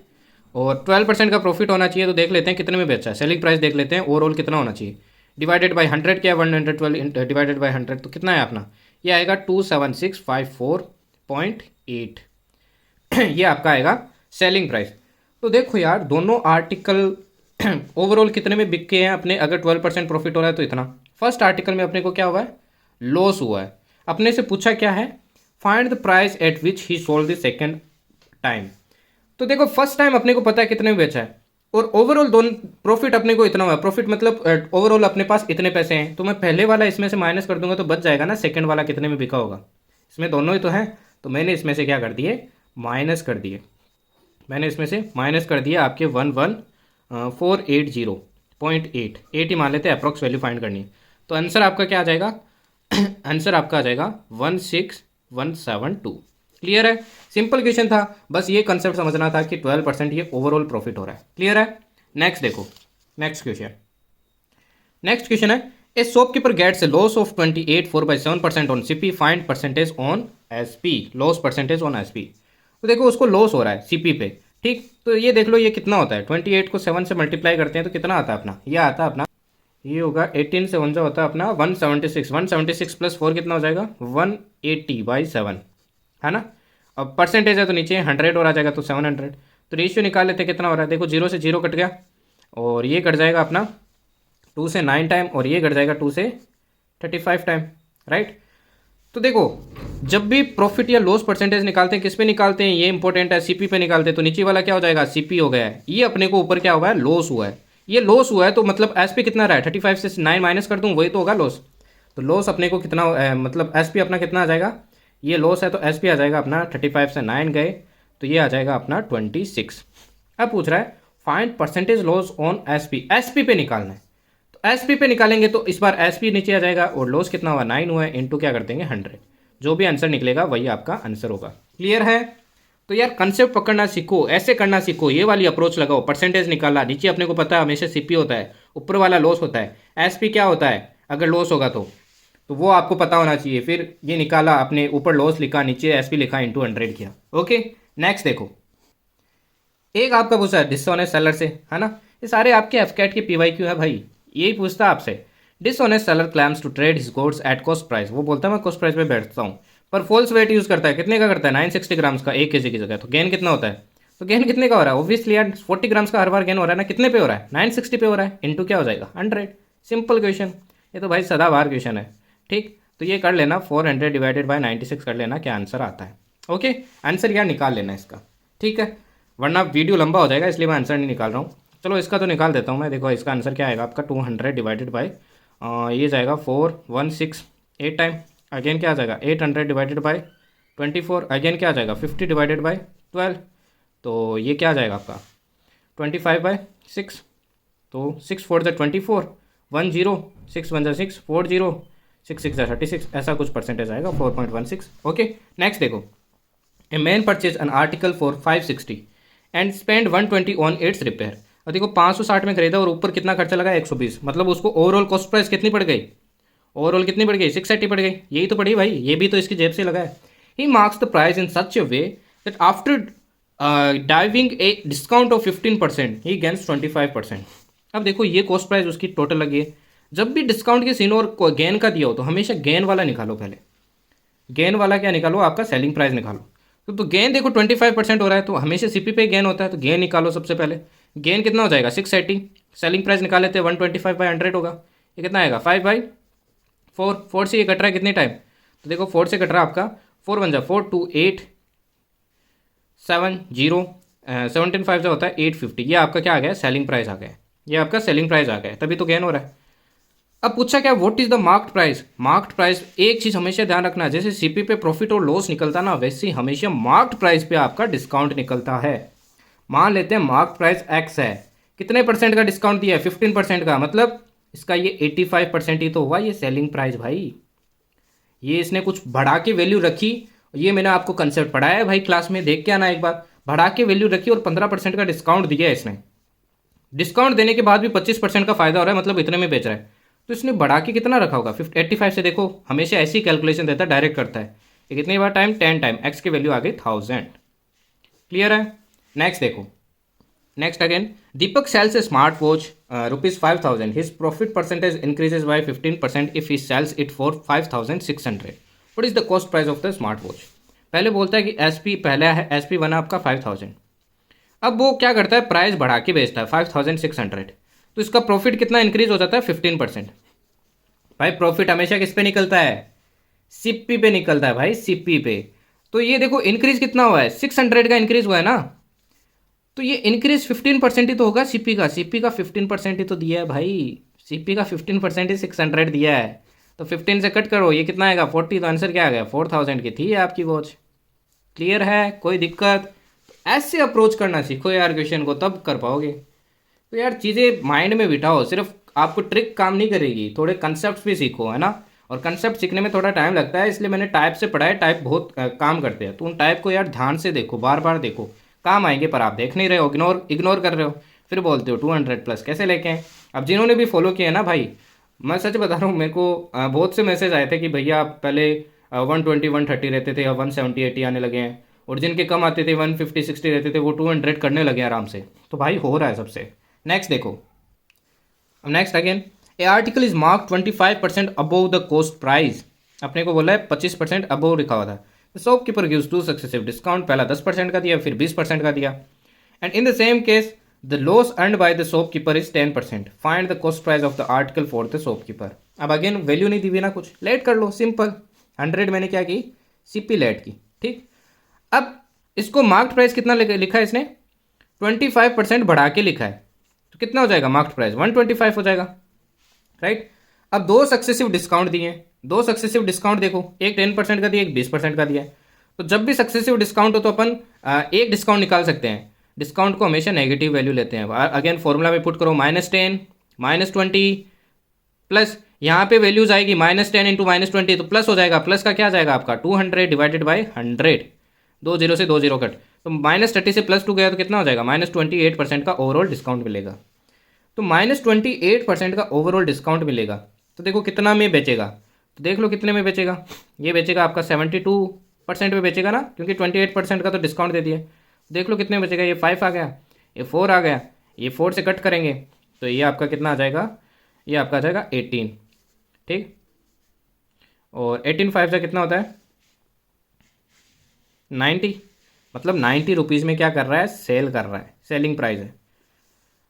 और 12% का प्रॉफिट होना चाहिए। तो देख लेते हैं कितने में बेचा है, सेलिंग प्राइस देख लेते हैं ओवरऑल कितना होना चाहिए। डिवाइडेड बाई 100 किया, 112 डिवाइडेड बाई 100, तो कितना है अपना? ये आएगा 27654.8 ये आपका आएगा सेलिंग प्राइस। तो देखो यार दोनों आर्टिकल ओवरऑल कितने में बिक के हैं अपने, अगर 12% प्रॉफिट हो रहा है तो इतना। फर्स्ट आर्टिकल में अपने को क्या हुआ है? लॉस हुआ है। अपने से पूछा क्या है? Find the price at which he sold the second time. तो देखो फर्स्ट टाइम अपने को पता है कितने में बेचा है, और ओवरऑल दोनों प्रॉफिट अपने को इतना हुआ है। प्रॉफिट मतलब ओवरऑल अपने पास इतने पैसे हैं, तो मैं पहले वाला इसमें से माइनस कर दूंगा तो बच जाएगा ना सेकंड वाला कितने में बिका होगा। इसमें दोनों ही तो हैं, तो मैंने इसमें से क्या कर दिए? माइनस कर दिए। मैंने इसमें से माइनस कर दिया आपके 11480.8 ही मान लेते हैं, अप्रॉक्स वैल्यू फाइंड करनी है। तो आंसर आपका क्या आ जाएगा? आंसर आपका आ जाएगा 16172। क्लियर है? सिंपल क्वेश्चन था, बस ये कंसेप्ट समझना था कि 12% ये ओवरऑल प्रॉफिट हो रहा है। क्लियर है? नेक्स्ट देखो, नेक्स्ट क्वेश्चन है a shopkeeper gets a loss of 28.4/7% on CP, find percentage on SP, loss percentage on SP. तो देखो उसको लॉस हो रहा है सीपी पे, ठीक। तो ये देख लो ये कितना होता है, 28 को 7 से मल्टीप्लाई करते हैं तो कितना आता है अपना? ये आता है अपना, ये होगा 18 से 1 जो होता है अपना 176, 176 प्लस 4 कितना हो जाएगा 180/7, है ना। अब परसेंटेज है तो नीचे 100 और आ जाएगा तो 700। तो रेशियो निकाल लेते कितना हो रहा है, देखो 0 से 0 कट गया और ये कट जाएगा अपना 2 से 9 टाइम और ये कट जाएगा 2 से 35 टाइम, राइट। तो देखो जब भी प्रॉफिट या लॉस परसेंटेज निकालते हैं किस पे निकालते हैं, ये इंपॉर्टेंट है, सीपी पे निकालते हैं। तो नीचे वाला क्या हो जाएगा सीपी हो गया है, ये अपने को ऊपर क्या हुआ है लॉस हुआ है। ये लॉस हुआ है तो मतलब एसपी कितना रहा है 35 से 9 माइनस कर दूं वही तो होगा लॉस। तो लॉस अपने को कितना मतलब एसपी अपना कितना आ जाएगा, ये लॉस है तो एसपी आ जाएगा अपना 35 से 9 गए तो ये आ जाएगा अपना 26। अब पूछ रहा है find percentage loss on SP, SP पे निकालना है। तो एसपी पे निकालेंगे तो इस बार एसपी नीचे आ जाएगा और लॉस कितना हुआ 9 हुआ है, इंटू क्या कर देंगे 100। जो भी आंसर निकलेगा वही आपका आंसर होगा। क्लियर है। तो यार कंसेप्ट पकड़ना सीखो, ऐसे करना सीखो, ये वाली अप्रोच लगाओ। परसेंटेज निकाला, नीचे अपने को पता है हमेशा सीपी होता है, ऊपर वाला लॉस होता है, एसपी क्या होता है अगर लॉस होगा तो वो आपको पता होना चाहिए। फिर ये निकाला आपने, ऊपर लॉस लिखा नीचे एसपी लिखा इंटू 100 किया। ओके नेक्स्ट देखो, एक आपका पूछा है डिसऑनेस्ट सेलर से, है ना। ये सारे आपके एफकेट के पीवाईक्यू है भाई, यही पूछता है आपसे। Dishonest seller claims to trade his goods at cost price, वो बोलता है मैं कॉस्ट प्राइस पे बैठता हूँ पर फॉल्स वेट यूज़ करता है। कितने का करता है 960 ग्राम्स का 1 kg की जगह। तो गेन कितना होता है, तो गेन कितने का हो रहा है ऑब्वियसली यार 40 ग्राम्स का हर बार गेन हो रहा है ना। कितने पे हो रहा है 960 पे हो रहा है, इंटू क्या हो जाएगा 100। सिंपल क्वेश्चन, ये तो भाई सदाबहार क्वेश्चन है। ठीक, तो ये कर लेना 400 डिवाइडेड बाय 96 कर लेना, क्या आंसर आता है। ओके आंसर यार निकाल लेना इसका, ठीक है, वरना वीडियो लंबा हो जाएगा इसलिए मैं आंसर नहीं निकाल रहा हूँ। चलो इसका तो निकाल देता हूँ मैं। देखो इसका आंसर क्या आएगा आपका 200 डिवाइडेड बाई ये जाएगा 4168 टाइम, अगेन क्या आ जाएगा 800 डिवाइडेड बाई 24, अगेन क्या आ जाएगा 50 डिवाइडेड बाई 12। तो ये क्या आ जाएगा आपका 25/6। तो 6 4 ज़ा 24, 1 0, 6 1 ज़ा 6, 4 0, 6 6 ज़ा 36, ऐसा कुछ परसेंटेज आएगा 4.16। ओके नेक्स्ट देखो, a man purchase an article for 560 and spend 120 on it's repair. और देखो 560 में खरीदा और ऊपर कितना खर्चा लगा 120, मतलब उसको ओवरऑल कॉस्ट प्राइस कितनी पड़ गई, ओवरऑल कितनी पड़ गई 680 पड़ गई। यही तो पड़ी भाई, ये भी तो इसकी जेब से लगा है। He marks the price in such a way that after diving a discount of 15% he gains 25%। अब देखो ये कॉस्ट प्राइस उसकी टोटल लगी है। जब भी डिस्काउंट के सीन और गेन का दिया हो तो हमेशा गेन वाला निकालो पहले। गेन वाला क्या निकालो आपका सेलिंग प्राइस निकालो। तो गेन देखो 25% हो रहा है तो हमेशा सीपी पे गेन होता है, तो गेन निकालो सबसे पहले। गेन कितना हो जाएगा 680, सेलिंग प्राइस निकाल लेते हैं 125/100 होगा। ये कितना आएगा 5/4, 4 से ये कट रहा है कितने टाइम, तो देखो 4 से कट रहा है आपका 4 1 जा 4 2 8 7 0 17 5 जो होता है 850। ये आपका क्या आ गया सेलिंग प्राइस आ गया, ये आपका सेलिंग प्राइस आ गया, तभी तो गेन हो रहा है। अब पूछा क्या what is the marked price. Marked price एक चीज़ हमेशा ध्यान रखना, जैसे सीपी पे प्रॉफिट और लॉस निकलता ना वैसे ही हमेशा मार्क्ड प्राइस पे आपका डिस्काउंट निकलता है। मान लेते हैं मार्क्ड प्राइस एक्स है, कितने परसेंट का डिस्काउंट दिया है 15% का, मतलब इसका ये 85% ही तो हुआ ये सेलिंग प्राइस भाई। ये इसने कुछ बढ़ा के वैल्यू रखी, ये मैंने आपको कंसेप्ट पढ़ाया है भाई क्लास में, देख के आना एक बार। बढ़ा के वैल्यू रखी और 15% का डिस्काउंट दिया है इसने। डिस्काउंट देने के बाद भी 25% का फायदा हो रहा है, मतलब इतने में बेच रहा है। तो इसने बढ़ा के कितना रखा होगा 85 से, देखो हमेशा ऐसी कैलकुलेशन देता है, डायरेक्ट करता है। ये कितनी बार टाइम 10 टाइम, एक्स की वैल्यू आ गई 1000। क्लियर है। नेक्स्ट देखो, next again Deepak sells a smart watch ₹5000, his profit percentage increases by 15% if he sells it for 5600। What is the cost price of the smart watch. पहले बोलता है कि SP पहला है, एसपी बना आपका 5000। अब वो क्या करता है प्राइस बढ़ा के बेचता है 5600, तो इसका प्रॉफिट कितना इंक्रीज हो जाता है 15%। भाई प्रॉफिट हमेशा किस पे निकलता है सीपी पे निकलता है भाई, सीपी पे। तो ये देखो इंक्रीज कितना हुआ है 600 का इंक्रीज हुआ है ना, तो ये इंक्रीज 15% ही तो होगा सीपी का। सीपी का 15% ही तो दिया है भाई, सीपी का 15% ही 600 दिया है। तो 15 से कट करो ये कितना आएगा 40, तो आंसर क्या आ गया 4000 की थी आपकी वॉच। क्लियर है, कोई दिक्कत। ऐसे अप्रोच करना सीखो यार क्वेश्चन को, तब कर पाओगे। तो यार चीज़ें माइंड में बिठाओ, सिर्फ आपको ट्रिक काम नहीं करेगी, थोड़े कंसेप्ट भी सीखो, है ना। और कंसेप्ट सीखने में थोड़ा टाइम लगता है, इसलिए मैंने टाइप से पढ़ा है। टाइप बहुत काम करते हैं, तो उन टाइप को यार ध्यान से देखो, बार बार देखो, काम आएंगे। पर आप देख नहीं रहे हो, इग्नोर कर रहे हो, फिर बोलते हो 200+ कैसे लेके आए। अब जिन्होंने भी फॉलो किया है ना भाई, मैं सच बता रहा हूँ, मेरे को बहुत से मैसेज आए थे कि भैया आप पहले 120 130 रहते थे, अब 170 80 आने लगे हैं, और जिनके कम आते थे 150 60 रहते थे वो 200 करने लगे आराम से। तो भाई हो रहा है सबसे। नेक्स्ट देखो, अब next again A article is mark 25% above the cost price, अपने को बोला है 25% अबोव लिखा हुआ था। शॉपकीपर गिव्स 2 सक्सेसिव डिस्काउंट, पहला 10% का दिया फिर 20% का दिया। And in the same case the loss earned by the shopkeeper is 10%, find the cost price of the article for the shopkeeper. अब अगेन वैल्यू नहीं दी हुई ना कुछ, लेट कर लो, सिंपल 100 मैंने क्या की, सीपी लेट की, ठीक। अब इसको मार्क्ड प्राइस कितना लिखा है इसने, 25% बढ़ा के लिखा है, तो कितना हो जाएगा मार्क्ड प्राइस, 125 हो जाएगा, राइट। अब 2 सक्सेसिव डिस्काउंट दिए, 2 सक्सेसिव डिस्काउंट देखो, एक 10% का दिया, एक 20% का दिया है। तो जब भी सक्सेसिव डिस्काउंट हो तो अपन एक डिस्काउंट निकाल सकते हैं, डिस्काउंट को हमेशा नेगेटिव वैल्यू लेते हैं। अगेन फॉर्मूला में पुट करो, -10 -20 प्लस यहाँ पे वैल्यूज आएगी -10 इंटू -20, तो प्लस हो जाएगा, प्लस का क्या जाएगा आपका 200 डिवाइडेड बाई 100, 2 0 से 2 0 कट, तो -30 से +2 गया तो कितना हो जाएगा, -28% का ओवरऑल डिस्काउंट मिलेगा। तो -28% का ओवरऑल डिस्काउंट मिलेगा, तो देखो कितना में बेचेगा, तो देख लो कितने में बेचेगा, ये बेचेगा आपका 72% में बेचेगा ना, क्योंकि 28% का तो डिस्काउंट दे दिया। देख लो कितने में बेचेगा, ये 5 आ गया, ये 4 आ गया, ये 4 से कट करेंगे तो ये आपका कितना आ जाएगा, ये आपका आ जाएगा 18, ठीक। और 18 5 से कितना होता है 90, मतलब 90 रुपीज़ में क्या कर रहा है, सेल कर रहा है, सेलिंग प्राइस है।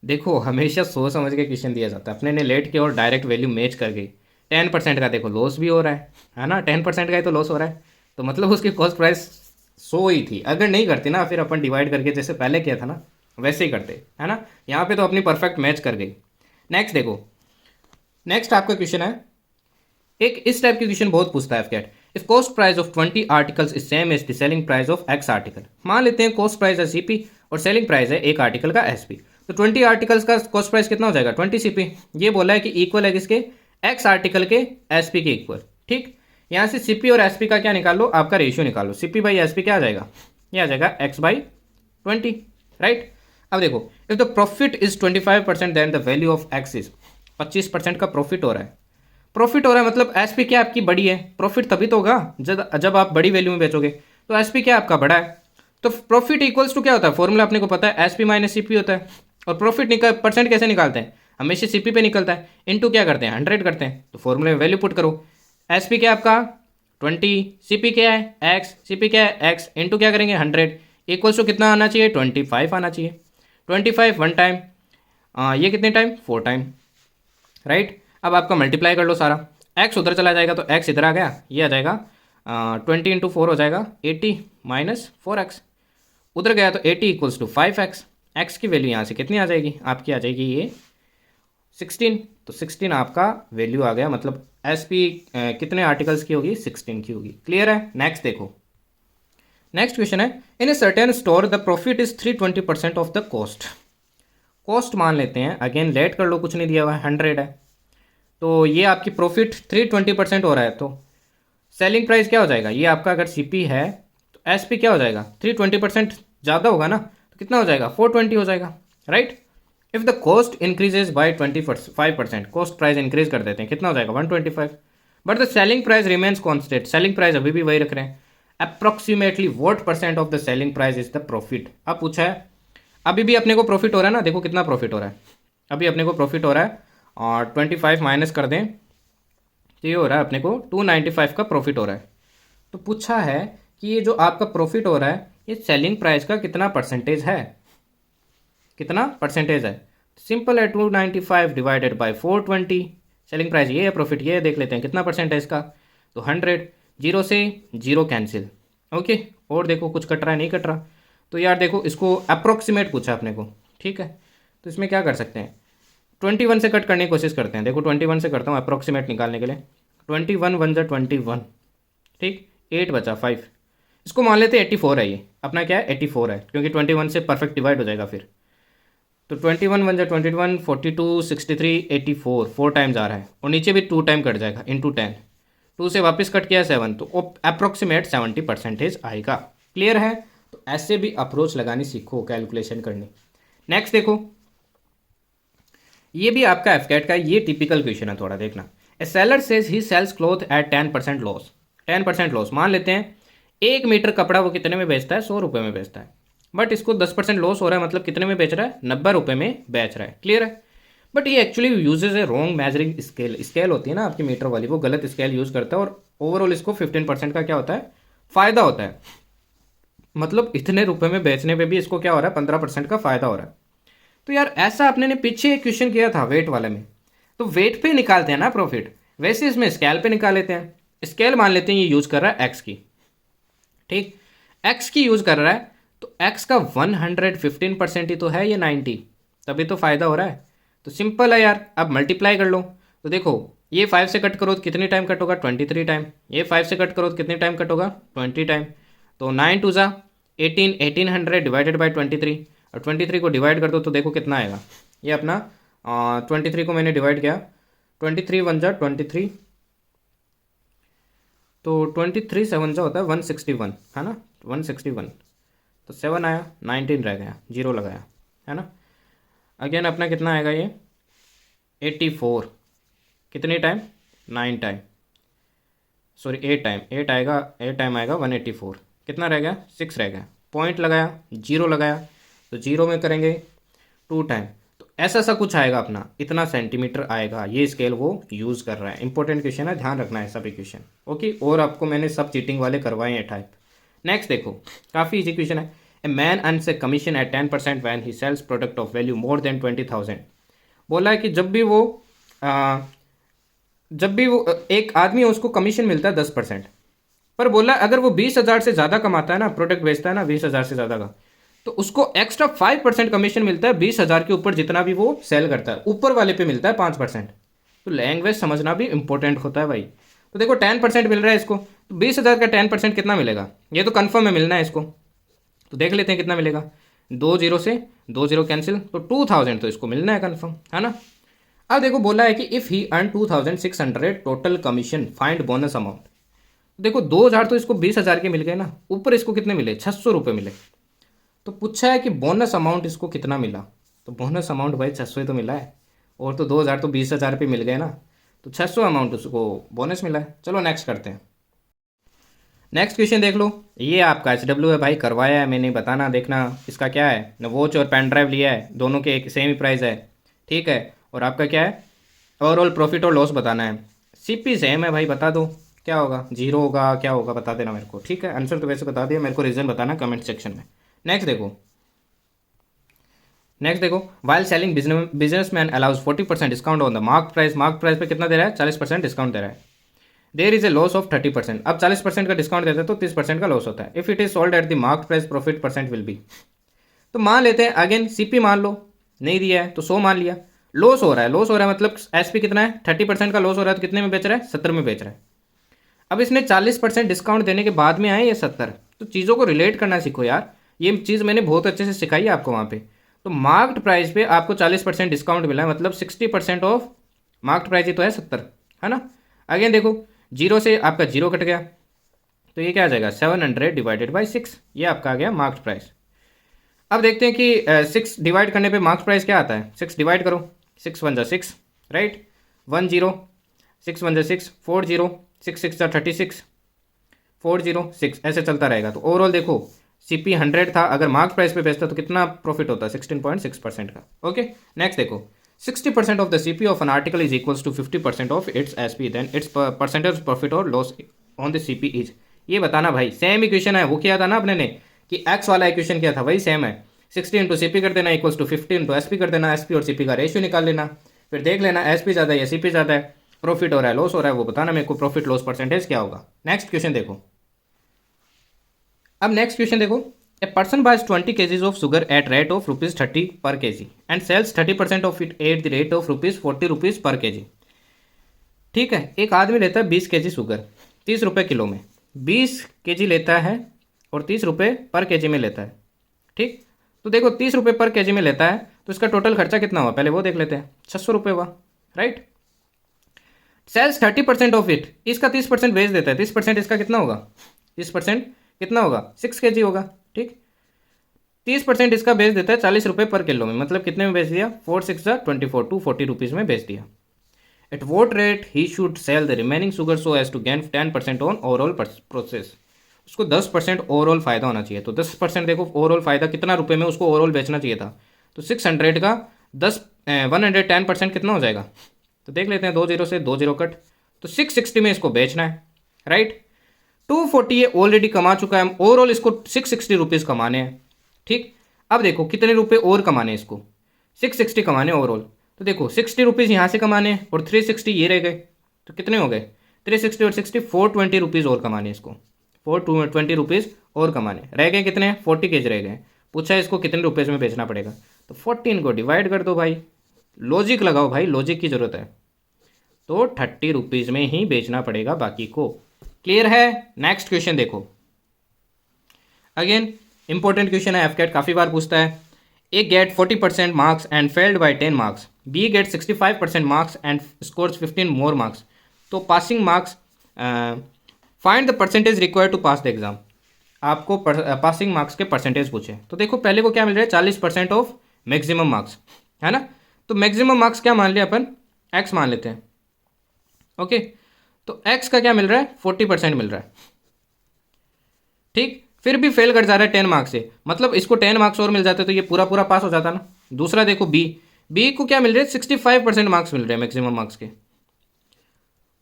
देखो हमेशा सोच समझ के क्वेश्चन दिया जाता है, अपने ने लेट के और डायरेक्ट वैल्यू मैच कर गई। 10% का देखो लॉस भी हो रहा है ना, 10% का ही तो लॉस हो रहा है, तो मतलब उसकी कॉस्ट प्राइस 100 ही थी। अगर नहीं करती ना फिर अपन डिवाइड करके जैसे पहले किया था ना वैसे ही करते, है ना। यहाँ पे तो अपनी परफेक्ट मैच कर गई। नेक्स्ट देखो, नेक्स्ट आपका क्वेश्चन है, एक इस टाइप की क्वेश्चन बहुत पूछता है एफकेट, if cost price of 20 articles is same as the selling price of X article. मान लेते हैं कॉस्ट प्राइस है सीपी और सेलिंग प्राइस है एक आर्टिकल का एसपी, तो 20 आर्टिकल्स का कॉस्ट प्राइस कितना हो जाएगा 20 सीपी। ये बोला है कि इक्वल है किसके, एक्स आर्टिकल के एसपी के इक्वल, ठीक। यहाँ से सीपी और एसपी का क्या निकाल लो, आपका रेशियो निकाल लो, सीपी बाई एसपी क्या आ जाएगा, ये आ जाएगा x/20, राइट। अब देखो if the profit is 25% then the value of x is, 25% का प्रॉफिट हो रहा है, प्रॉफिट हो रहा है मतलब एसपी क्या आपकी बड़ी है, प्रॉफिट तभी तो होगा जब आप बड़ी वैल्यू में बेचोगे, तो एसपी क्या आपका बड़ा है, तो प्रॉफिट इक्वल्स टू क्या होता है, फॉर्मूला अपने को पता है एसपी माइनस सीपी होता है। और प्रॉफिट परसेंट कैसे निकालते हैं, हमेशा सीपी पे निकलता है, इनटू क्या करते हैं 100 करते हैं, तो फॉर्मूले में वैल्यू पुट करो, एसपी क्या आपका 20, सीपी क्या है एक्स, सीपी क्या है एक्स, इनटू क्या करेंगे 100, इक्वल्स टू कितना आना चाहिए 25 आना चाहिए, 25 1 टाइम, ये कितने टाइम 4 टाइम, राइट। अब आपका मल्टीप्लाई कर लो सारा, एक्स उधर चला जाएगा तो एक्स इधर आ गया, ये आ जाएगा 20 इंटू 4 हो जाएगा 80 माइनस 4x, उधर गया तो 80 इक्वल्स टू 5x, एक्स की वैल्यू यहाँ से कितनी आ जाएगी आपकी, आ जाएगी ये 16, तो 16 आपका वैल्यू आ गया, मतलब एसपी कितने आर्टिकल्स की होगी 16 की होगी। क्लियर है। नेक्स्ट देखो, नेक्स्ट क्वेश्चन है, in a certain store the profit is 320% of the cost. Cost मान लेते हैं, अगेन लेट कर लो, कुछ नहीं दिया हुआ है 100 है, तो ये आपकी प्रॉफिट 320% हो रहा है, तो सेलिंग प्राइस क्या हो जाएगा, ये आपका अगर सीपी है तो एसपी क्या हो जाएगा 320% ज़्यादा होगा ना, तो कितना हो जाएगा 420 हो जाएगा, right. If the cost increases by 25%, cost price increase कर देते हैं, कितना हो जाएगा 125, but the selling price remains constant, selling price अभी भी वही रख रहे हैं। Approximately what percent of the selling price is the profit. अब पूछा है, अभी भी अपने को प्रॉफिट हो रहा है ना, देखो कितना प्रॉफिट हो रहा है, अभी अपने को प्रॉफिट हो रहा है और 25 माइनस कर दें तो ये हो रहा है अपने को 295 का प्रॉफिट हो रहा है। तो पूछा है कि ये जो आपका प्रॉफिट हो रहा है ये सेलिंग प्राइस का कितना परसेंटेज है, कितना परसेंटेज है, सिंपल है 295 डिवाइडेड बाय 420, सेलिंग प्राइस ये है, प्रॉफिट ये है, देख लेते हैं कितना परसेंट है इसका, तो 100, 0 से 0 कैंसिल, ओके। और देखो कुछ कट रहा है नहीं कट रहा, तो यार देखो इसको अप्रोक्सीमेट पूछा अपने को, ठीक है, तो इसमें क्या कर सकते हैं 21 से कट करने की कोशिश करते हैं, देखो 21 से करता हूँ अप्रोक्सीमेट निकालने के लिए, 21 1 जा 21, ठीक, 8 बचा 5, इसको मान लेते हैं 84 है, ये अपना क्या है 84 है, क्योंकि 21 से परफेक्ट डिवाइड हो जाएगा फिर, तो 21 1 जा 21, 42 63 84, 4 टाइम्स आ रहा है, और नीचे भी 2 टाइम कट जाएगा इंटू 10, 2 से वापस कट किया 7, तो अप्रोक्सीमेट 70% आएगा। क्लियर है। तो ऐसे भी अप्रोच लगानी सीखो, कैलकुलेशन करनी। नेक्स्ट देखो, ये भी आपका एफकेट का, ये टिपिकल क्वेश्चन है, थोड़ा देखना। A seller says he sells cloth at 10% loss, 10% loss, मान लेते हैं 1 मीटर कपड़ा वो कितने में बेचता है 100 रुपये में बेचता है, बट इसको 10% लॉस हो रहा है, मतलब कितने में बेच रहा है 90 रुपये में बेच रहा है। क्लियर है। बट ये एक्चुअली यूजेज ए रॉन्ग मेजरिंग स्केल। स्केल होती है ना आपकी मीटर वाली, वो गलत स्केल यूज़ करता है और ओवरऑल इसको 15% का क्या होता है, फ़ायदा होता है। मतलब इतने रुपए में बेचने पे भी इसको क्या हो रहा है, 15% का फ़ायदा हो रहा है। तो यार ऐसा आपने ने पीछे एक क्वेश्चन किया था वेट वाले में, तो वेट पे निकालते हैं ना प्रॉफिट, वैसे इसमें स्केल पे निकाल लेते हैं। स्केल मान लेते हैं ये यूज़ कर रहा है एक्स की, ठीक, एक्स की यूज़ कर रहा है, तो एक्स का 115% ही तो है ये 90, तभी तो फ़ायदा हो रहा है। तो सिंपल है यार, अब मल्टीप्लाई कर लो। तो देखो ये 5 से कट करो तो कितनी टाइम कट होगा, 23 टाइम। ये 5 से कट करो तो कितनी टाइम कट होगा, 20 टाइम। तो 9 टू ज़ा 18, 1800 डिवाइडेड बाई 23, और 23 को डिवाइड कर दो तो देखो कितना आएगा। ये अपना 23 को मैंने डिवाइड किया, 23 वन जा 23, तो 23 7 जा होता है 161, है ना, 161। तो 7 आया, 19 रह गया, जीरो लगाया, है ना। अगेन अपना कितना आएगा ये 84, कितनी टाइम, 9 टाइम, सॉरी 8 टाइम, 8 आएगा, 8 टाइम आएगा 184, कितना रह गया, 6 रह गया। पॉइंट लगाया, जीरो लगाया, तो जीरो में करेंगे 2 टाइम, तो ऐसा सा कुछ आएगा अपना, इतना सेंटीमीटर आएगा। ये स्केल वो यूज़ कर रहा है। इंपॉर्टेंट क्वेश्चन है, ध्यान रखना है सभी क्वेश्चन, ओके। और आपको मैंने सब चीटिंग वाले करवाए हैं टाइप। नेक्स्ट देखो, काफ़ी इजी क्वेश्चन है। A man earns a commission at 10% when he sells product of value more than 20,000। बोला है कि जब भी वो एक आदमी है उसको कमीशन मिलता है 10%, पर बोला अगर वो 20,000 से ज़्यादा कमाता है ना, प्रोडक्ट बेचता है ना 20,000 से ज़्यादा का, तो उसको एक्स्ट्रा 5% कमीशन मिलता है 20,000 के ऊपर जितना भी वो सेल करता है, ऊपर वाले पे मिलता है 5%। तो लैंग्वेज समझना भी इंपॉर्टेंट होता है भाई। तो देखो 10% मिल रहा है इसको, तो 20,000 का 10% कितना मिलेगा, ये तो कन्फर्म है मिलना है इसको। तो देख लेते हैं कितना मिलेगा, 2 जीरो से 2 जीरो कैंसिल, तो 2,000 तो इसको मिलना है कन्फर्म, है ना। अब देखो बोला है कि if he earn 2,600 total commission find bonus amount. देखो 2,000 तो इसको 20,000 के मिल गए ना, ऊपर इसको कितने मिले, 600 रुपये मिले। तो पूछा है कि बोनस अमाउंट इसको कितना मिला, तो बोनस अमाउंट भाई 600 ही तो मिला है, और तो 2,000 तो 20,000 पे मिल गए ना, तो 600 अमाउंट उसको बोनस मिला है। चलो नेक्स्ट करते हैं। नेक्स्ट क्वेश्चन देख लो, ये आपका HW है भाई, करवाया है मैंने, बताना देखना इसका क्या है। न वॉच और पेन ड्राइव लिया है, दोनों के एक सेम ही प्राइस है, ठीक है। और आपका क्या है, ओवरऑल प्रॉफिट और लॉस बताना है। CP सेम है भाई, बता दो क्या होगा, जीरो होगा, क्या होगा बता देना मेरे को, ठीक है। आंसर तो वैसे बता दिया, मेरे को रीज़न बताना कमेंट सेक्शन में। नेक्स्ट देखो, while selling business man allows 40% discount on the mark price. Mark price पे कितना दे रहा है, 40% डिस्काउंट दे रहा है। There is a loss of 30%। अब 40% का डिस्काउंट देते हैं तो 30% का लॉस होता है। If it is sold at the mark price profit percent will be. तो मान लेते हैं अगेन CP मान लो, नहीं दिया है तो 100 मान लिया। लॉस हो रहा है मतलब SP कितना है, 30% का लॉस हो रहा है, तो कितने में बेच रहा है, 70 में बेच रहा है। अब इसने 40% डिस्काउंट देने के बाद में आए ये 70। तो चीज़ों को रिलेट करना सीखो यार, ये चीज़ मैंने बहुत अच्छे से सिखाई है आपको वहाँ पे। तो मार्क्ड प्राइस पे आपको 40% डिस्काउंट मिला है, मतलब 60% ऑफ मार्क्ड प्राइस ही तो है 70, है ना। अगेन देखो, जीरो से आपका जीरो कट गया, तो ये क्या आ जाएगा, 700 डिवाइडेड बाई 6, ये आपका आ गया मार्क्ड प्राइस। अब देखते हैं कि 6 डिवाइड करने पे मार्क्स प्राइस क्या आता है। 6 डिवाइड करो, 6 1 जा 6, राइट, 1 0, 6 1 जा 6, 4 0, 6 6 जा 36, 4 0 6, ऐसे चलता रहेगा। तो ओवरऑल देखो CP 100 था, अगर मार्क्स प्राइस पे बेचता तो कितना प्रॉफिट होता है, 16.6% का। ओके नेक्स्ट देखो, 60% of the CP of an article is equals to 50% of its SP, then its percentage profit और loss on the CP is. ये बताना भाई, सेम इक्वेशन है, वो किया था ना अपने ने कि एक्स वाला इक्वेशन किया था, वही सेम है। 60 इंटू CP कर देना इक्वल्स टू 50 इंटू SP कर देना, SP और CP का रेशियो निकाल लेना, फिर देख लेना SP ज़्यादा है या CP ज़्यादा है, प्रॉफिट हो रहा है लॉस हो रहा है वो बताना मेरे को, प्रॉफिट लॉस परसेंटेज क्या होगा। नेक्स्ट क्वेश्चन देखो, अब नेक्स्ट क्वेश्चन देखो, a person buys 20 kgs of sugar at rate of ₹30 per kg and sells 30% of it at the rate of ₹40 per kg। ठीक है, एक आदमी लेता है 20 kg शुगर 30 रुपये किलो में, 20 kg लेता है और 30 रुपये पर kg में लेता है। ठीक, तो देखो 30 रुपये पर kg में लेता है तो इसका टोटल खर्चा कितना हुआ, पहले वो देख लेते हैं, 600 रुपये हुआ, राइट। सेल्स 30% ऑफ इट, इसका 30% बेच देता है, 30% इसका कितना होगा, 30% कितना होगा, 6 kg होगा। ठीक, 30% इसका बेच देता है 40 रुपये पर किलो में, मतलब कितने में बेच दिया, 4 6 24, 240 रुपीज़ में बेच दिया। At what rate he should sell the remaining sugar so as to gain 10% on overall process. उसको 10% ओवरऑल फ़ायदा होना चाहिए, तो 10% देखो ओवरऑल फ़ायदा कितना रुपये में उसको ओवरऑल बेचना चाहिए था, तो 600 का 110% कितना हो जाएगा, तो देख लेते हैं, 2 जीरो से 2 जीरो कट, तो 660 में इसको बेचना है, राइट। 240 ये ऑलरेडी कमा चुका है, ओवरऑल इसको 660 रुपीज़ कमाने हैं, ठीक। अब देखो कितने रुपए और कमाने हैं इसको, 660 कमाने ओवरऑल, तो देखो 60 रुपीज़ यहाँ से कमाने हैं और 360 ये रह गए, तो कितने हो गए 360 और 60 420 रुपीज़ और कमाने इसको, 420 रुपीज़ और कमाने रह गए, कितने 40 केज रह गए। पूछा है इसको कितने रुपये में बेचना पड़ेगा, तो 14 को डिवाइड कर दो भाई, लॉजिक लगाओ भाई, लॉजिक की ज़रूरत है, तो 30 रुपीज़ में ही बेचना पड़ेगा बाकी को। क्लियर है। नेक्स्ट क्वेश्चन देखो, अगेन इंपॉर्टेंट क्वेश्चन है, एफकेट काफ़ी बार पूछता है। A get 40% marks and failed by 10 marks, B get 65% marks and scores 15 more marks, तो passing marks, find the percentage required to pass the exam. आपको पासिंग मार्क्स के परसेंटेज पूछे, तो देखो पहले को क्या मिल रहा है 40% ऑफ मैक्सिमम मार्क्स, है ना, तो मैक्सिमम मार्क्स क्या मान लिया अपन, एक्स मान लेते हैं, ओके। तो एक्स का क्या मिल रहा है 40% मिल रहा है, ठीक। फिर भी फेल कर जा रहा है 10 मार्क्स से, मतलब इसको 10 मार्क्स और मिल जाते तो ये पूरा पूरा पास हो जाता ना। दूसरा देखो बी को क्या मिल रहे हैं 65% मार्क्स मिल रहे हैं मैक्सिमम मार्क्स के,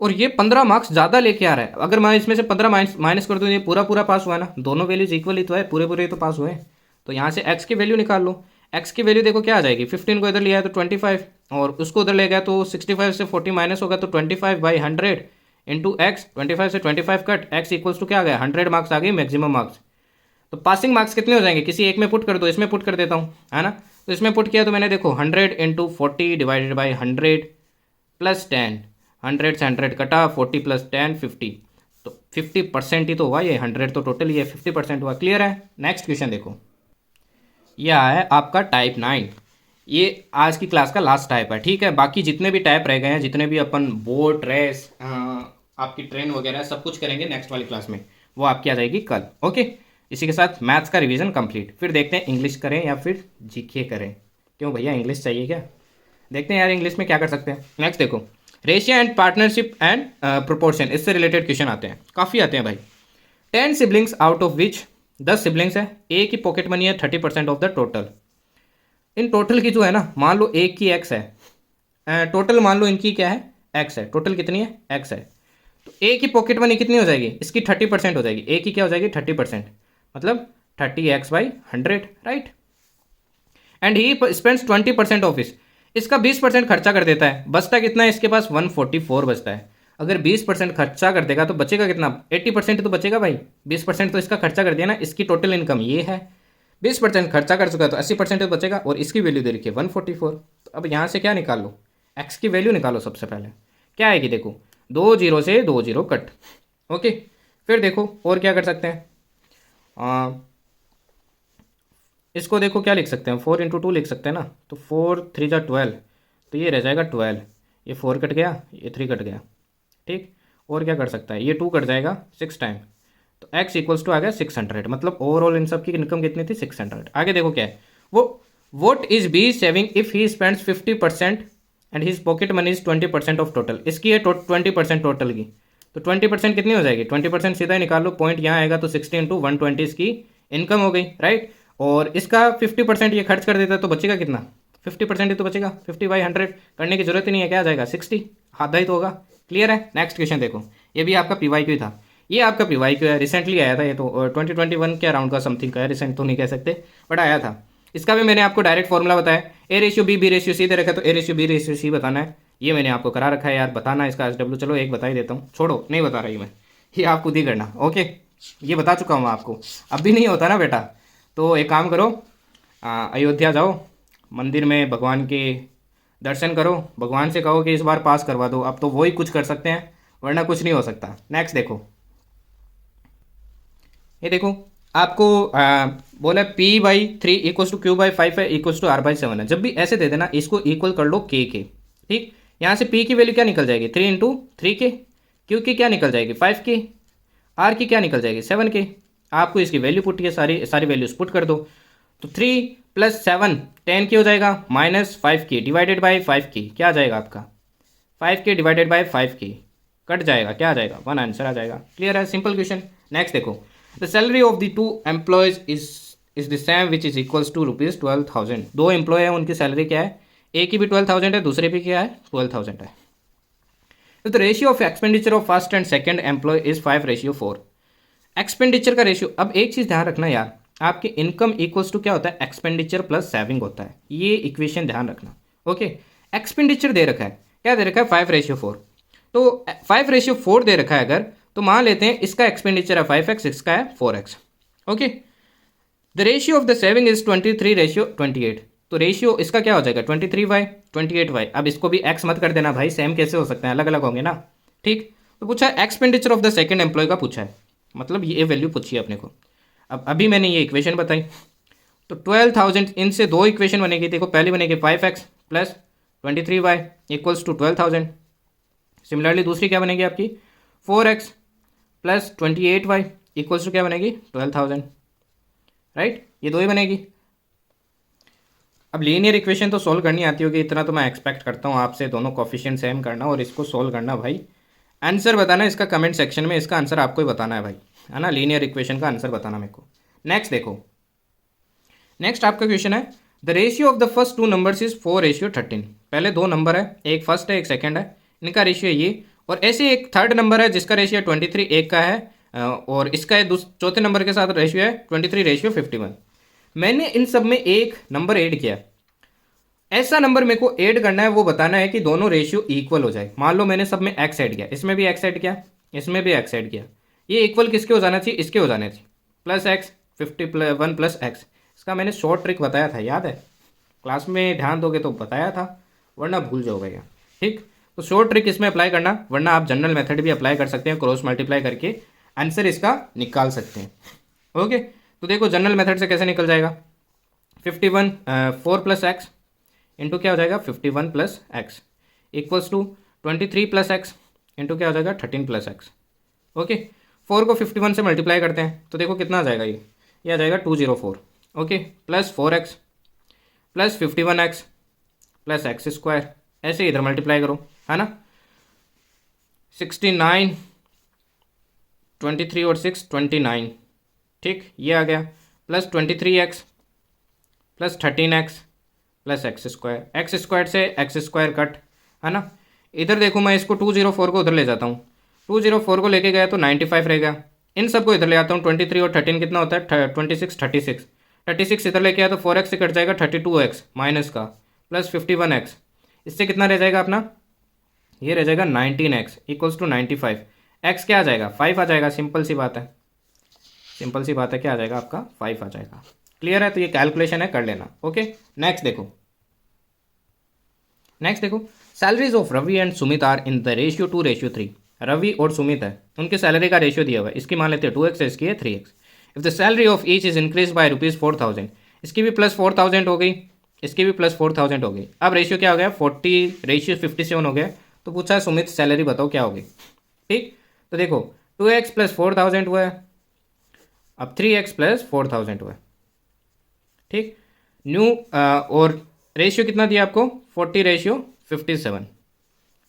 और ये 15 मार्क्स ज़्यादा लेके आ रहा है। अगर मैं इसमें से 15 माइनस कर दूँ, ये पूरा पूरा पास हुआ ना, दोनों वैल्यूज इक्वल ही तो है, पूरे पूरे तो पास हुए। तो यहाँ से एक्स की वैल्यू निकाल लो, एक्स की वैल्यू देखो क्या आ जाएगी, 15 को इधर लिया है तो 25, और उसको उधर ले गया तो 65 से 40 माइनस होगा तो 25/100 इंटू एक्स, 25 से 25 कट, एक्स इक्वल्स टू क्या आ गया 100 मार्क्स आ गए मैक्सिमम मार्क्स। तो पासिंग मार्क्स कितने हो जाएंगे, किसी एक में पुट कर दो, इसमें पुट कर देता हूँ, है ना। तो इसमें पुट किया तो मैंने देखो 100 इंटू 40 डिवाइडेड बाई 100 प्लस 10, 100 से 100 कटा, 40 प्लस 10 50, तो 50% ही तो हुआ ये, 100 तो टोटल ही है, 50% हुआ। क्लियर है। नेक्स्ट क्वेश्चन देखो, यह है आपका टाइप 9, ये आज की क्लास का लास्ट टाइप है, ठीक है। बाकी जितने भी टाइप रह गए हैं, जितने भी अपन बोट रेस आपकी ट्रेन वगैरह सब कुछ करेंगे नेक्स्ट वाली क्लास में, वो आपकी आ जाएगी कल, ओके। इसी के साथ मैथ्स का रिवीजन कंप्लीट। फिर देखते हैं इंग्लिश करें या फिर जीके करें, क्यों भैया इंग्लिश चाहिए क्या, देखते हैं यार इंग्लिश में क्या कर सकते हैं। नेक्स्ट देखो, ratio and partnership and proportion, इससे रिलेटेड क्वेश्चन आते हैं, काफ़ी आते हैं भाई। 10 siblings out of which, 10 siblings है, ए की पॉकेट मनी है 30% of the total. In total की जो है ना, मान लो एक की एक्स है, टोटल मान लो इनकी क्या है एक्स है, टोटल कितनी है एक्स है, तो ए की पॉकेट मनी कितनी हो जाएगी, इसकी 30% हो जाएगी, ए की क्या हो जाएगी 30%, मतलब 30x/100, right. And he spends 20% of इसका 20% खर्चा कर देता है, बचता कितना है इसके पास 144 बचता है। अगर 20% खर्चा कर देगा तो बचेगा कितना, 80% तो बचेगा भाई, 20% तो इसका खर्चा कर दिया ना, इसकी टोटल इनकम ये है, 20% खर्चा कर चुका है तो 80% तो बचेगा, और इसकी वैल्यू दे रखी है 144। तो अब यहाँ से क्या निकाल लो, एक्स की वैल्यू निकालो। सबसे पहले क्या आएगी, देखो 2 जीरो से 2 जीरो कट, ओके। फिर देखो और क्या कर सकते हैं, इसको देखो क्या लिख सकते हैं, 4 इंटू 2 लिख सकते हैं ना, तो 4 3 जा 12, तो ये रह जाएगा 12, ये 4 कट गया, ये 3 कट गया, ठीक। और क्या कर सकता है, ये 2 कट जाएगा 6 टाइम, तो x इक्वल्स टू आ गया 600, मतलब ओवरऑल इन सब की इनकम कितनी थी 600। आगे देखो क्या है, वो vote is B saving if he spends 50% and his pocket money is 20% of total, इसकी है 20% टोटल की, तो 20% कितनी हो जाएगी, 20% सीधा ही निकाल लो, पॉइंट यहाँ आएगा तो 60 इंटू 120 इसकी इनकम हो गई, राइट। और इसका 50% ये खर्च कर देता है तो बचेगा कितना, 50% ही तो बचेगा, 50/100 करने की जरूरत ही नहीं है, क्या आ जाएगा 60, आधा ही तो होगा। क्लियर है। नेक्स्ट क्वेश्चन देखो, ये भी आपका PYQ था, ये आपका PYQ है, रिसेंटली आया था, ये तो 2021 के अराउंड का समथिंग का है, रिसेंट तो नहीं कह सकते बट आया था। इसका भी मैंने आपको डायरेक्ट फॉर्मूला बताया, A/B B/C दे रखा है तो A/B B/C बताना है, ये मैंने आपको करा रखा है यार, बताना इसका SW, चलो एक बता ही देता हूँ, छोड़ो नहीं बता रही मैं, ये आप खुद ही करना, ओके। ये बता चुका हूँ आपको, अब भी नहीं होता ना बेटा, तो एक काम करो, अयोध्या जाओ, मंदिर में भगवान के दर्शन करो, भगवान से कहो कि इस बार पास करवा दो, अब तो वही कुछ कर सकते हैं वरना कुछ नहीं हो सकता। नेक्स्ट देखो, ये देखो आपको बोला P/3 इक्वल्स टू Q/5 है इक्वल्स टू R/7 है, जब भी ऐसे दे देना इसको इक्वल कर लो K के, ठीक। यहाँ से P की वैल्यू क्या निकल जाएगी 3 इंटू 3K, Q की क्या निकल जाएगी 5K, R की क्या निकल जाएगी 7K। आपको इसकी वैल्यू पुट की सारी वैल्यूज पुट कर दो, तो 3 + 7 10K हो जाएगा, minus 5K divided by 5K क्या आ जाएगा आपका 5K divided by 5K cut जाएगा, क्या आ जाएगा 1 आंसर आ जाएगा। क्लियर है, सिंपल क्वेश्चन। नेक्स्ट देखो, the salary of the 2 employees is the same which is equals to ₹12,000। 2 employee है, उनकी सैलरी क्या है एक की भी 12,000 है, दूसरे भी क्या है 12,000 है. If the ratio of expenditure of first and second employee is 5:4, expenditure का रेशियो. अब एक चीज़ ध्यान रखना यार, आपकी इनकम इक्वल्स टू क्या होता है, एक्सपेंडिचर प्लस सेविंग होता है. ये इक्वेशन ध्यान रखना. ओके, एक्सपेंडिचर दे रखा है, क्या दे रखा है 5:4. तो 5:4 दे रखा है अगर, तो मान लेते हैं इसका एक्सपेंडिचर है 5x, इसका है 4x. Okay, the ratio of the saving is 23:28. तो रेशियो इसका क्या हो जाएगा 23y 28y. अब इसको भी x मत कर देना भाई, सेम कैसे हो सकते हैं, अलग अलग होंगे ना. ठीक, तो पूछा है expenditure of the second employee का पूछा है, मतलब ये वैल्यू पूछी है अपने को. अब अभी मैंने ये इक्वेशन बताई, तो 12,000 इनसे दो इक्वेशन बनेगी. देखो पहली बनेगी 5x plus 23y equals to 12,000. Similarly दूसरी क्या बनेगी आपकी 4x plus 28y equals to क्या बनेगी 12,000. राइट, ये दो ही बनेगी. अब लीनियर इक्वेशन तो सोल्व करनी आती होगी, इतना तो मैं एक्सपेक्ट करता हूँ आपसे. दोनों कोफिशिएंट सेम करना और इसको सोल्व करना भाई. आंसर बताना इसका कमेंट सेक्शन में, इसका आंसर आपको ही बताना है भाई, है ना. लीनियर इक्वेशन का आंसर बताना मेरे को. नेक्स्ट देखो, नेक्स्ट आपका क्वेश्चन है the ratio of the first two numbers is 4:13. पहले दो नंबर है, एक फर्स्ट है एक सेकंड है, इनका रेशियो है ये. और ऐसे एक थर्ड नंबर है जिसका रेशियो 23 एक का है, और इसका चौथे नंबर के साथ रेशियो है 23:51. मैंने इन सब में एक नंबर ऐड किया. ऐसा नंबर मेरे को ऐड करना है, वो बताना है कि दोनों रेशियो इक्वल हो जाए. मान लो मैंने सब में एक्स ऐड किया, इसमें भी एक्स ऐड किया, इसमें भी एक्स ऐड किया. ये इक्वल किसके हो जाना चाहिए, इसके हो जाने चाहिए. Plus x 51 plus x. इसका मैंने शॉर्ट ट्रिक बताया था, याद है, क्लास में ध्यान दोगे तो बताया था, वरना भूल जाओगे यार. ठीक, तो शॉर्ट ट्रिक इसमें अप्लाई करना, वरना आप जनरल मेथड भी अप्लाई कर सकते हैं, क्रॉस मल्टीप्लाई करके आंसर इसका निकाल सकते हैं. ओके, तो देखो जनरल मेथड से कैसे निकल जाएगा. 51 4 प्लस एक्स इंटू क्या हो जाएगा 51 plus x equals to 23 plus x into क्या हो जाएगा 13 प्लस एक्स. ओके, 4 को 51 से मल्टीप्लाई करते हैं तो देखो कितना आ जाएगा, ये आ जाएगा 204. Okay, plus 4x plus 51x plus x square. ऐसे इधर मल्टीप्लाई करो, है ना. 69 23 और 6 29. ठीक, ये आ गया plus 23x plus 13x plus x square. X square से एक्स स्क्वायर कट, है ना. इधर देखो मैं इसको 204 को उधर ले जाता हूँ, 204 को लेके गया तो 95 रहेगा. इन सबको इधर ले आता हूँ, 23 और 13 कितना होता है 26 36 इधर लेके आया तो 4x से कट जाएगा 32x माइनस का प्लस 51x. इससे कितना रह जाएगा अपना, ये रह जाएगा 19x इक्वल्स टू 95. x क्या आ जाएगा 5 आ जाएगा. सिंपल सी बात है, सिंपल सी बात है, क्या आ जाएगा आपका 5 आ जाएगा. क्लियर है, तो ये कैलकुलेशन है, कर लेना. ओके, नेक्स्ट देखो, नेक्स्ट देखो salaries of Ravi and Sumit are in the ratio 2:3. Ravi और सुमित है, उनके सैलरी का रेशियो दिया हुआ है. इसकी मान लेते हैं 2x है, इसकी है 3x. If the salary of each is increase by ₹4,000, इसकी भी प्लस 4,000 हो गई, इसकी भी प्लस 4,000 हो गई. अब रेशियो क्या हो गया 40:57 हो गया. तो पूछा सुमित सैलरी बताओ क्या होगी. ठीक, तो देखो 2x प्लस 4,000 हुआ है, अब 3x प्लस 4,000 हुआ है. ठीक, न्यू और रेशियो कितना दिया आपको 40:57.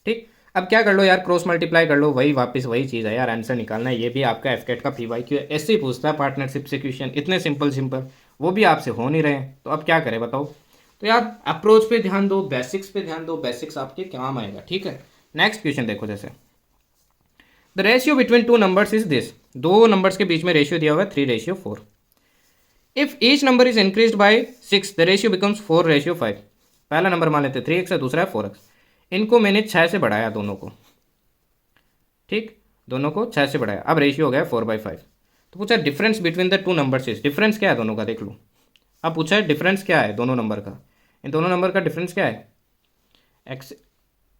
ठीक, अब क्या कर लो यार, क्रॉस मल्टीप्लाई कर लो, वही वापस वही चीज़ है यार, आंसर निकालना है. ये भी आपका एफकेट का PYQ है, ऐसे ही पूछता है पार्टनरशिप से क्वेश्चन, इतने सिंपल वो भी आपसे हो नहीं रहे हैं, तो अब क्या करें बताओ. तो यार अप्रोच पे ध्यान दो, बेसिक्स पे ध्यान दो, बेसिक्स आपके काम आएगा. ठीक है, नेक्स्ट क्वेश्चन देखो. जैसे the ratio between two numbers is this. दो नंबर्स के बीच में रेशियो दिया हुआ है 3:4. If each number is increase by 6 the ratio becomes 4:5. पहला नंबर मान लेते 3x है, दूसरा है 4x. इनको मैंने 6 से बढ़ाया दोनों को. ठीक, दोनों को 6 से बढ़ाया, अब रेशियो हो गया 4/5. तो पूछा difference between the two numbers is, difference क्या है दोनों का देख लो. अब पूछा है डिफरेंस क्या है दोनों नंबर का, इन दोनों नंबर का डिफरेंस क्या है,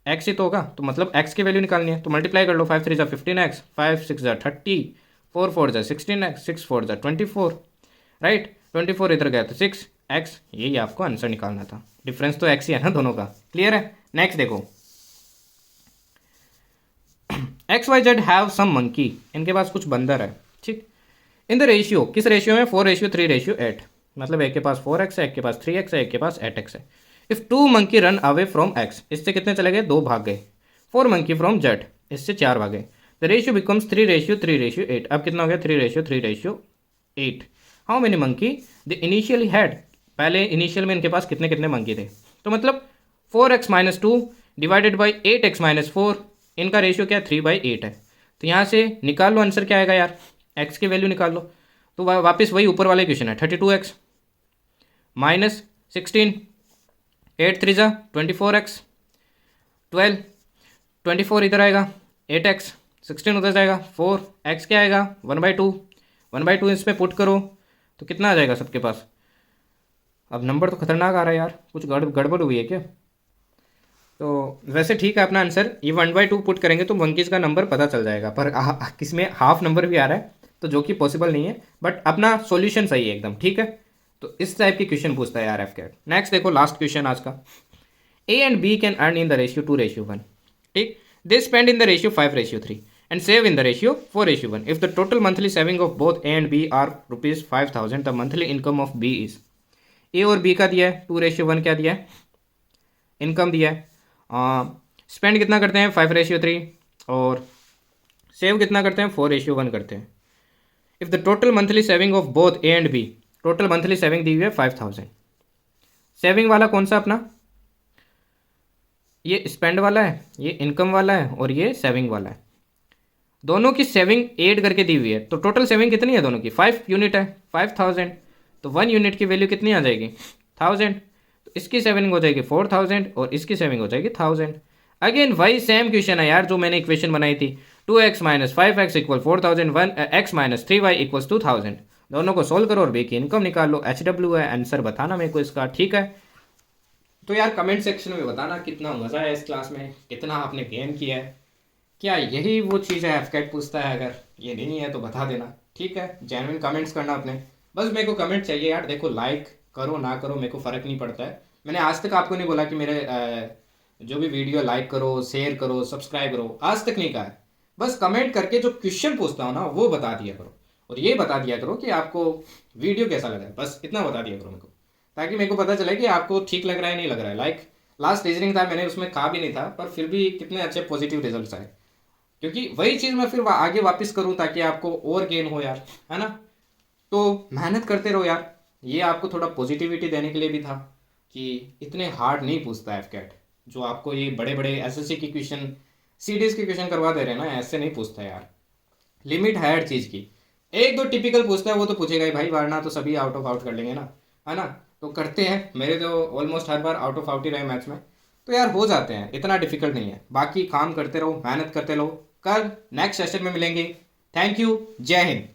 एक्स ही तो होगा, तो मतलब एक्स की वैल्यू निकालनी है. तो मल्टीप्लाई कर लो, 5 3 15x, 5 6 30, 4 4 16x, 6 4 24. राइट, 24 इधर गया तो 6x, यही आपको आंसर निकालना था. डिफरेंस तो एक्स ही है ना दोनों का. क्लियर है, नेक्स्ट देखो XYZ हैव सम मंकी. इनके पास कुछ बंदर है. ठीक, इन द रेशियो, किस रेशियो में 4:3:8. मतलब एक के पास 4x है, एक के पास 3x है, एक के पास 8x है. If 2 monkey run away from x, इससे कितने चले गए 2 भाग गए. 4 मंकी फ्रॉम z, इससे 4 भागे. The ratio becomes 3:3:8. अब कितना हो गया 3:3:8. How many monkey the initially had. पहले इनिशियल में इनके पास कितने कितने मंकी थे, तो मतलब 4x minus 2 divided by 8x minus 4, इनका रेशियो क्या है 3/8 है। तो यहाँ से निकाल लो आंसर क्या आएगा यार, x की वैल्यू निकाल लो। तो वापस वही ऊपर वाले क्वेश्चन है, 32x माइनस 16, 8 3 जा 24x, 12 24 इधर आएगा, 8x 16 उधर जाएगा, 4x क्या आएगा 1/2, 1/2 इसमें पुट करो तो कितना आ जाएगा सबके पास। अब नंबर तो खतरनाक आ रहा है यार, कुछ गड़बड़ हुई है क्या। तो वैसे ठीक है अपना आंसर, ये 1/2 पुट करेंगे तो मंकीज़ का नंबर पता चल जाएगा, पर किसमें हाफ नंबर भी आ रहा है तो जो कि पॉसिबल नहीं है, बट अपना सॉल्यूशन सही है एकदम ठीक है। तो इस टाइप की क्वेश्चन पूछता है यार एफकेट। नेक्स्ट देखो लास्ट क्वेश्चन आज का, a and b can earn in the ratio 2:1, ठीक। They spend in the ratio 5:3 and save in the ratio 4:1. If the total monthly saving of both A and B are rupees 5,000, the monthly income of B is, A और B का दिया है 2:1 क्या दिया है, income दिया है। Spend कितना करते हैं 5:3 और सेव कितना करते हैं 4:1 करते हैं। If the total monthly saving of both A and B, total monthly saving दी हुई है 5,000। सेविंग वाला कौन सा अपना, ये स्पेंड वाला है, ये इनकम वाला है और ये सेविंग वाला है। दोनों की सेविंग ऐड करके दी हुई है, तो टोटल सेविंग कितनी है दोनों की 5 यूनिट है 5,000, तो 1 यूनिट की वैल्यू कितनी आ जाएगी 1000, तो इसकी सेविंग हो जाएगी 4000 और इसकी सेविंग हो जाएगी 1000। अगेन वही सेम क्वेश्चन है यार जो मैंने इक्वेशन बनाई थी, 2x minus 5x equal 4000, 1x minus 3y equals 2000। दोनों को सोल्व करो और बी की इनकम निकाल लो, HW है आंसर बताना मेरे को इसका, ठीक है। तो यार कमेंट सेक्शन में बताना कितना मज़ा है इस क्लास में, कितना आपने गेम किया है, क्या यही वो चीज़ है एफकेट पूछता है, अगर ये नहीं है तो बता देना, ठीक है। जेन्युइन कमेंट्स करना अपने, बस मेरे को कमेंट चाहिए यार। देखो लाइक करो ना करो मेरे को फ़र्क नहीं पड़ता है, मैंने आज तक आपको नहीं बोला कि मेरे जो भी वीडियो लाइक करो शेयर करो सब्सक्राइब करो, आज तक नहीं कहा है। बस कमेंट करके जो क्वेश्चन पूछता हूँ ना वो बता दिया करो, और ये बता दिया करो कि आपको वीडियो कैसा लगा है, बस इतना बता दिया करो मेरे को, ताकि मेरे को पता चले कि आपको ठीक लग रहा है नहीं लग रहा है। लाइक लास्ट रीजनिंग था, मैंने उसमें कहा भी नहीं था, पर फिर भी कितने अच्छे पॉजिटिव रिजल्ट्स आए, क्योंकि वही चीज़ मैं फिर आगे वापस करूं ताकि आपको और गेन हो यार, है ना। तो मेहनत करते रहो यार, ये आपको थोड़ा पॉजिटिविटी देने के लिए भी था कि इतने हार्ड नहीं पूछता एफकेट, जो आपको ये बड़े बड़े एसएससी की क्वेश्चन सीडीएस की क्वेश्चन करवा दे रहे हैं ना, ऐसे नहीं पूछता यार, लिमिट है हर चीज़ की। एक दो टिपिकल पूछता है वो तो पूछेगा ही भाई, वरना तो सभी आउट ऑफ आउट कर लेंगे ना, है ना। तो करते हैं, मेरे तो ऑलमोस्ट हर बार आउट ऑफ आउट ही रहे मैथ्स में, तो यार हो जाते हैं, इतना डिफिकल्ट नहीं है। बाकी काम करते रहो मेहनत करते रहो, कल नेक्स्ट सेशन में मिलेंगे। थैंक यू, जय हिंद।